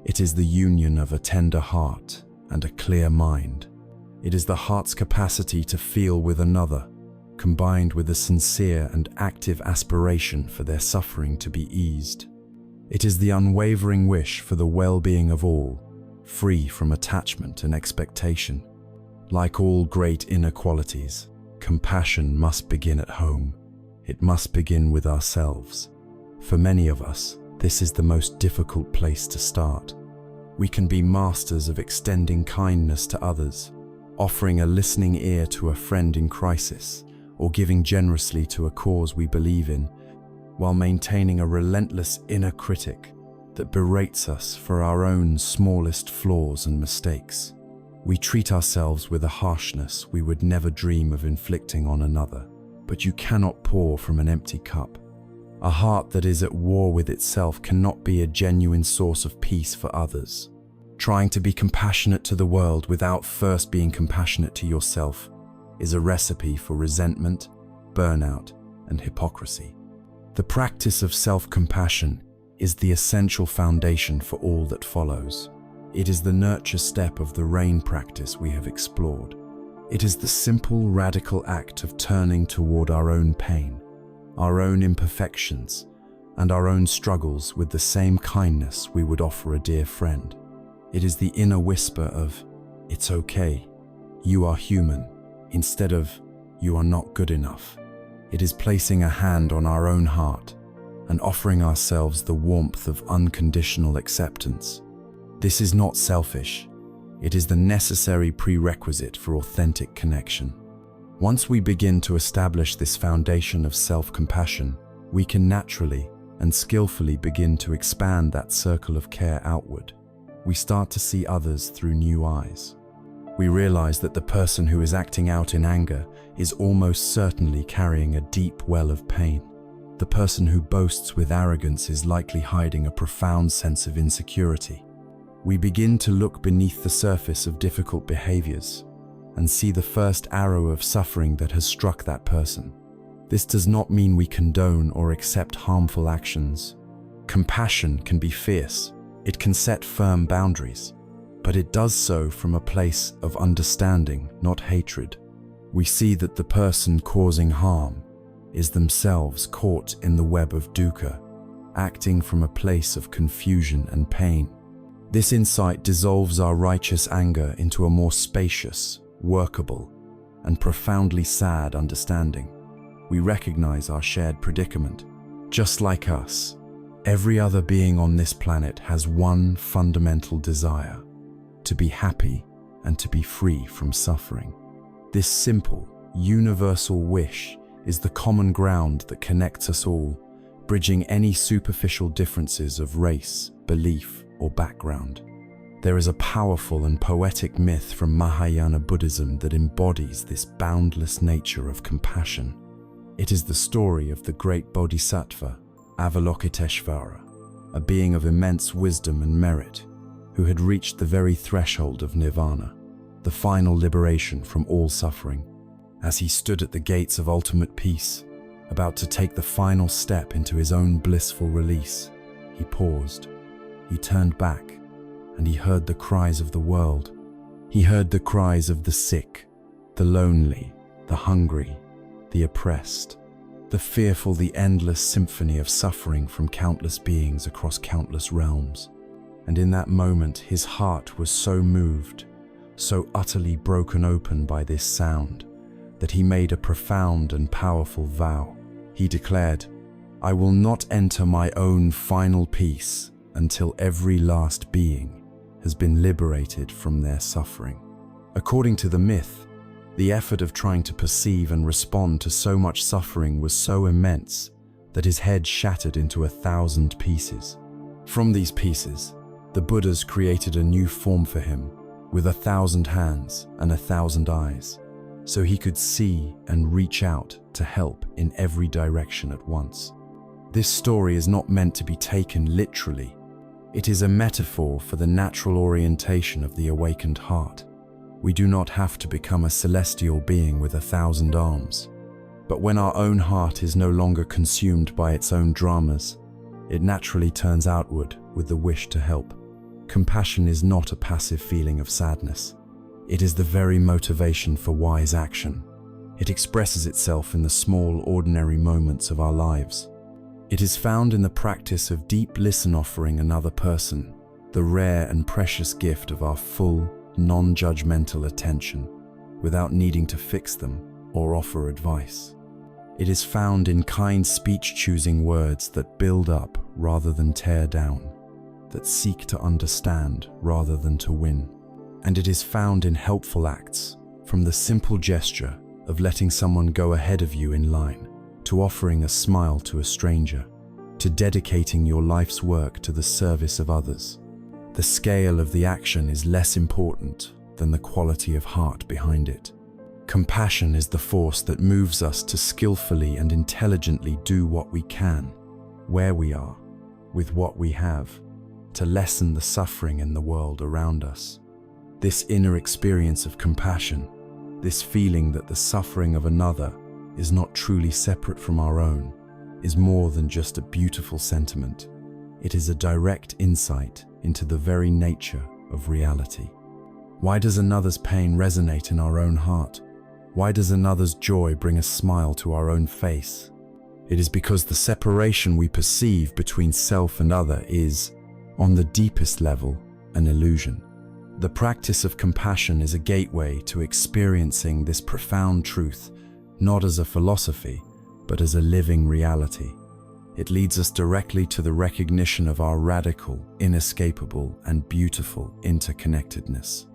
It is the union of a tender heart and a clear mind. It is the heart's capacity to feel with another, combined with a sincere and active aspiration for their suffering to be eased. It is the unwavering wish for the well-being of all, free from attachment and expectation. Like all great inner qualities, compassion must begin at home. It must begin with ourselves. For many of us, this is the most difficult place to start. We can be masters of extending kindness to others, offering a listening ear to a friend in crisis, or giving generously to a cause we believe in, while maintaining a relentless inner critic that berates us for our own smallest flaws and mistakes. We treat ourselves with a harshness we would never dream of inflicting on another. But you cannot pour from an empty cup. A heart that is at war with itself cannot be a genuine source of peace for others. Trying to be compassionate to the world without first being compassionate to yourself is a recipe for resentment, burnout, and hypocrisy. The practice of self-compassion is the essential foundation for all that follows. It is the nurture step of the rain practice we have explored. It is the simple, radical act of turning toward our own pain, our own imperfections, and our own struggles with the same kindness we would offer a dear friend. It is the inner whisper of, "It's okay, you are human," instead of, "You are not good enough." It is placing a hand on our own heart and offering ourselves the warmth of unconditional acceptance. This is not selfish. It is the necessary prerequisite for authentic connection. Once we begin to establish this foundation of self-compassion, we can naturally and skillfully begin to expand that circle of care outward. We start to see others through new eyes. We realize that the person who is acting out in anger is almost certainly carrying a deep well of pain. The person who boasts with arrogance is likely hiding a profound sense of insecurity. We begin to look beneath the surface of difficult behaviors and see the first arrow of suffering that has struck that person. This does not mean we condone or accept harmful actions. Compassion can be fierce. It can set firm boundaries, but it does so from a place of understanding, not hatred. We see that the person causing harm is themselves caught in the web of dukkha, acting from a place of confusion and pain. This insight dissolves our righteous anger into a more spacious, workable, and profoundly sad understanding. We recognize our shared predicament. Just like us, every other being on this planet has one fundamental desire: to be happy and to be free from suffering. This simple, universal wish is the common ground that connects us all, bridging any superficial differences of race, belief, or background. There is a powerful and poetic myth from Mahayana Buddhism that embodies this boundless nature of compassion. It is the story of the great Bodhisattva, Avalokiteshvara, a being of immense wisdom and merit, who had reached the very threshold of nirvana, the final liberation from all suffering. As he stood at the gates of ultimate peace, about to take the final step into his own blissful release, he paused. He turned back, and he heard the cries of the world. He heard the cries of the sick, the lonely, the hungry, the oppressed, the fearful, the endless symphony of suffering from countless beings across countless realms. And in that moment, his heart was so moved, so utterly broken open by this sound, that he made a profound and powerful vow. He declared, "I will not enter my own final peace until every last being has been liberated from their suffering." According to the myth, the effort of trying to perceive and respond to so much suffering was so immense that his head shattered into 1,000 pieces. From these pieces, the Buddhas created a new form for him, with 1,000 hands and 1,000 eyes, so he could see and reach out to help in every direction at once. This story is not meant to be taken literally. It is a metaphor for the natural orientation of the awakened heart. We do not have to become a celestial being with 1,000 arms. But when our own heart is no longer consumed by its own dramas, it naturally turns outward with the wish to help. Compassion is not a passive feeling of sadness. It is the very motivation for wise action. It expresses itself in the small, ordinary moments of our lives. It is found in the practice of deep offering another person, the rare and precious gift of our full, non-judgmental attention, without needing to fix them or offer advice. It is found in kind speech, choosing words that build up rather than tear down, that seek to understand rather than to win. And it is found in helpful acts, from the simple gesture of letting someone go ahead of you in line, to offering a smile to a stranger, to dedicating your life's work to the service of others. The scale of the action is less important than the quality of heart behind it. Compassion is the force that moves us to skillfully and intelligently do what we can, where we are, with what we have, to lessen the suffering in the world around us. This inner experience of compassion, this feeling that the suffering of another is not truly separate from our own, is more than just a beautiful sentiment. It is a direct insight into the very nature of reality. Why does another's pain resonate in our own heart? Why does another's joy bring a smile to our own face? It is because the separation we perceive between self and other is, on the deepest level, an illusion. The practice of compassion is a gateway to experiencing this profound truth, not as a philosophy, but as a living reality. It leads us directly to the recognition of our radical, inescapable, and beautiful interconnectedness.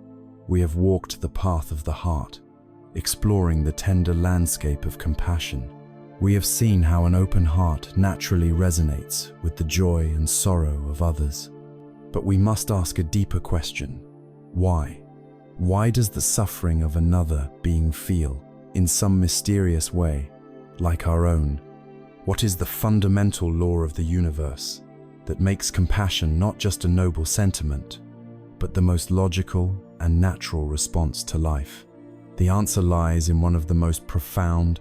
We have walked the path of the heart, exploring the tender landscape of compassion. We have seen how an open heart naturally resonates with the joy and sorrow of others. But we must ask a deeper question. Why? Why does the suffering of another being feel, in some mysterious way, like our own? What is the fundamental law of the universe that makes compassion not just a noble sentiment, but the most logical and natural response to life? The answer lies in one of the most profound,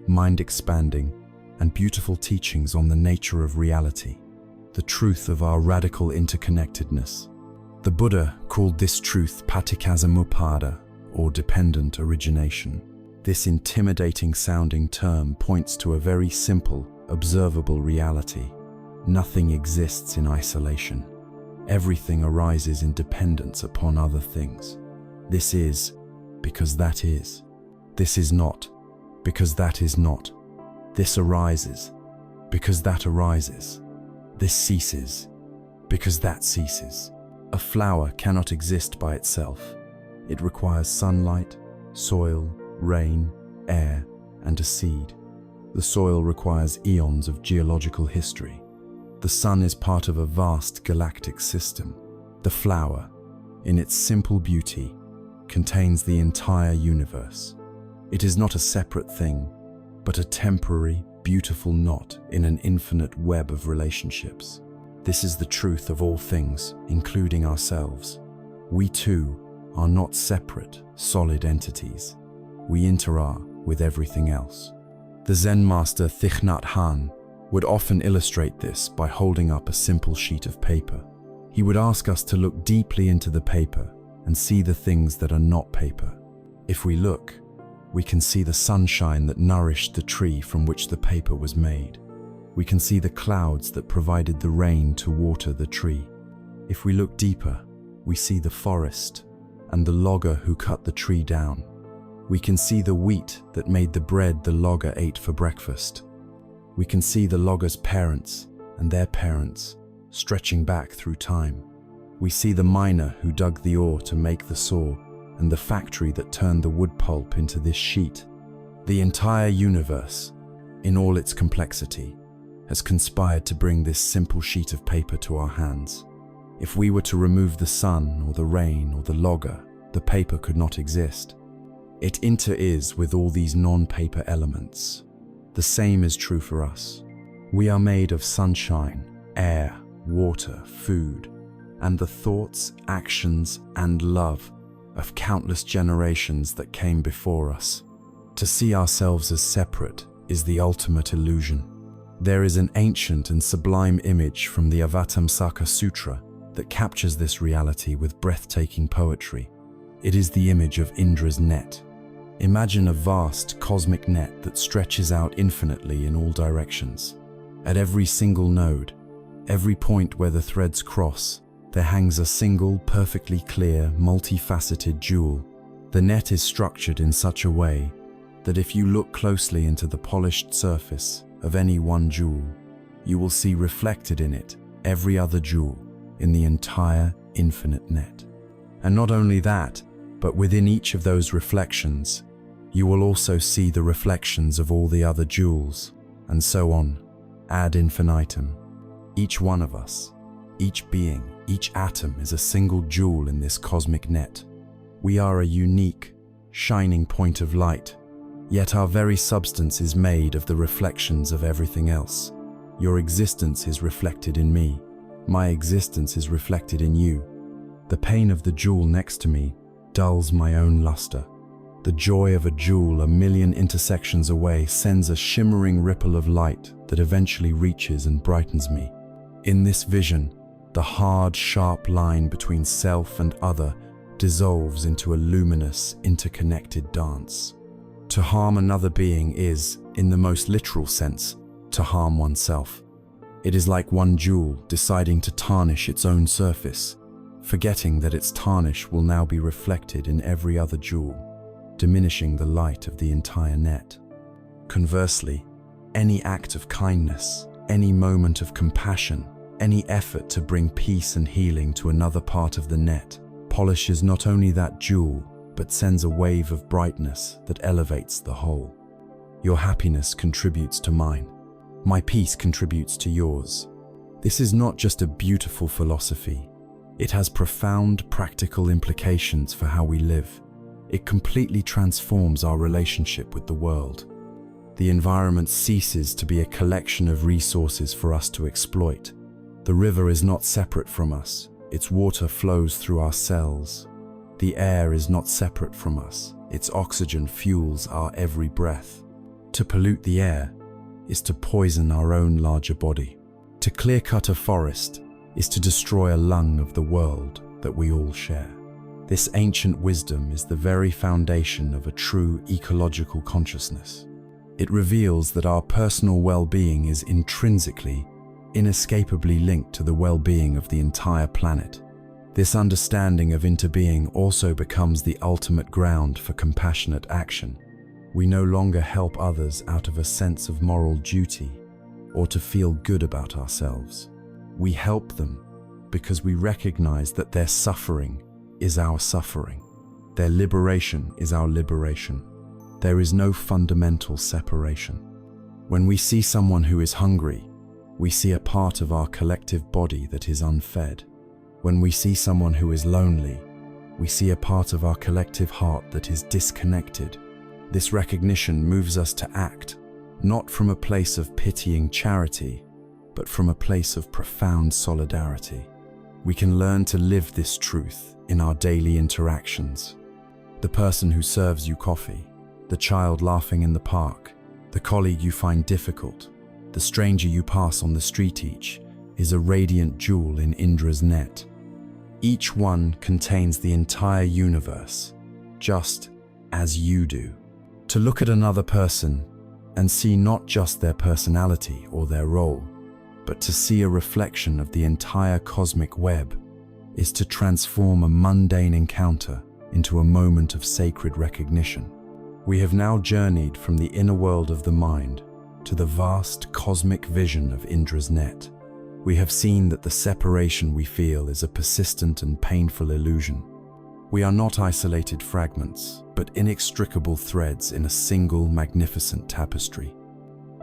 mind-expanding, and beautiful teachings on the nature of reality, the truth of our radical interconnectedness. The Buddha called this truth paticcasamuppada, or dependent origination. This intimidating-sounding term points to a very simple, observable reality. Nothing exists in isolation. Everything arises in dependence upon other things. This is, because that is. This is not, because that is not. This arises, because that arises. This ceases, because that ceases. A flower cannot exist by itself. It requires sunlight, soil, rain, air, and a seed. The soil requires eons of geological history. The sun is part of a vast galactic system. The flower, in its simple beauty, contains the entire universe. It is not a separate thing, but a temporary, beautiful knot in an infinite web of relationships. This is the truth of all things, including ourselves. We too are not separate, solid entities. We inter-are with everything else. The Zen master Thich Nhat Hanh would often illustrate this by holding up a simple sheet of paper. He would ask us to look deeply into the paper and see the things that are not paper. If we look, we can see the sunshine that nourished the tree from which the paper was made. We can see the clouds that provided the rain to water the tree. If we look deeper, we see the forest and the logger who cut the tree down. We can see the wheat that made the bread the logger ate for breakfast. We can see the logger's parents and their parents stretching back through time. We see the miner who dug the ore to make the saw and the factory that turned the wood pulp into this sheet. The entire universe, in all its complexity, has conspired to bring this simple sheet of paper to our hands. If we were to remove the sun or the rain or the logger, the paper could not exist. It inter-is with all these non-paper elements. The same is true for us. We are made of sunshine, air, water, food, and the thoughts, actions, and love of countless generations that came before us. To see ourselves as separate is the ultimate illusion. There is an ancient and sublime image from the Avatamsaka Sutra that captures this reality with breathtaking poetry. It is the image of Indra's net. Imagine a vast cosmic net that stretches out infinitely in all directions. At every single node, every point where the threads cross, there hangs a single, perfectly clear, multifaceted jewel. The net is structured in such a way that if you look closely into the polished surface of any one jewel, you will see reflected in it every other jewel in the entire infinite net. And not only that, but within each of those reflections, you will also see the reflections of all the other jewels, and so on, ad infinitum. Each one of us, each being, each atom is a single jewel in this cosmic net. We are a unique, shining point of light, yet our very substance is made of the reflections of everything else. Your existence is reflected in me. My existence is reflected in you. The pain of the jewel next to me dulls my own luster. The joy of a jewel a million intersections away sends a shimmering ripple of light that eventually reaches and brightens me. In this vision, the hard, sharp line between self and other dissolves into a luminous, interconnected dance. To harm another being is, in the most literal sense, to harm oneself. It is like one jewel deciding to tarnish its own surface, forgetting that its tarnish will now be reflected in every other jewel, diminishing the light of the entire net. Conversely, any act of kindness, any moment of compassion, any effort to bring peace and healing to another part of the net polishes not only that jewel, but sends a wave of brightness that elevates the whole. Your happiness contributes to mine. My peace contributes to yours. This is not just a beautiful philosophy. It has profound practical implications for how we live. It completely transforms our relationship with the world. The environment ceases to be a collection of resources for us to exploit. The river is not separate from us. Its water flows through our cells. The air is not separate from us. Its oxygen fuels our every breath. To pollute the air is to poison our own larger body. To clear-cut a forest is to destroy a lung of the world that we all share. This ancient wisdom is the very foundation of a true ecological consciousness. It reveals that our personal well-being is intrinsically, inescapably linked to the well-being of the entire planet. This understanding of interbeing also becomes the ultimate ground for compassionate action. We no longer help others out of a sense of moral duty or to feel good about ourselves. We help them because we recognize that their suffering is our suffering. Their liberation is our liberation. There is no fundamental separation. When we see someone who is hungry, we see a part of our collective body that is unfed. When we see someone who is lonely, we see a part of our collective heart that is disconnected. This recognition moves us to act, not from a place of pitying charity, but from a place of profound solidarity. We can learn to live this truth in our daily interactions. The person who serves you coffee, the child laughing in the park, the colleague you find difficult, the stranger you pass on the street, each is a radiant jewel in Indra's net. Each one contains the entire universe, just as you do. To look at another person and see not just their personality or their role, but to see a reflection of the entire cosmic web is to transform a mundane encounter into a moment of sacred recognition. We have now journeyed from the inner world of the mind to the vast cosmic vision of Indra's net. We have seen that the separation we feel is a persistent and painful illusion. We are not isolated fragments, but inextricable threads in a single magnificent tapestry.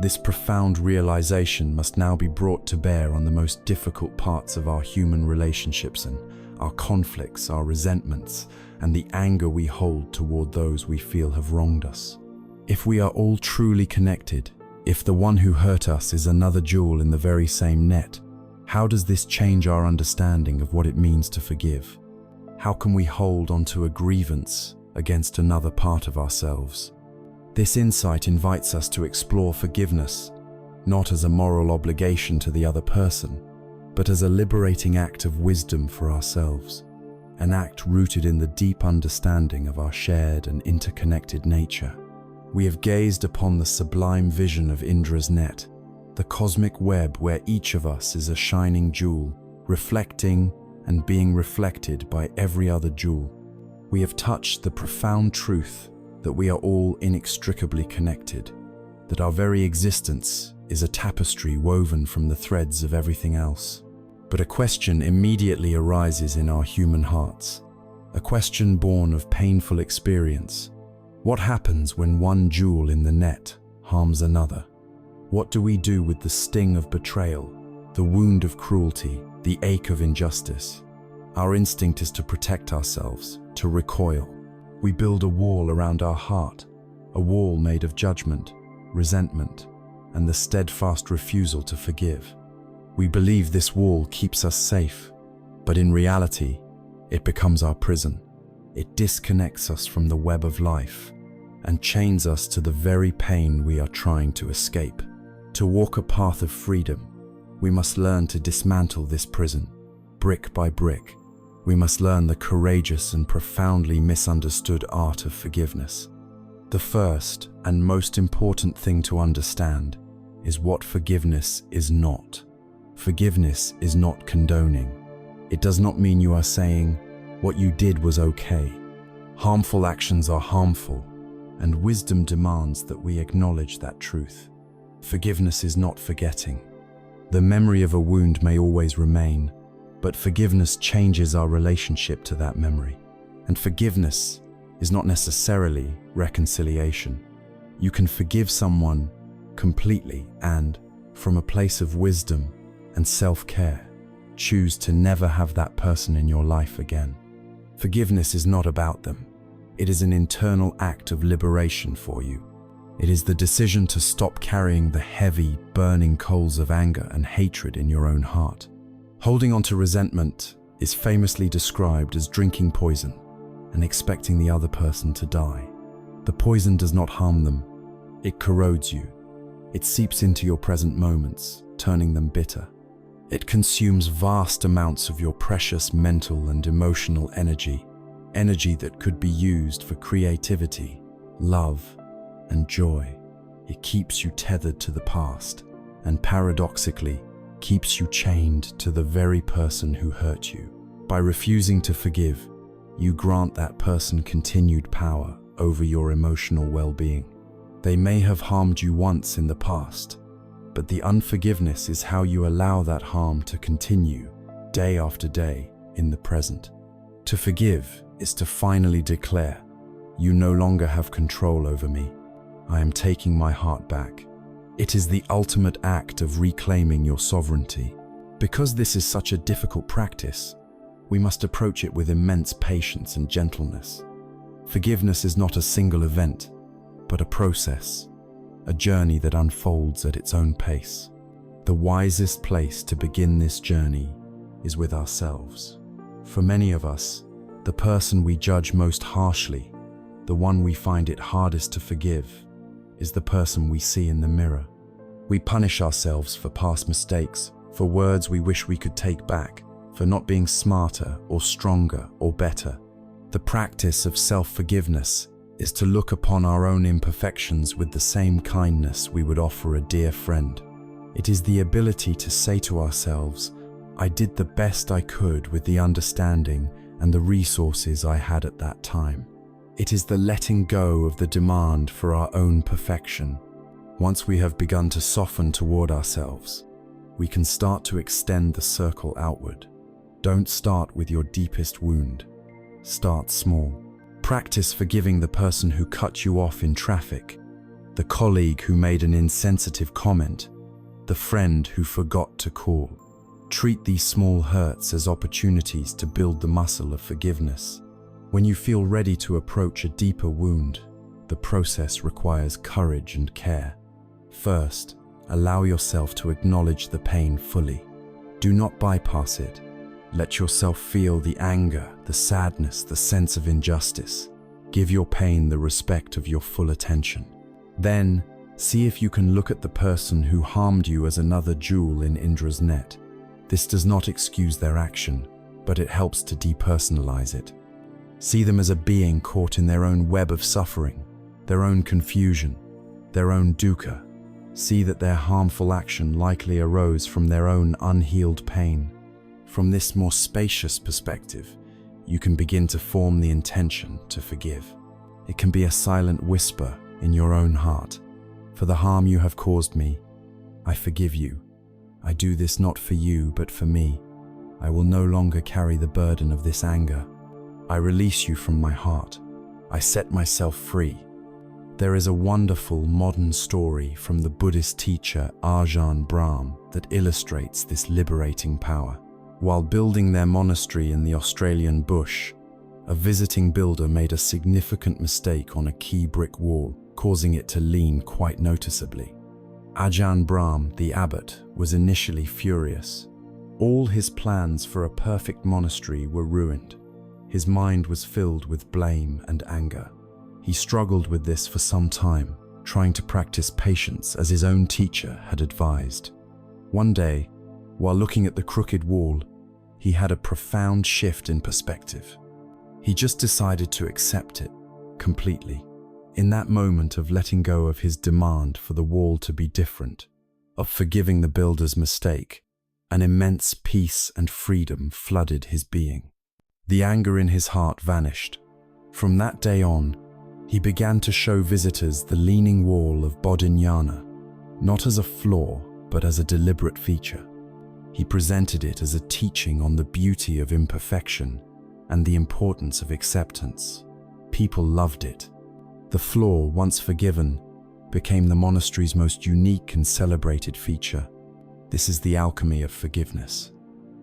This profound realization must now be brought to bear on the most difficult parts of our human relationships and our conflicts, our resentments, and the anger we hold toward those we feel have wronged us. If we are all truly connected, If the one who hurt us is another jewel in the very same net, how does this change our understanding of what it means to forgive? How can we hold onto a grievance against another part of ourselves? This insight invites us to explore forgiveness, not as a moral obligation to the other person, but as a liberating act of wisdom for ourselves, an act rooted in the deep understanding of our shared and interconnected nature. We have gazed upon the sublime vision of Indra's net, the cosmic web where each of us is a shining jewel, reflecting and being reflected by every other jewel. We have touched the profound truth that we are all inextricably connected, that our very existence is a tapestry woven from the threads of everything else. But a question immediately arises in our human hearts, a question born of painful experience. What happens when one jewel in the net harms another? What do we do with the sting of betrayal, the wound of cruelty, the ache of injustice? Our instinct is to protect ourselves, to recoil. We build a wall around our heart, a wall made of judgment, resentment, and the steadfast refusal to forgive. We believe this wall keeps us safe, but in reality, it becomes our prison. It disconnects us from the web of life and chains us to the very pain we are trying to escape. To walk a path of freedom, we must learn to dismantle this prison, brick by brick. We must learn the courageous and profoundly misunderstood art of forgiveness. The first and most important thing to understand is what forgiveness is not. Forgiveness is not condoning. It does not mean you are saying, what you did was okay. Harmful actions are harmful, and wisdom demands that we acknowledge that truth. Forgiveness is not forgetting. The memory of a wound may always remain, but forgiveness changes our relationship to that memory. And forgiveness is not necessarily reconciliation. You can forgive someone completely and, from a place of wisdom and self-care, choose to never have that person in your life again. Forgiveness is not about them. It is an internal act of liberation for you. It is the decision to stop carrying the heavy, burning coals of anger and hatred in your own heart. Holding on to resentment is famously described as drinking poison and expecting the other person to die. The poison does not harm them. It corrodes you. It seeps into your present moments, turning them bitter. It consumes vast amounts of your precious mental and emotional energy that could be used for creativity, love, and joy. It keeps you tethered to the past and paradoxically keeps you chained to the very person who hurt you. By refusing to forgive, you grant that person continued power over your emotional well-being. They may have harmed you once in the past, but the unforgiveness is how you allow that harm to continue day after day in the present. To forgive is to finally declare, you no longer have control over me. I am taking my heart back. It is the ultimate act of reclaiming your sovereignty. Because this is such a difficult practice, we must approach it with immense patience and gentleness. Forgiveness is not a single event, but a process, a journey that unfolds at its own pace. The wisest place to begin this journey is with ourselves. For many of us, the person we judge most harshly, the one we find it hardest to forgive, is the person we see in the mirror. We punish ourselves for past mistakes, for words we wish we could take back, for not being smarter or stronger or better. The practice of self-forgiveness is to look upon our own imperfections with the same kindness we would offer a dear friend. It is the ability to say to ourselves, I did the best I could with the understanding and the resources I had at that time. It is the letting go of the demand for our own perfection. Once we have begun to soften toward ourselves, we can start to extend the circle outward. Don't start with your deepest wound. Start small. Practice forgiving the person who cut you off in traffic, the colleague who made an insensitive comment, the friend who forgot to call. Treat these small hurts as opportunities to build the muscle of forgiveness. When you feel ready to approach a deeper wound, the process requires courage and care. First, allow yourself to acknowledge the pain fully. Do not bypass it. Let yourself feel the anger, the sadness, the sense of injustice. Give your pain the respect of your full attention. Then, see if you can look at the person who harmed you as another jewel in Indra's net. This does not excuse their action, but it helps to depersonalize it. See them as a being caught in their own web of suffering, their own confusion, their own dukkha. See that their harmful action likely arose from their own unhealed pain. From this more spacious perspective, you can begin to form the intention to forgive. It can be a silent whisper in your own heart. For the harm you have caused me, I forgive you. I do this not for you, but for me. I will no longer carry the burden of this anger. I release you from my heart. I set myself free. There is a wonderful modern story from the Buddhist teacher Ajahn Brahm that illustrates this liberating power. While building their monastery in the Australian bush, a visiting builder made a significant mistake on a key brick wall, causing it to lean quite noticeably. Ajahn Brahm, the abbot, was initially furious. All his plans for a perfect monastery were ruined. His mind was filled with blame and anger. He struggled with this for some time, trying to practice patience as his own teacher had advised. One day, while looking at the crooked wall, he had a profound shift in perspective. He just decided to accept it completely. In that moment of letting go of his demand for the wall to be different, of forgiving the builder's mistake, an immense peace and freedom flooded his being. The anger in his heart vanished. From that day on, he began to show visitors the leaning wall of Bodhinyana, not as a flaw, but as a deliberate feature. He presented it as a teaching on the beauty of imperfection and the importance of acceptance. People loved it. The flaw, once forgiven, became the monastery's most unique and celebrated feature. This is the alchemy of forgiveness.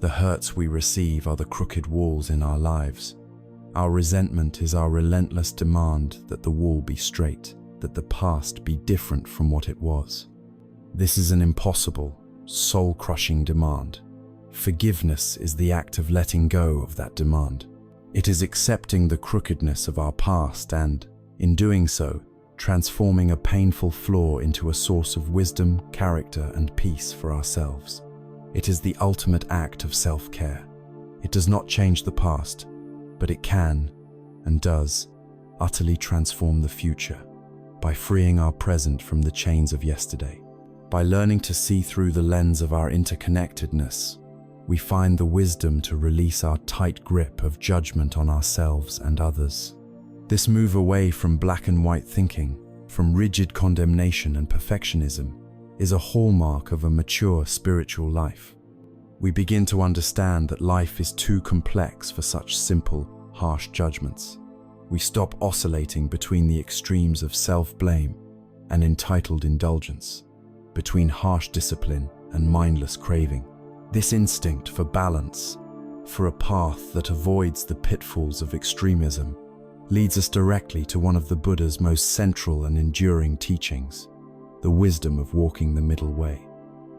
The hurts we receive are the crooked walls in our lives. Our resentment is our relentless demand that the wall be straight, that the past be different from what it was. This is an impossible, soul-crushing demand. Forgiveness is the act of letting go of that demand. It is accepting the crookedness of our past and, in doing so, transforming a painful flaw into a source of wisdom, character, and peace for ourselves. It is the ultimate act of self-care. It does not change the past, but it can, and does, utterly transform the future by freeing our present from the chains of yesterday. By learning to see through the lens of our interconnectedness, we find the wisdom to release our tight grip of judgment on ourselves and others. This move away from black and white thinking, from rigid condemnation and perfectionism, is a hallmark of a mature spiritual life. We begin to understand that life is too complex for such simple, harsh judgments. We stop oscillating between the extremes of self-blame and entitled indulgence, between harsh discipline and mindless craving. This instinct for balance, for a path that avoids the pitfalls of extremism, leads us directly to one of the Buddha's most central and enduring teachings, the wisdom of walking the middle way.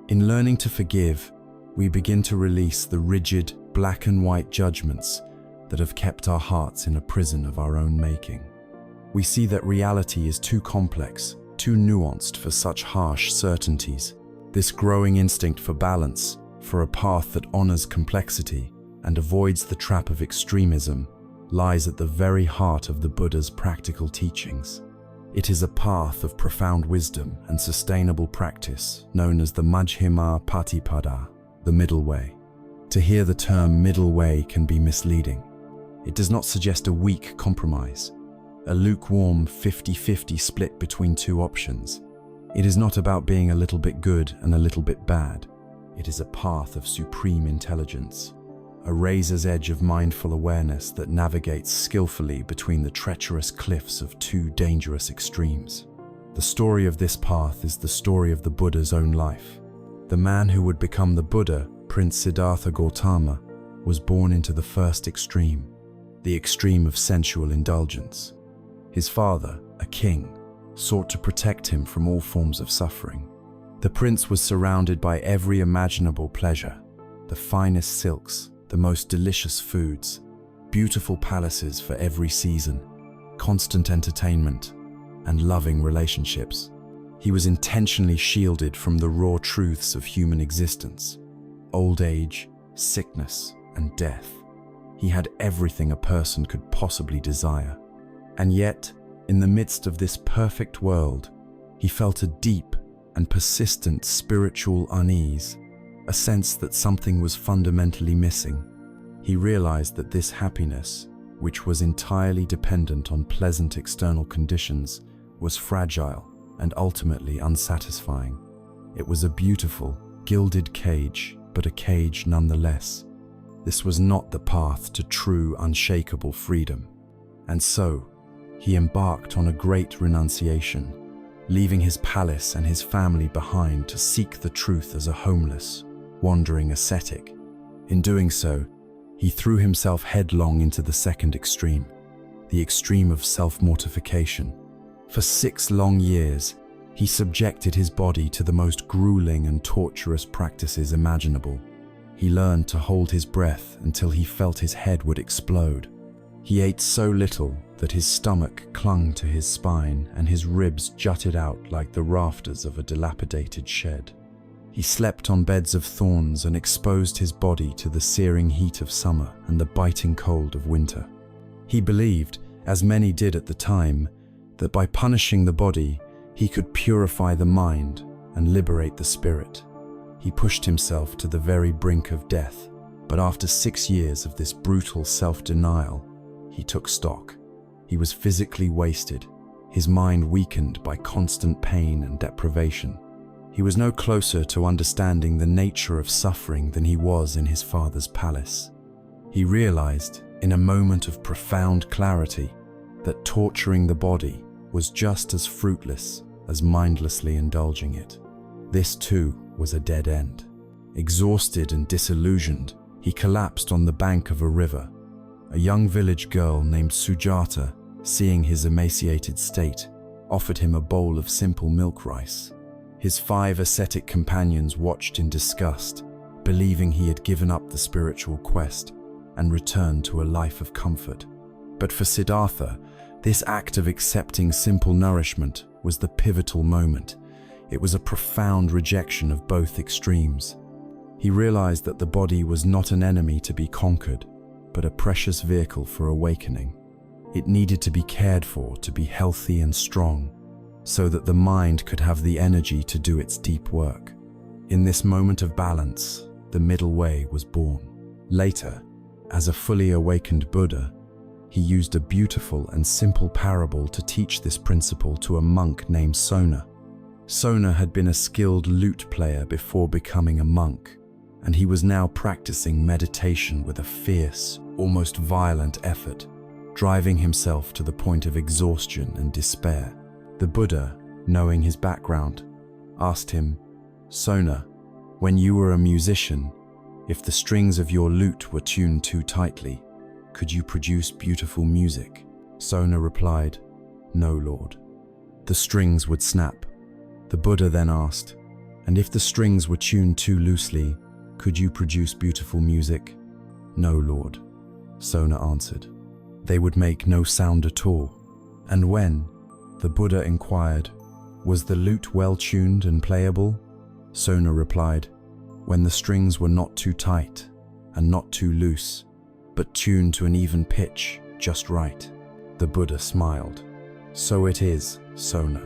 In learning to forgive, we begin to release the rigid, black and white judgments that have kept our hearts in a prison of our own making. We see that reality is too complex, too nuanced for such harsh certainties. This growing instinct for balance, for a path that honors complexity and avoids the trap of extremism, lies at the very heart of the Buddha's practical teachings. It is a path of profound wisdom and sustainable practice known as the Majjhima Patipada, the middle way. To hear the term middle way can be misleading. It does not suggest a weak compromise, a lukewarm 50-50 split between two options. It is not about being a little bit good and a little bit bad. It is a path of supreme intelligence, a razor's edge of mindful awareness that navigates skillfully between the treacherous cliffs of two dangerous extremes. The story of this path is the story of the Buddha's own life. The man who would become the Buddha, Prince Siddhartha Gautama, was born into the first extreme, the extreme of sensual indulgence. His father, a king, sought to protect him from all forms of suffering. The prince was surrounded by every imaginable pleasure: the finest silks, the most delicious foods, beautiful palaces for every season, constant entertainment, and loving relationships. He was intentionally shielded from the raw truths of human existence: old age, sickness, and death. He had everything a person could possibly desire. And yet, in the midst of this perfect world, he felt a deep and persistent spiritual unease, a sense that something was fundamentally missing. He realized that this happiness, which was entirely dependent on pleasant external conditions, was fragile and ultimately unsatisfying. It was a beautiful, gilded cage, but a cage nonetheless. This was not the path to true, unshakable freedom. And so, he embarked on a great renunciation, leaving his palace and his family behind to seek the truth as a homeless, wandering ascetic. In doing so, he threw himself headlong into the second extreme, the extreme of self-mortification. For 6 long years, he subjected his body to the most grueling and torturous practices imaginable. He learned to hold his breath until he felt his head would explode. He ate so little that his stomach clung to his spine and his ribs jutted out like the rafters of a dilapidated shed. He slept on beds of thorns and exposed his body to the searing heat of summer and the biting cold of winter. He believed, as many did at the time, that by punishing the body, he could purify the mind and liberate the spirit. He pushed himself to the very brink of death, but after 6 years of this brutal self-denial, he took stock. He was physically wasted, his mind weakened by constant pain and deprivation. He was no closer to understanding the nature of suffering than he was in his father's palace. He realized, in a moment of profound clarity, that torturing the body was just as fruitless as mindlessly indulging it. This too was a dead end. Exhausted and disillusioned, he collapsed on the bank of a river. A young village girl named Sujata, seeing his emaciated state, offered him a bowl of simple milk rice. His 5 ascetic companions watched in disgust, believing he had given up the spiritual quest and returned to a life of comfort. But for Siddhartha, this act of accepting simple nourishment was the pivotal moment. It was a profound rejection of both extremes. He realized that the body was not an enemy to be conquered, but a precious vehicle for awakening. It needed to be cared for to be healthy and strong, so that the mind could have the energy to do its deep work. In this moment of balance, the middle way was born. Later, as a fully awakened Buddha, he used a beautiful and simple parable to teach this principle to a monk named Sona. Sona had been a skilled lute player before becoming a monk, and he was now practicing meditation with a fierce, almost violent effort, driving himself to the point of exhaustion and despair. The Buddha, knowing his background, asked him, "Sona, when you were a musician, if the strings of your lute were tuned too tightly, could you produce beautiful music?" Sona replied, "No, Lord." The strings would snap. The Buddha then asked, "And if the strings were tuned too loosely, could you produce beautiful music?" "No, Lord," Sona answered. "They would make no sound at all." "And when?" the Buddha inquired. "Was the lute well tuned and playable?" Sona replied, "When the strings were not too tight and not too loose, but tuned to an even pitch, just right." The Buddha smiled. "So it is, Sona,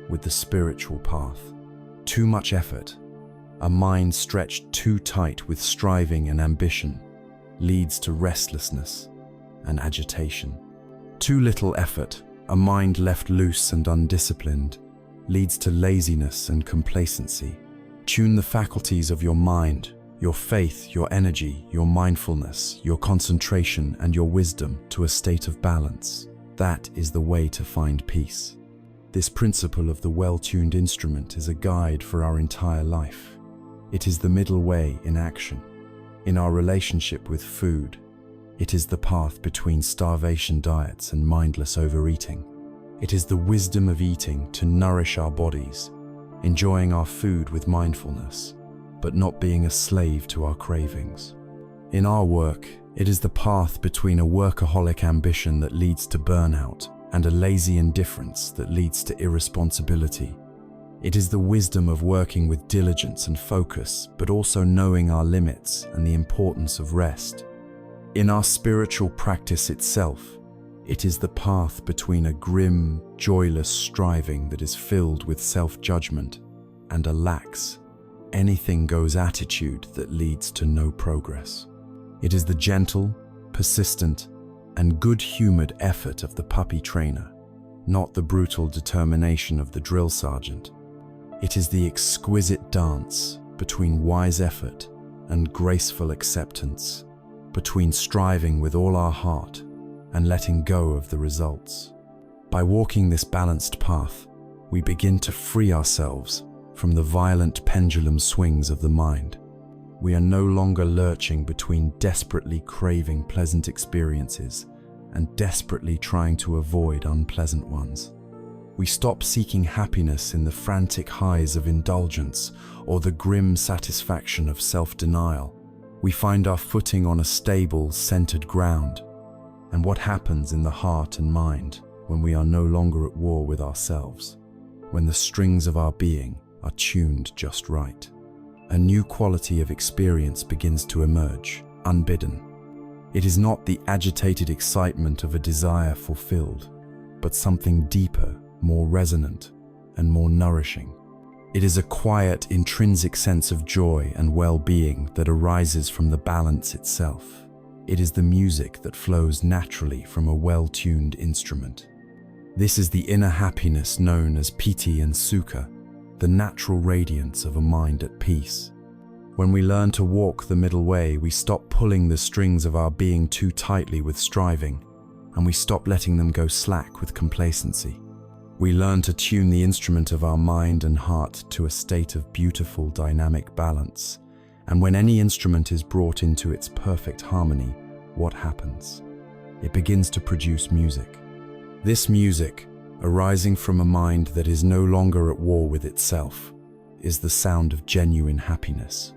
with the spiritual path. Too much effort, a mind stretched too tight with striving and ambition, leads to restlessness and agitation. Too little effort, a mind left loose and undisciplined, leads to laziness and complacency. Tune the faculties of your mind, your faith, your energy, your mindfulness, your concentration, and your wisdom to a state of balance. That is the way to find peace. This principle of the well-tuned instrument is a guide for our entire life. It is the middle way in action. In our relationship with food, it is the path between starvation diets and mindless overeating. It is the wisdom of eating to nourish our bodies, enjoying our food with mindfulness, but not being a slave to our cravings. In our work, it is the path between a workaholic ambition that leads to burnout and a lazy indifference that leads to irresponsibility. It is the wisdom of working with diligence and focus, but also knowing our limits and the importance of rest. In our spiritual practice itself, it is the path between a grim, joyless striving that is filled with self-judgment and a lax, anything-goes attitude that leads to no progress. It is the gentle, persistent, and good-humored effort of the puppy trainer, not the brutal determination of the drill sergeant. It is the exquisite dance between wise effort and graceful acceptance, between striving with all our heart and letting go of the results. By walking this balanced path, we begin to free ourselves from the violent pendulum swings of the mind. We are no longer lurching between desperately craving pleasant experiences and desperately trying to avoid unpleasant ones. We stop seeking happiness in the frantic highs of indulgence or the grim satisfaction of self-denial. We find our footing on a stable, centered ground. And what happens in the heart and mind when we are no longer at war with ourselves, when the strings of our being are tuned just right? A new quality of experience begins to emerge, unbidden. It is not the agitated excitement of a desire fulfilled, but something deeper, more resonant, and more nourishing. It is a quiet, intrinsic sense of joy and well-being that arises from the balance itself. It is the music that flows naturally from a well-tuned instrument. This is the inner happiness known as piti and sukha, the natural radiance of a mind at peace. When we learn to walk the middle way, we stop pulling the strings of our being too tightly with striving, and we stop letting them go slack with complacency. We learn to tune the instrument of our mind and heart to a state of beautiful, dynamic balance. And when any instrument is brought into its perfect harmony, what happens? It begins to produce music. This music, arising from a mind that is no longer at war with itself, is the sound of genuine happiness.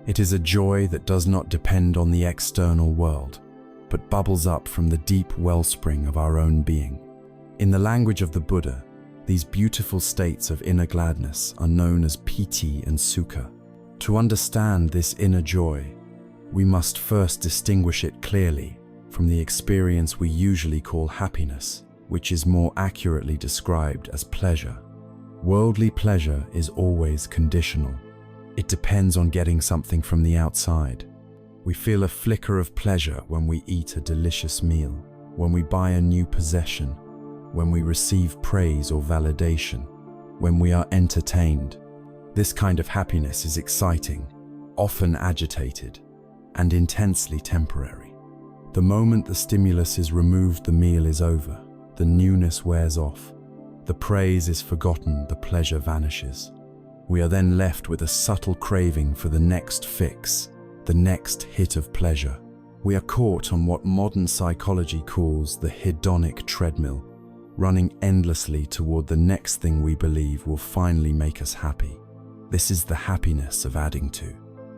It is a joy that does not depend on the external world, but bubbles up from the deep wellspring of our own being. In the language of the Buddha, these beautiful states of inner gladness are known as piti and sukha. To understand this inner joy, we must first distinguish it clearly from the experience we usually call happiness, which is more accurately described as pleasure. Worldly pleasure is always conditional. It depends on getting something from the outside. We feel a flicker of pleasure when we eat a delicious meal, when we buy a new possession, when we receive praise or validation, when we are entertained. This kind of happiness is exciting, often agitated, and intensely temporary. The moment the stimulus is removed, the meal is over, the newness wears off, the praise is forgotten, the pleasure vanishes. We are then left with a subtle craving for the next fix, the next hit of pleasure. We are caught on what modern psychology calls the hedonic treadmill, running endlessly toward the next thing we believe will finally make us happy. This is the happiness of adding to.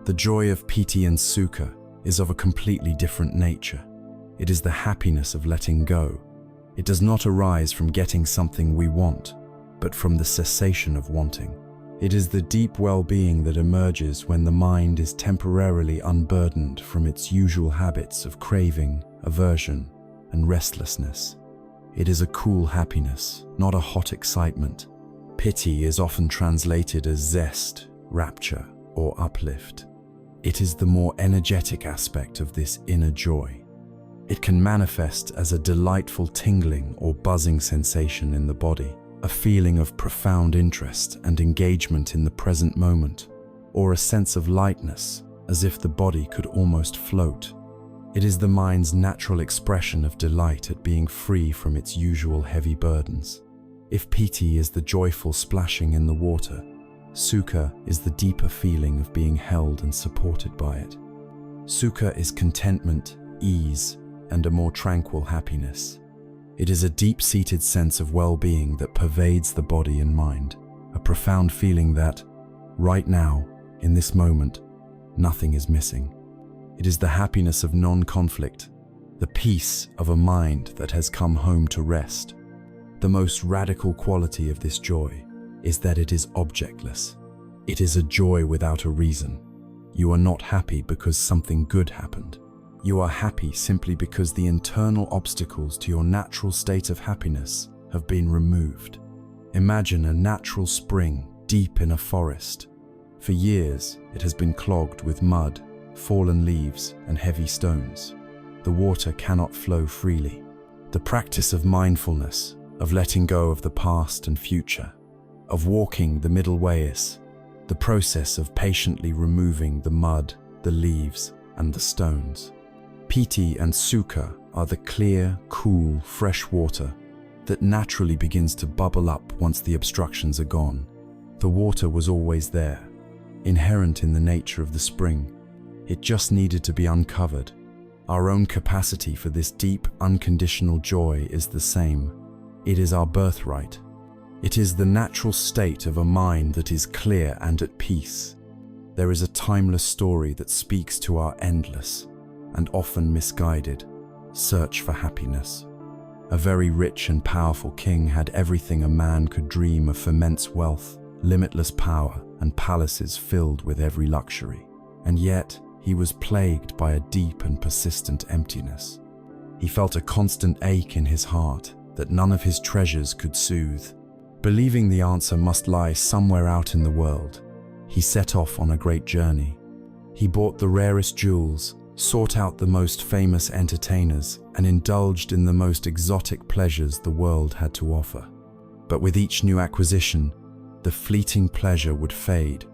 The joy of piti and sukha is of a completely different nature. It is the happiness of letting go. It does not arise from getting something we want, but from the cessation of wanting. It is the deep well-being that emerges when the mind is temporarily unburdened from its usual habits of craving, aversion, and restlessness. It is a cool happiness, not a hot excitement. Piti is often translated as zest, rapture, or uplift. It is the more energetic aspect of this inner joy. It can manifest as a delightful tingling or buzzing sensation in the body, a feeling of profound interest and engagement in the present moment, or a sense of lightness, as if the body could almost float. It is the mind's natural expression of delight at being free from its usual heavy burdens. If piti is the joyful splashing in the water, sukha is the deeper feeling of being held and supported by it. Sukha is contentment, ease, and a more tranquil happiness. It is a deep-seated sense of well-being that pervades the body and mind, a profound feeling that, right now, in this moment, nothing is missing. It is the happiness of non-conflict, the peace of a mind that has come home to rest. The most radical quality of this joy is that it is objectless. It is a joy without a reason. You are not happy because something good happened. You are happy simply because the internal obstacles to your natural state of happiness have been removed. Imagine a natural spring deep in a forest. For years, it has been clogged with mud, fallen leaves, and heavy stones. The water cannot flow freely. The practice of mindfulness, of letting go of the past and future, of walking the middle way is the process of patiently removing the mud, the leaves, and the stones. Piti and sukha are the clear, cool, fresh water that naturally begins to bubble up once the obstructions are gone. The water was always there, inherent in the nature of the spring. It just needed to be uncovered. Our own capacity for this deep, unconditional joy is the same. It is our birthright. It is the natural state of a mind that is clear and at peace. There is a timeless story that speaks to our endless, and often misguided, search for happiness. A very rich and powerful king had everything a man could dream of: immense wealth, limitless power, and palaces filled with every luxury. And yet, he was plagued by a deep and persistent emptiness. He felt a constant ache in his heart that none of his treasures could soothe. Believing the answer must lie somewhere out in the world, he set off on a great journey. He bought the rarest jewels, sought out the most famous entertainers, and indulged in the most exotic pleasures the world had to offer. But with each new acquisition, the fleeting pleasure would fade,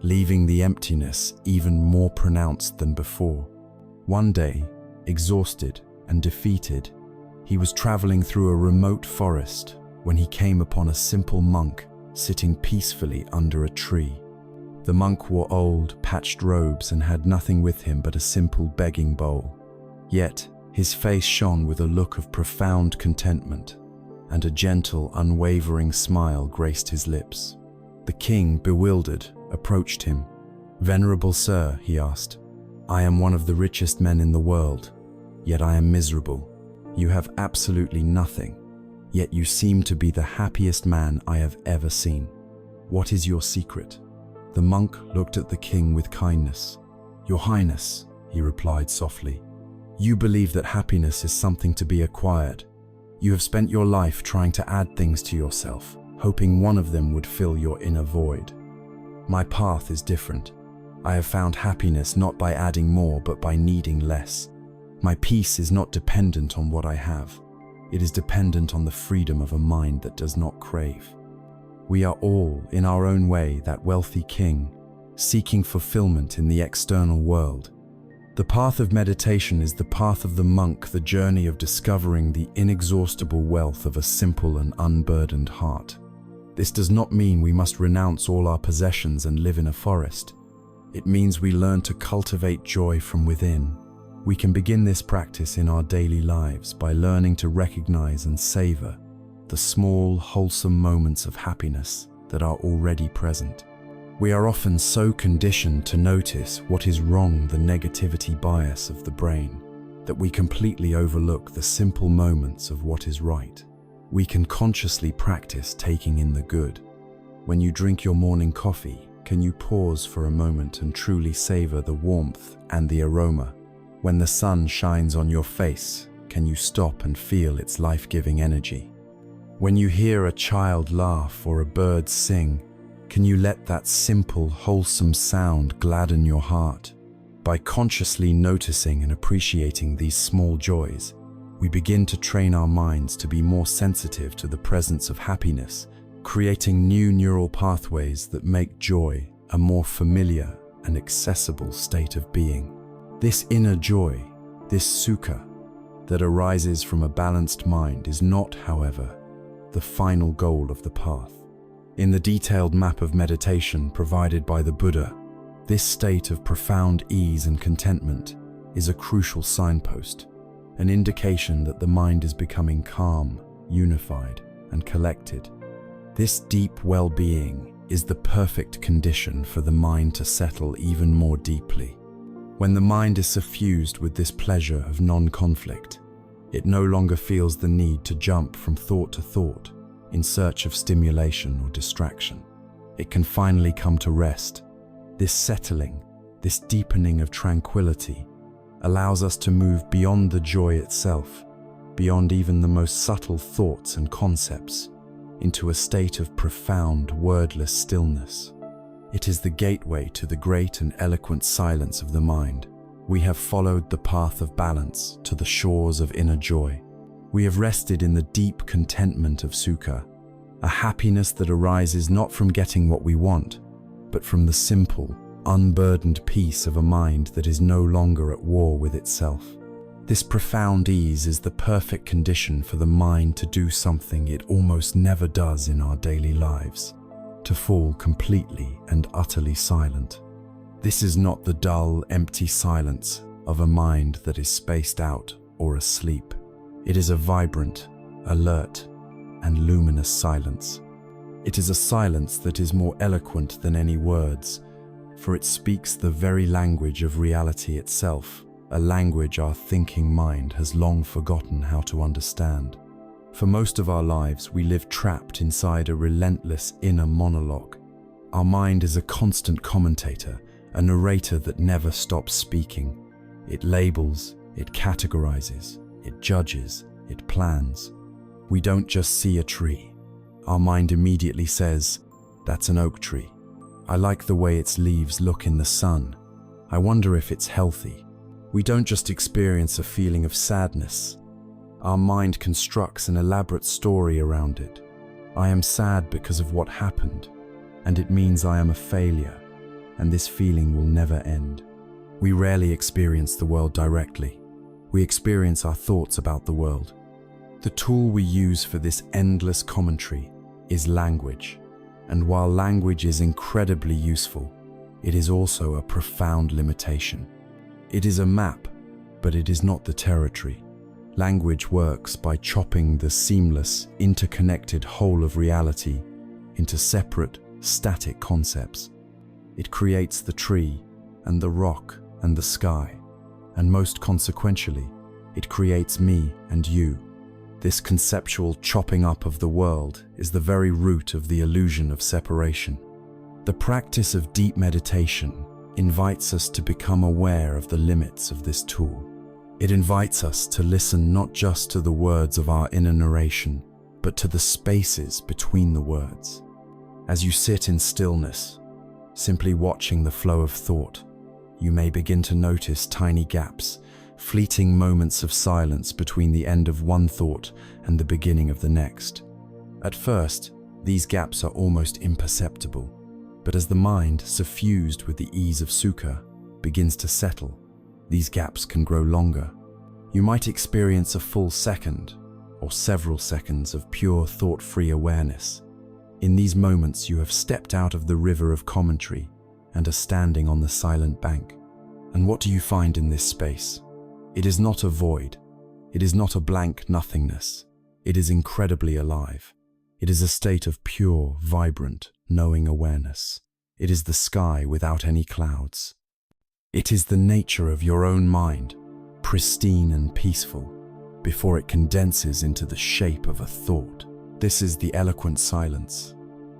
leaving the emptiness even more pronounced than before. One day, exhausted and defeated, he was traveling through a remote forest when he came upon a simple monk sitting peacefully under a tree. The monk wore old, patched robes and had nothing with him but a simple begging bowl. Yet, his face shone with a look of profound contentment, and a gentle, unwavering smile graced his lips. The king, bewildered, approached him. "Venerable sir," he asked, "I am one of the richest men in the world, yet I am miserable. You have absolutely nothing, yet you seem to be the happiest man I have ever seen. What is your secret?" The monk looked at the king with kindness. "Your Highness," he replied softly, "you believe that happiness is something to be acquired. You have spent your life trying to add things to yourself, hoping one of them would fill your inner void. My path is different. I have found happiness not by adding more, but by needing less. My peace is not dependent on what I have. It is dependent on the freedom of a mind that does not crave." We are all, in our own way, that wealthy king, seeking fulfillment in the external world. The path of meditation is the path of the monk, the journey of discovering the inexhaustible wealth of a simple and unburdened heart. This does not mean we must renounce all our possessions and live in a forest. It means we learn to cultivate joy from within. We can begin this practice in our daily lives by learning to recognize and savor the small, wholesome moments of happiness that are already present. We are often so conditioned to notice what is wrong, the negativity bias of the brain, that we completely overlook the simple moments of what is right. We can consciously practice taking in the good. When you drink your morning coffee, can you pause for a moment and truly savor the warmth and the aroma? When the sun shines on your face, can you stop and feel its life-giving energy? When you hear a child laugh or a bird sing, can you let that simple, wholesome sound gladden your heart? By consciously noticing and appreciating these small joys, we begin to train our minds to be more sensitive to the presence of happiness, creating new neural pathways that make joy a more familiar and accessible state of being. This inner joy, this sukha, that arises from a balanced mind is not, however, the final goal of the path. In the detailed map of meditation provided by the Buddha, this state of profound ease and contentment is a crucial signpost. an indication that the mind is becoming calm, unified, and collected. This deep well-being is the perfect condition for the mind to settle even more deeply. When the mind is suffused with this pleasure of non-conflict, it no longer feels the need to jump from thought to thought in search of stimulation or distraction. It can finally come to rest. This settling, this deepening of tranquility, allows us to move beyond the joy itself, beyond even the most subtle thoughts and concepts, into a state of profound, wordless stillness. It is the gateway to the great and eloquent silence of the mind. We have followed the path of balance to the shores of inner joy. We have rested in the deep contentment of sukha, a happiness that arises not from getting what we want, but from the simple, unburdened peace of a mind that is no longer at war with itself. This profound ease is the perfect condition for the mind to do something it almost never does in our daily lives, to fall completely and utterly silent. This is not the dull, empty silence of a mind that is spaced out or asleep. It is a vibrant, alert, and luminous silence. It is a silence that is more eloquent than any words, for it speaks the very language of reality itself, a language our thinking mind has long forgotten how to understand. For most of our lives, we live trapped inside a relentless inner monologue. Our mind is a constant commentator, a narrator that never stops speaking. It labels, it categorizes, it judges, it plans. We don't just see a tree. Our mind immediately says, "That's an oak tree. I like the way its leaves look in the sun. I wonder if it's healthy." We don't just experience a feeling of sadness. Our mind constructs an elaborate story around it. I am sad because of what happened, and it means I am a failure, and this feeling will never end. We rarely experience the world directly. We experience our thoughts about the world. The tool we use for this endless commentary is language. And while language is incredibly useful, it is also a profound limitation. It is a map, but it is not the territory. Language works by chopping the seamless, interconnected whole of reality into separate, static concepts. It creates the tree, and the rock, and the sky, and most consequentially, it creates me and you. This conceptual chopping up of the world is the very root of the illusion of separation. The practice of deep meditation invites us to become aware of the limits of this tool. It invites us to listen not just to the words of our inner narration, but to the spaces between the words. As you sit in stillness, simply watching the flow of thought, you may begin to notice tiny gaps, fleeting moments of silence between the end of one thought and the beginning of the next. At first, these gaps are almost imperceptible, but as the mind, suffused with the ease of sukha, begins to settle, these gaps can grow longer. You might experience a full second or several seconds of pure thought-free awareness. In these moments, you have stepped out of the river of commentary and are standing on the silent bank. And what do you find in this space? It is not a void. It is not a blank nothingness. It is incredibly alive. It is a state of pure, vibrant, knowing awareness. It is the sky without any clouds. It is the nature of your own mind, pristine and peaceful, before it condenses into the shape of a thought. This is the eloquent silence.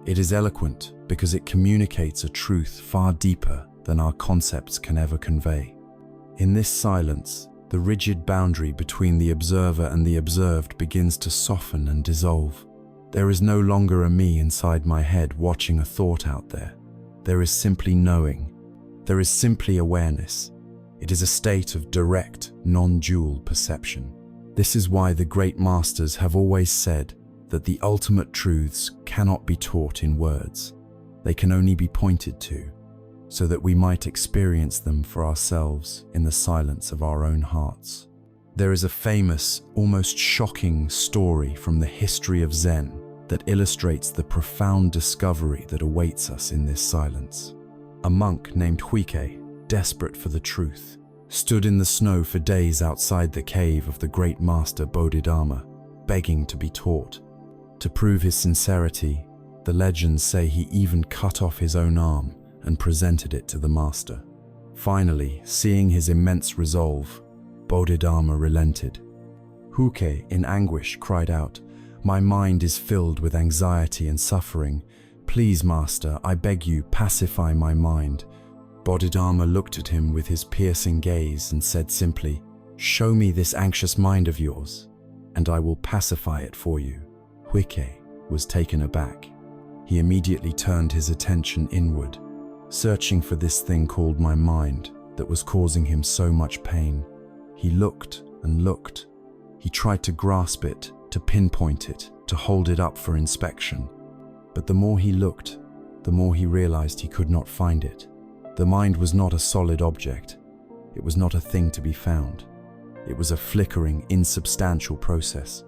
It is eloquent because it communicates a truth far deeper than our concepts can ever convey. In this silence, the rigid boundary between the observer and the observed begins to soften and dissolve. There is no longer a me inside my head watching a thought out there. There is simply knowing. There is simply awareness. It is a state of direct, non-dual perception. This is why the great masters have always said that the ultimate truths cannot be taught in words. They can only be pointed to, so that we might experience them for ourselves in the silence of our own hearts. There is a famous, almost shocking story from the history of Zen that illustrates the profound discovery that awaits us in this silence. A monk named Huike, desperate for the truth, stood in the snow for days outside the cave of the great master Bodhidharma, begging to be taught. To prove his sincerity, the legends say he even cut off his own arm and presented it to the master. Finally, seeing his immense resolve, Bodhidharma relented. Huke, in anguish, cried out, "My mind is filled with anxiety and suffering. Please, master, I beg you, pacify my mind." Bodhidharma looked at him with his piercing gaze and said simply, "Show me this anxious mind of yours, and I will pacify it for you." Huike was taken aback. He immediately turned his attention inward, searching for this thing called my mind that was causing him so much pain. He looked and looked. He tried to grasp it, to pinpoint it, to hold it up for inspection. But the more he looked, the more he realized he could not find it. The mind was not a solid object. It was not a thing to be found. It was a flickering, insubstantial process.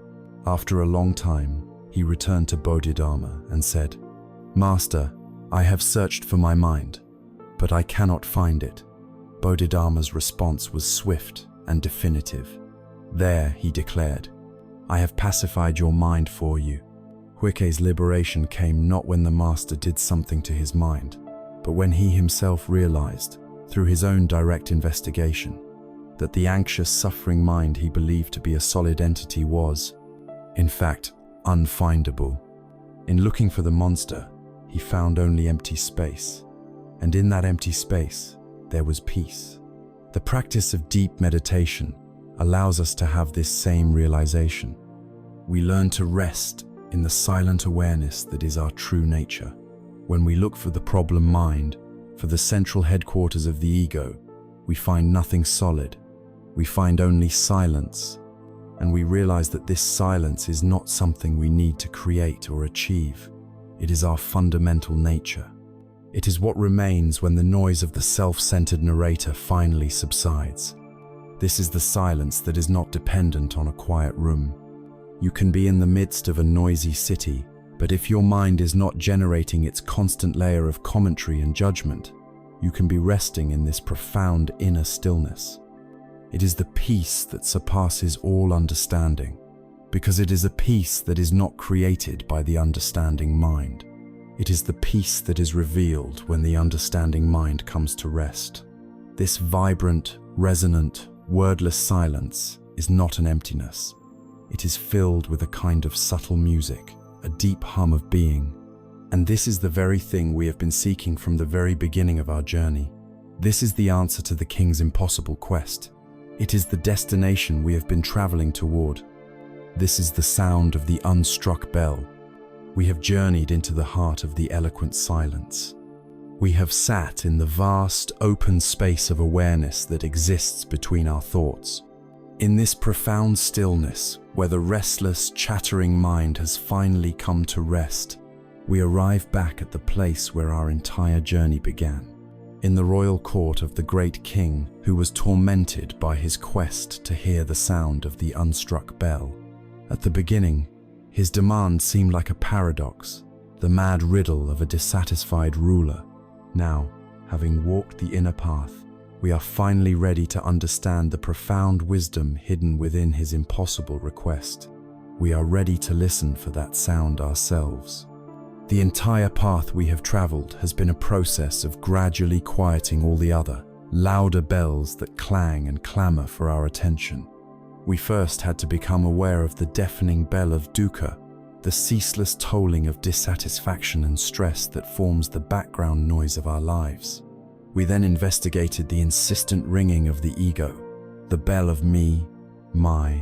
After a long time, he returned to Bodhidharma and said, "Master, I have searched for my mind, but I cannot find it." Bodhidharma's response was swift and definitive. "There," he declared, "I have pacified your mind for you." Huike's liberation came not when the master did something to his mind, but when he himself realized, through his own direct investigation, that the anxious, suffering mind he believed to be a solid entity was, in fact, unfindable. In looking for the monster, he found only empty space, and in that empty space, there was peace. The practice of deep meditation allows us to have this same realization. We learn to rest in the silent awareness that is our true nature. When we look for the problem mind, for the central headquarters of the ego, we find nothing solid. We find only silence, and we realize that this silence is not something we need to create or achieve. It is our fundamental nature. It is what remains when the noise of the self-centered narrator finally subsides. This is the silence that is not dependent on a quiet room. You can be in the midst of a noisy city, but if your mind is not generating its constant layer of commentary and judgment, you can be resting in this profound inner stillness. It is the peace that surpasses all understanding, because it is a peace that is not created by the understanding mind. It is the peace that is revealed when the understanding mind comes to rest. This vibrant, resonant, wordless silence is not an emptiness. It is filled with a kind of subtle music, a deep hum of being. And this is the very thing we have been seeking from the very beginning of our journey. This is the answer to the king's impossible quest. It is the destination we have been traveling toward. This is the sound of the unstruck bell. We have journeyed into the heart of the eloquent silence. We have sat in the vast, open space of awareness that exists between our thoughts. In this profound stillness, where the restless, chattering mind has finally come to rest, we arrive back at the place where our entire journey began. In the royal court of the great king who was tormented by his quest to hear the sound of the unstruck bell. At the beginning, his demand seemed like a paradox, the mad riddle of a dissatisfied ruler. Now, having walked the inner path, we are finally ready to understand the profound wisdom hidden within his impossible request. We are ready to listen for that sound ourselves. The entire path we have traveled has been a process of gradually quieting all the other, louder bells that clang and clamor for our attention. We first had to become aware of the deafening bell of dukkha, the ceaseless tolling of dissatisfaction and stress that forms the background noise of our lives. We then investigated the insistent ringing of the ego, the bell of me, my,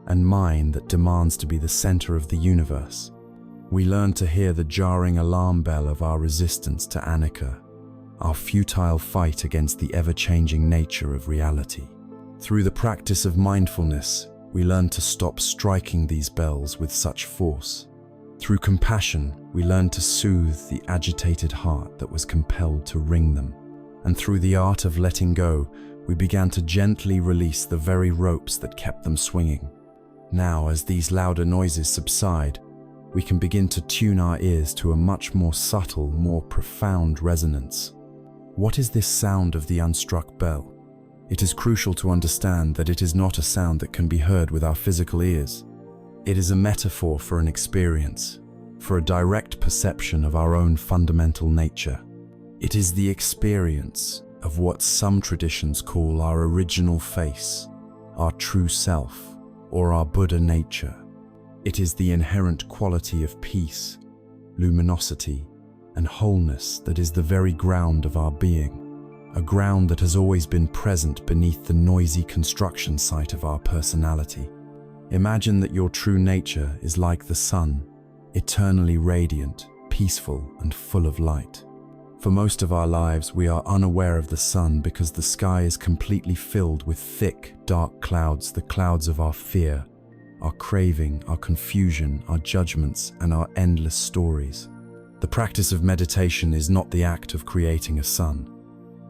and mine that demands to be the center of the universe. We learned to hear the jarring alarm bell of our resistance to anicca, our futile fight against the ever-changing nature of reality. Through the practice of mindfulness, we learned to stop striking these bells with such force. Through compassion, we learned to soothe the agitated heart that was compelled to ring them. And through the art of letting go, we began to gently release the very ropes that kept them swinging. Now, as these louder noises subside, we can begin to tune our ears to a much more subtle, more profound resonance. What is this sound of the unstruck bell? It is crucial to understand that it is not a sound that can be heard with our physical ears. It is a metaphor for an experience, for a direct perception of our own fundamental nature. It is the experience of what some traditions call our original face, our true self, or our Buddha nature. It is the inherent quality of peace, luminosity, and wholeness that is the very ground of our being, a ground that has always been present beneath the noisy construction site of our personality. Imagine that your true nature is like the sun, eternally radiant, peaceful, and full of light. For most of our lives, we are unaware of the sun because the sky is completely filled with thick, dark clouds, the clouds of our fear, our craving, our confusion, our judgments, and our endless stories. The practice of meditation is not the act of creating a sun.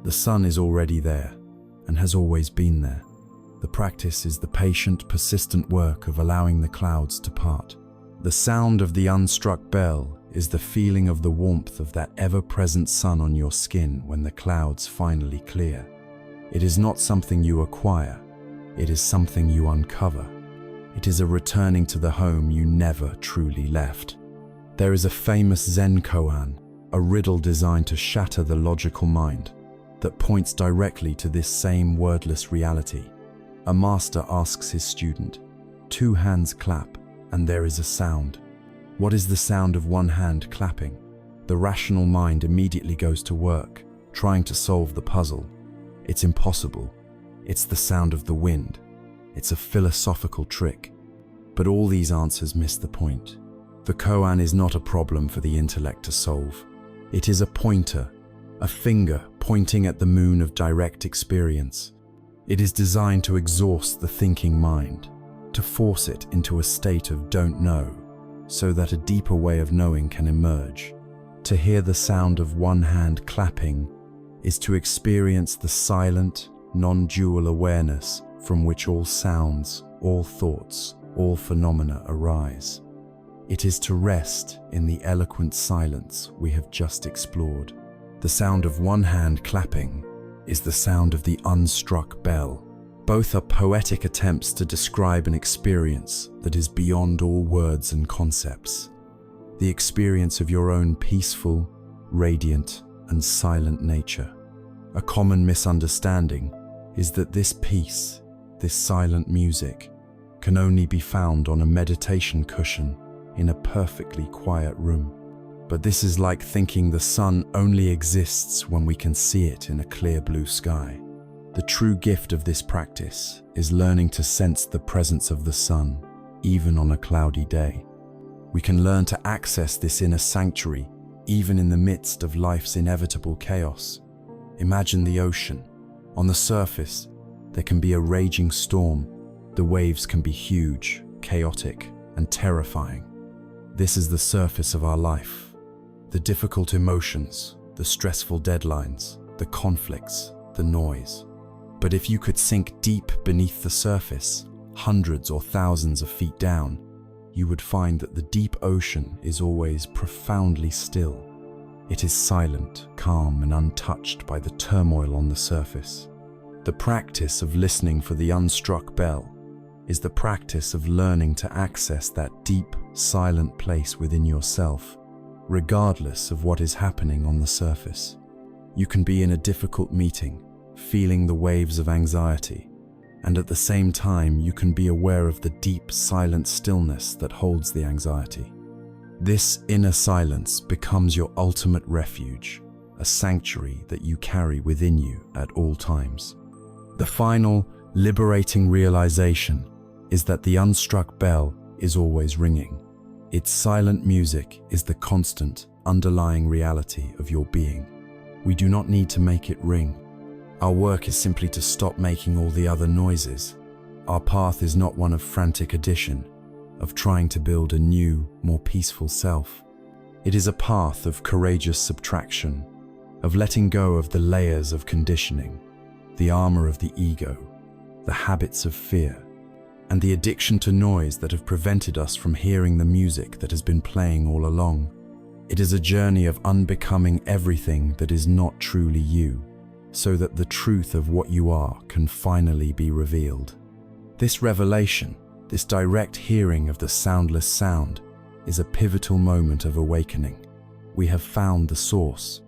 The sun is already there and has always been there. The practice is the patient, persistent work of allowing the clouds to part. The sound of the unstruck bell is the feeling of the warmth of that ever-present sun on your skin when the clouds finally clear. It is not something you acquire, it is something you uncover. It is a returning to the home you never truly left. There is a famous Zen koan, a riddle designed to shatter the logical mind, that points directly to this same wordless reality. A master asks his student, "Two hands clap, and there is a sound. What is the sound of one hand clapping?" The rational mind immediately goes to work, trying to solve the puzzle. It's impossible. It's the sound of the wind. It's a philosophical trick. But all these answers miss the point. The koan is not a problem for the intellect to solve. It is a pointer, a finger pointing at the moon of direct experience. It is designed to exhaust the thinking mind, to force it into a state of don't know, so that a deeper way of knowing can emerge. To hear the sound of one hand clapping is to experience the silent, non-dual awareness from which all sounds, all thoughts, all phenomena arise. It is to rest in the eloquent silence we have just explored. The sound of one hand clapping is the sound of the unstruck bell. Both are poetic attempts to describe an experience that is beyond all words and concepts. The experience of your own peaceful, radiant, and silent nature. A common misunderstanding is that this peace, this silent music, can only be found on a meditation cushion in a perfectly quiet room. But this is like thinking the sun only exists when we can see it in a clear blue sky. The true gift of this practice is learning to sense the presence of the sun, even on a cloudy day. We can learn to access this inner sanctuary, even in the midst of life's inevitable chaos. Imagine the ocean. On the surface, there can be a raging storm. The waves can be huge, chaotic, and terrifying. This is the surface of our life. The difficult emotions, the stressful deadlines, the conflicts, the noise. But if you could sink deep beneath the surface, hundreds or thousands of feet down, you would find that the deep ocean is always profoundly still. It is silent, calm, and untouched by the turmoil on the surface. The practice of listening for the unstruck bell is the practice of learning to access that deep, silent place within yourself, regardless of what is happening on the surface. You can be in a difficult meeting, feeling the waves of anxiety, and at the same time you can be aware of the deep, silent stillness that holds the anxiety. This inner silence becomes your ultimate refuge, a sanctuary that you carry within you at all times. The final, liberating realization is that the unstruck bell is always ringing. Its silent music is the constant, underlying reality of your being. We do not need to make it ring. Our work is simply to stop making all the other noises. Our path is not one of frantic addition, of trying to build a new, more peaceful self. It is a path of courageous subtraction, of letting go of the layers of conditioning, the armor of the ego, the habits of fear, and the addiction to noise that have prevented us from hearing the music that has been playing all along. It is a journey of unbecoming everything that is not truly you. so that the truth of what you are can finally be revealed. This revelation, this direct hearing of the soundless sound, is a pivotal moment of awakening. We have found the source.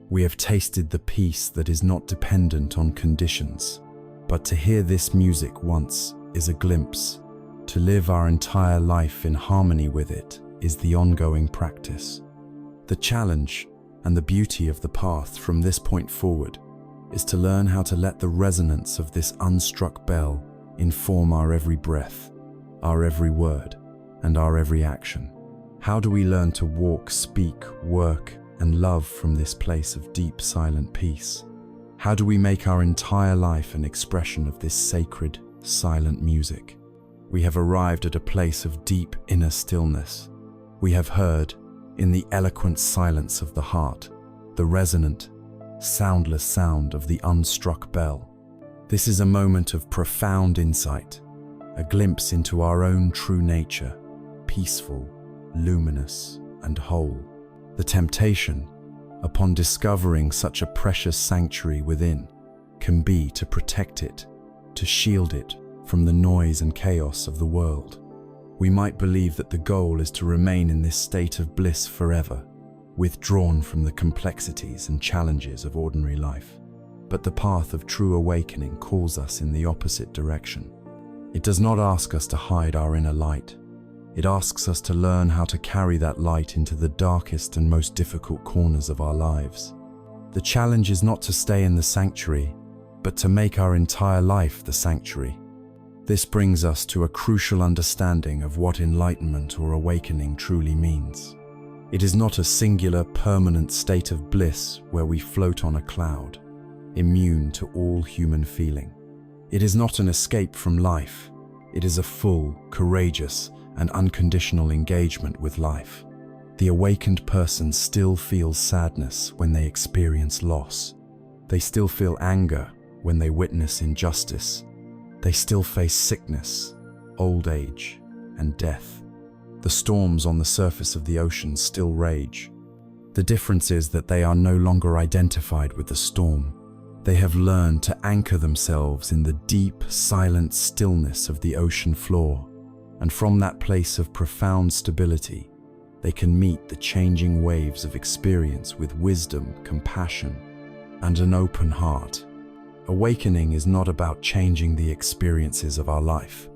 We have tasted the peace that is not dependent on conditions. But to hear this music once is a glimpse. To live our entire life in harmony with it is the ongoing practice. The challenge and the beauty of the path from this point forward is to learn how to let the resonance of this unstruck bell inform our every breath, our every word, and our every action. How do we learn to walk, speak, work, and love from this place of deep, silent peace? How do we make our entire life an expression of this sacred, silent music? We have arrived at a place of deep inner stillness. We have heard, in the eloquent silence of the heart, the resonant, soundless sound of the unstruck bell. This is a moment of profound insight, a glimpse into our own true nature, peaceful, luminous, and whole. The temptation, upon discovering such a precious sanctuary within, can be to protect it, to shield it from the noise and chaos of the world. We might believe that the goal is to remain in this state of bliss forever, withdrawn from the complexities and challenges of ordinary life. But the path of true awakening calls us in the opposite direction. It does not ask us to hide our inner light. It asks us to learn how to carry that light into the darkest and most difficult corners of our lives. The challenge is not to stay in the sanctuary, but to make our entire life the sanctuary. This brings us to a crucial understanding of what enlightenment or awakening truly means. It is not a singular, permanent state of bliss where we float on a cloud, immune to all human feeling. It is not an escape from life. It is a full, courageous, and unconditional engagement with life. The awakened person still feels sadness when they experience loss. They still feel anger when they witness injustice. They still face sickness, old age, and death. The storms on the surface of the ocean still rage. The difference is that they are no longer identified with the storm. They have learned to anchor themselves in the deep, silent stillness of the ocean floor. And from that place of profound stability, they can meet the changing waves of experience with wisdom, compassion, and an open heart. Awakening is not about changing the experiences of our life.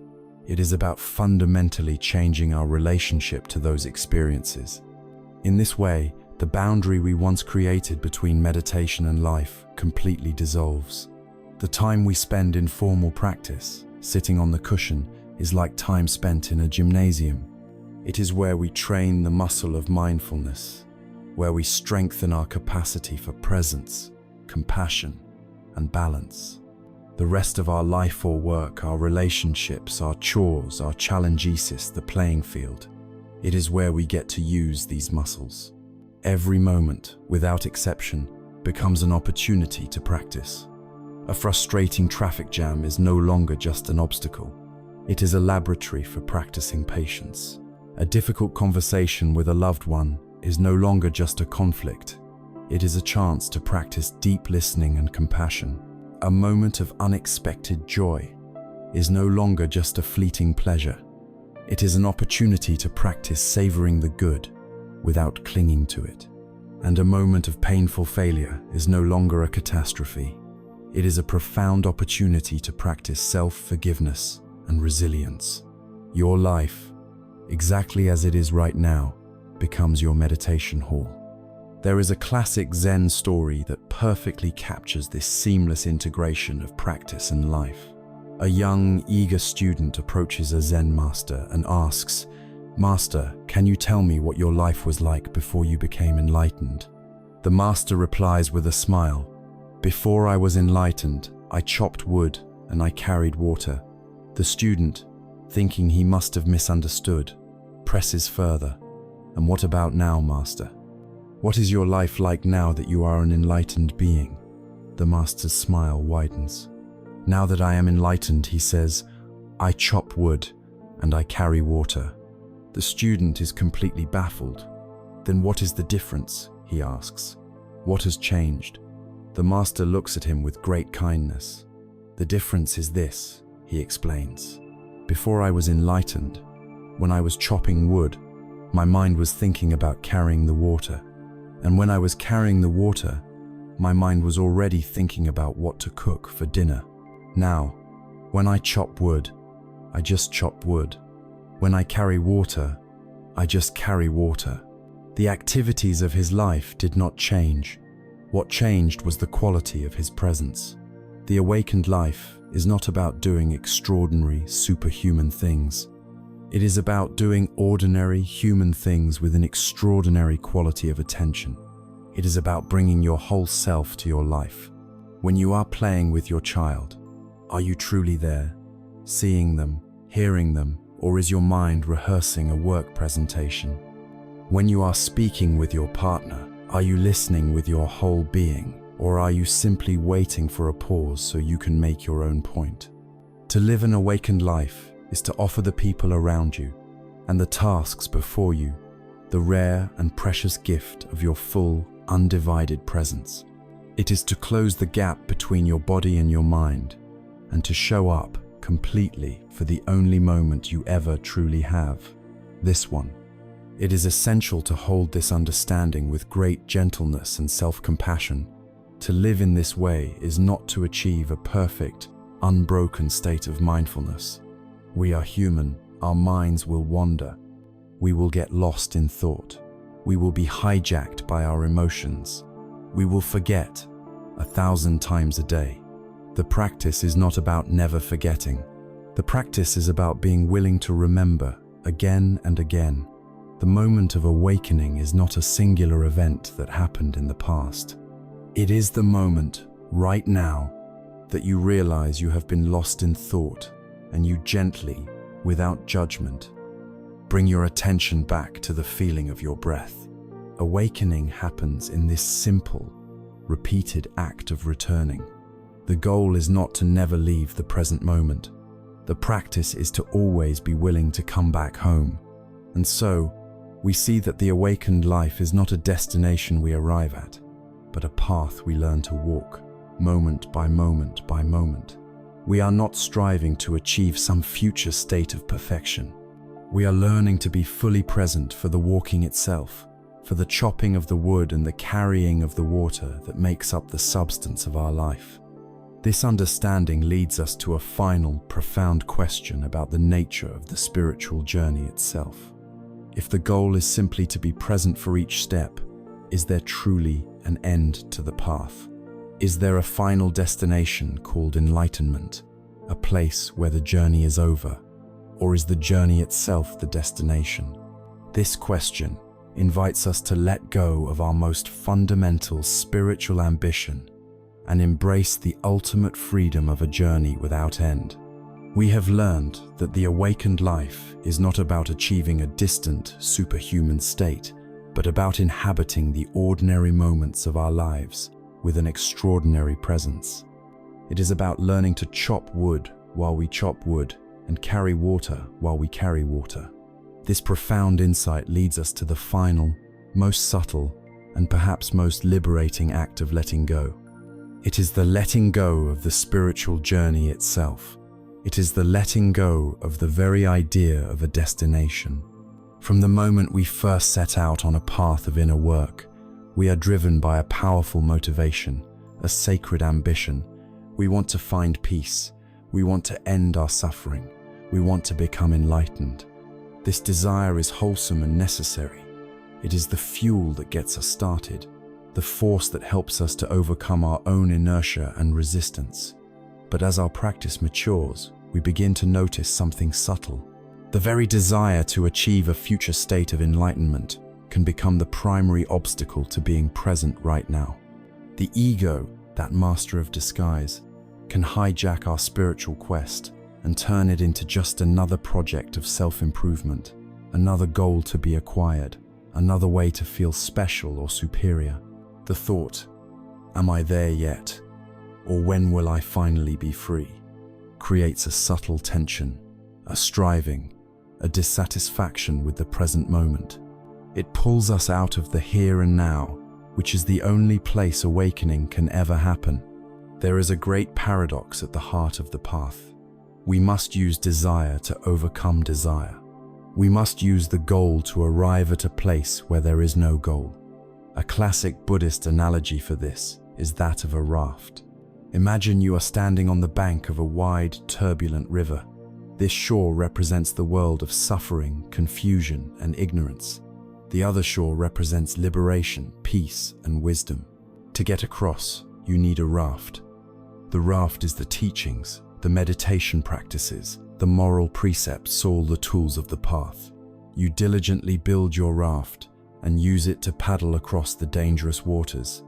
It is about fundamentally changing our relationship to those experiences. In this way, the boundary we once created between meditation and life completely dissolves. The time we spend in formal practice, sitting on the cushion, is like time spent in a gymnasium. It is where we train the muscle of mindfulness, where we strengthen our capacity for presence, compassion, and balance. The rest of our life or work, our relationships, our chores, our challenges, the playing field. It is where we get to use these muscles. Every moment, without exception, becomes an opportunity to practice. A frustrating traffic jam is no longer just an obstacle. It is a laboratory for practicing patience. A difficult conversation with a loved one is no longer just a conflict. It is a chance to practice deep listening and compassion. A moment of unexpected joy is no longer just a fleeting pleasure. It is an opportunity to practice savoring the good without clinging to it. And a moment of painful failure is no longer a catastrophe. It is a profound opportunity to practice self-forgiveness and resilience. Your life, exactly as it is right now, becomes your meditation hall. There is a classic Zen story that perfectly captures this seamless integration of practice and life. A young, eager student approaches a Zen master and asks, "Master, can you tell me what your life was like before you became enlightened?" The master replies with a smile, "Before I was enlightened, I chopped wood and I carried water." The student, thinking he must have misunderstood, presses further, "And what about now, master? What is your life like now that you are an enlightened being?" The master's smile widens. "Now that I am enlightened," he says, "I chop wood and I carry water." The student is completely baffled. "Then what is the difference?" he asks. "What has changed?" The master looks at him with great kindness. "The difference is this," he explains. "Before I was enlightened, when I was chopping wood, my mind was thinking about carrying the water. And when I was carrying the water, my mind was already thinking about what to cook for dinner. Now, when I chop wood, I just chop wood. When I carry water, I just carry water." The activities of his life did not change. What changed was the quality of his presence. The awakened life is not about doing extraordinary, superhuman things. It is about doing ordinary, human things with an extraordinary quality of attention. It is about bringing your whole self to your life. When you are playing with your child, are you truly there, seeing them, hearing them, or is your mind rehearsing a work presentation? When you are speaking with your partner, are you listening with your whole being, or are you simply waiting for a pause so you can make your own point? To live an awakened life is to offer the people around you and the tasks before you the rare and precious gift of your full, undivided presence. It is to close the gap between your body and your mind, and to show up completely for the only moment you ever truly have, this one. It is essential to hold this understanding with great gentleness and self-compassion. To live in this way is not to achieve a perfect, unbroken state of mindfulness. We are human, our minds will wander. We will get lost in thought. We will be hijacked by our emotions. We will forget 1,000 times a day. The practice is not about never forgetting. The practice is about being willing to remember again and again. The moment of awakening is not a singular event that happened in the past. It is the moment, right now, that you realize you have been lost in thought, and you gently, without judgment, bring your attention back to the feeling of your breath. Awakening happens in this simple, repeated act of returning. The goal is not to never leave the present moment. The practice is to always be willing to come back home. And so, we see that the awakened life is not a destination we arrive at, but a path we learn to walk, moment by moment by moment. We are not striving to achieve some future state of perfection. We are learning to be fully present for the walking itself, for the chopping of the wood and the carrying of the water that makes up the substance of our life. This understanding leads us to a final, profound question about the nature of the spiritual journey itself. If the goal is simply to be present for each step, is there truly an end to the path? Is there a final destination called enlightenment, a place where the journey is over? Or is the journey itself the destination? This question invites us to let go of our most fundamental spiritual ambition and embrace the ultimate freedom of a journey without end. We have learned that the awakened life is not about achieving a distant, superhuman state, but about inhabiting the ordinary moments of our lives with an extraordinary presence. It is about learning to chop wood while we chop wood and carry water while we carry water. This profound insight leads us to the final, most subtle, and perhaps most liberating act of letting go. It is the letting go of the spiritual journey itself. It is the letting go of the very idea of a destination. From the moment we first set out on a path of inner work, we are driven by a powerful motivation, a sacred ambition. We want to find peace. We want to end our suffering. We want to become enlightened. This desire is wholesome and necessary. It is the fuel that gets us started, the force that helps us to overcome our own inertia and resistance. But as our practice matures, we begin to notice something subtle. The very desire to achieve a future state of enlightenment can become the primary obstacle to being present right now. The ego, that master of disguise, can hijack our spiritual quest and turn it into just another project of self-improvement, another goal to be acquired, another way to feel special or superior. The thought, "Am I there yet?" or "When will I finally be free?" creates a subtle tension, a striving, a dissatisfaction with the present moment. It pulls us out of the here and now. which is the only place awakening can ever happen. There is a great paradox at the heart of the path. We must use desire to overcome desire. We must use the goal to arrive at a place where there is no goal. A classic Buddhist analogy for this is that of a raft. Imagine you are standing on the bank of a wide, turbulent river. This shore represents the world of suffering, confusion, and ignorance. The other shore represents liberation, peace, and wisdom. To get across, you need a raft. The raft is the teachings, the meditation practices, the moral precepts, all the tools of the path. You diligently build your raft and use it to paddle across the dangerous waters.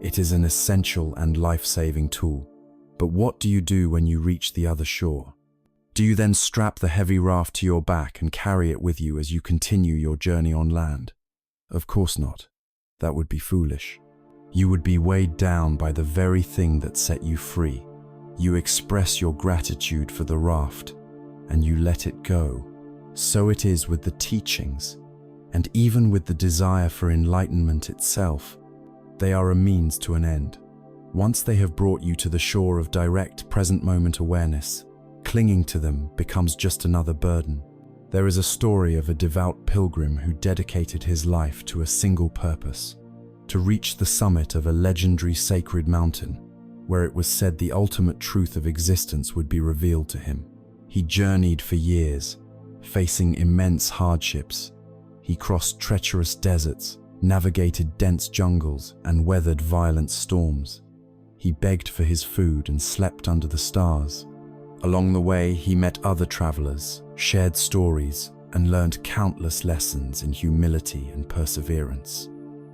It is an essential and life-saving tool. But what do you do when you reach the other shore? Do you then strap the heavy raft to your back and carry it with you as you continue your journey on land? Of course not. That would be foolish. You would be weighed down by the very thing that set you free. You express your gratitude for the raft, and you let it go. So it is with the teachings, and even with the desire for enlightenment itself. They are a means to an end. Once they have brought you to the shore of direct present moment awareness, clinging to them becomes just another burden. There is a story of a devout pilgrim who dedicated his life to a single purpose: to reach the summit of a legendary sacred mountain, where it was said the ultimate truth of existence would be revealed to him. He journeyed for years, facing immense hardships. He crossed treacherous deserts, navigated dense jungles, and weathered violent storms. He begged for his food and slept under the stars. Along the way, he met other travelers, shared stories, and learned countless lessons in humility and perseverance.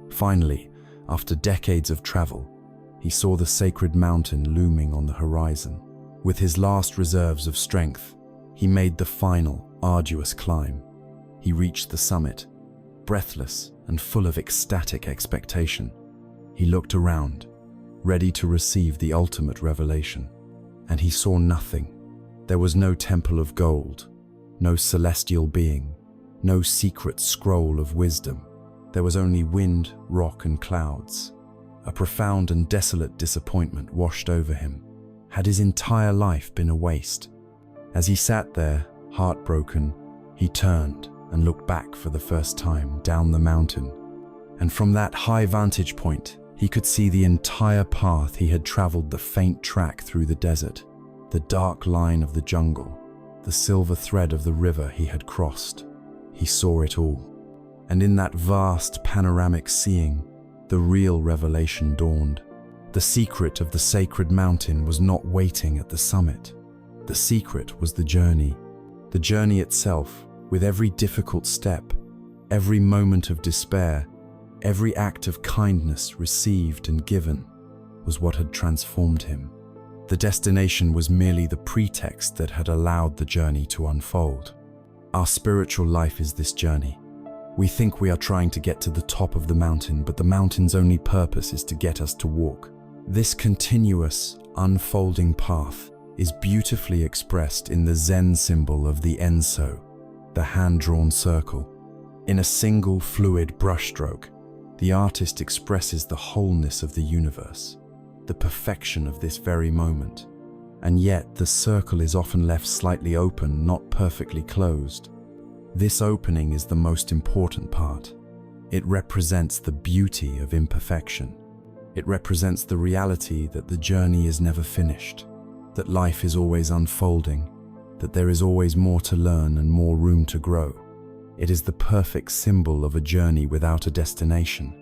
Finally, after decades of travel, he saw the sacred mountain looming on the horizon. With his last reserves of strength, he made the final, arduous climb. He reached the summit, breathless and full of ecstatic expectation. He looked around, ready to receive the ultimate revelation. And he saw nothing. There was no temple of gold, no celestial being, no secret scroll of wisdom. There was only wind, rock, and clouds. A profound and desolate disappointment washed over him. Had his entire life been a waste? As he sat there, heartbroken, he turned and looked back for the first time down the mountain. And from that high vantage point, he could see the entire path he had traveled, the faint track through the desert, the dark line of the jungle, the silver thread of the river he had crossed. He saw it all. And in that vast panoramic seeing, the real revelation dawned. The secret of the sacred mountain was not waiting at the summit. The secret was the journey itself, with every difficult step, every moment of despair, every act of kindness received and given, was what had transformed him. The destination was merely the pretext that had allowed the journey to unfold. Our spiritual life is this journey. We think we are trying to get to the top of the mountain, but the mountain's only purpose is to get us to walk. This continuous, unfolding path is beautifully expressed in the Zen symbol of the Enso, the hand-drawn circle. In a single fluid brushstroke, the artist expresses the wholeness of the universe, the perfection of this very moment. And yet the circle is often left slightly open, not perfectly closed. This opening is the most important part. It represents the beauty of imperfection. It represents the reality that the journey is never finished, that life is always unfolding, that there is always more to learn and more room to grow. It is the perfect symbol of a journey without a destination.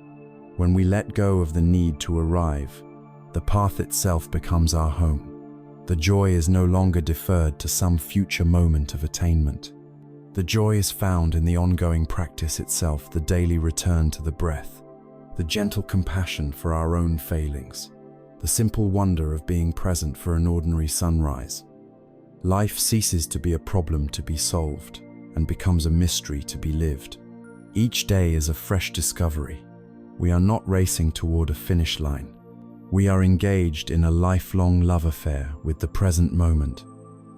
When we let go of the need to arrive, the path itself becomes our home. The joy is no longer deferred to some future moment of attainment. The joy is found in the ongoing practice itself, the daily return to the breath, the gentle compassion for our own failings, the simple wonder of being present for an ordinary sunrise. Life ceases to be a problem to be solved and becomes a mystery to be lived. Each day is a fresh discovery. We are not racing toward a finish line. We are engaged in a lifelong love affair with the present moment,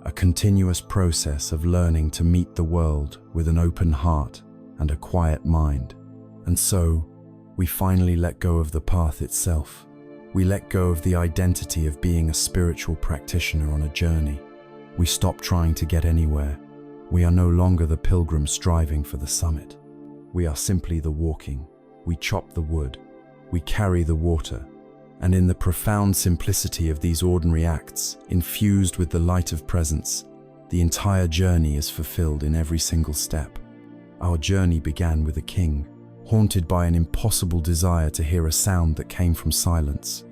a continuous process of learning to meet the world with an open heart and a quiet mind. And so, We finally let go of the path itself. We let go of the identity of being a spiritual practitioner on a journey. We stopped trying to get anywhere. We are no longer the pilgrim striving for the summit. We are simply the walking. We chop the wood. We carry the water. And in the profound simplicity of these ordinary acts, infused with the light of presence, the entire journey is fulfilled in every single step. Our journey began with a king, haunted by an impossible desire to hear a sound that came from silence.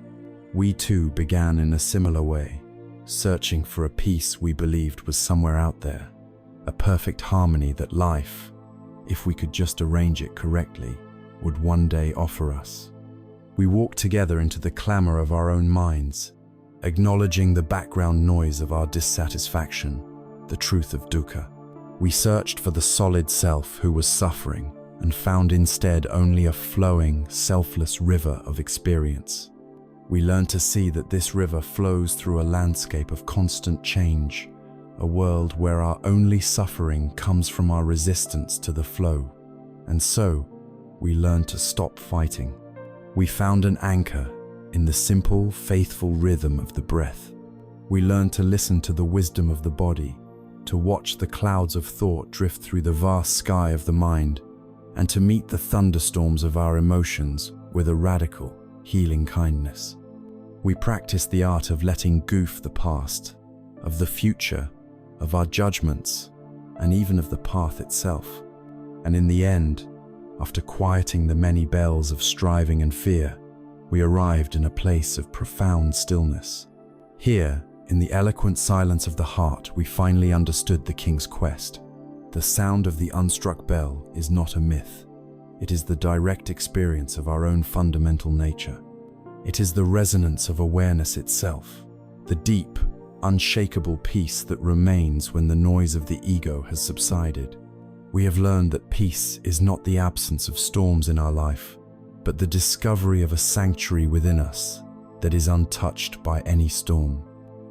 We too began in a similar way, searching for a peace we believed was somewhere out there, a perfect harmony that life, if we could just arrange it correctly, would one day offer us. We walked together into the clamor of our own minds, acknowledging the background noise of our dissatisfaction, the truth of dukkha. We searched for the solid self who was suffering and found instead only a flowing, selfless river of experience. We learned to see that this river flows through a landscape of constant change, a world where our only suffering comes from our resistance to the flow. And so, we learned to stop fighting. We found an anchor in the simple, faithful rhythm of the breath. We learned to listen to the wisdom of the body, to watch the clouds of thought drift through the vast sky of the mind, and to meet the thunderstorms of our emotions with a radical, healing kindness. We practiced the art of letting go of the past, of the future, of our judgments, and even of the path itself. And in the end, after quieting the many bells of striving and fear, we arrived in a place of profound stillness. Here, in the eloquent silence of the heart, we finally understood the king's quest. The sound of the unstruck bell is not a myth. It is the direct experience of our own fundamental nature. It is the resonance of awareness itself, the deep, unshakable peace that remains when the noise of the ego has subsided. We have learned that peace is not the absence of storms in our life, but the discovery of a sanctuary within us that is untouched by any storm.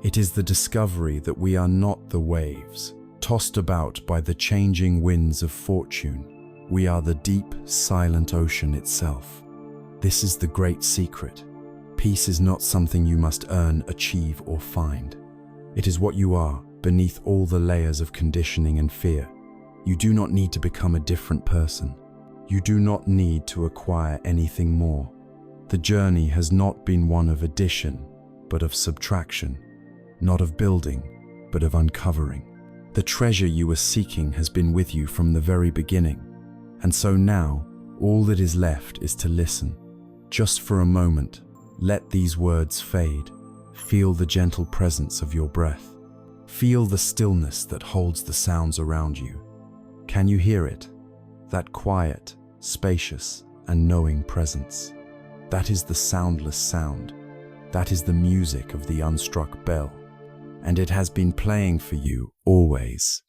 It is the discovery that we are not the waves, tossed about by the changing winds of fortune. We are the deep, silent ocean itself. This is the great secret. Peace is not something you must earn, achieve, or find. It is what you are, beneath all the layers of conditioning and fear. You do not need to become a different person. You do not need to acquire anything more. The journey has not been one of addition, but of subtraction, not of building, but of uncovering. The treasure you were seeking has been with you from the very beginning, and so now, all that is left is to listen. Just for a moment, let these words fade. Feel the gentle presence of your breath. Feel the stillness that holds the sounds around you. Can you hear it? That quiet, spacious, and knowing presence. That is the soundless sound. That is the music of the unstruck bell. And it has been playing for you always.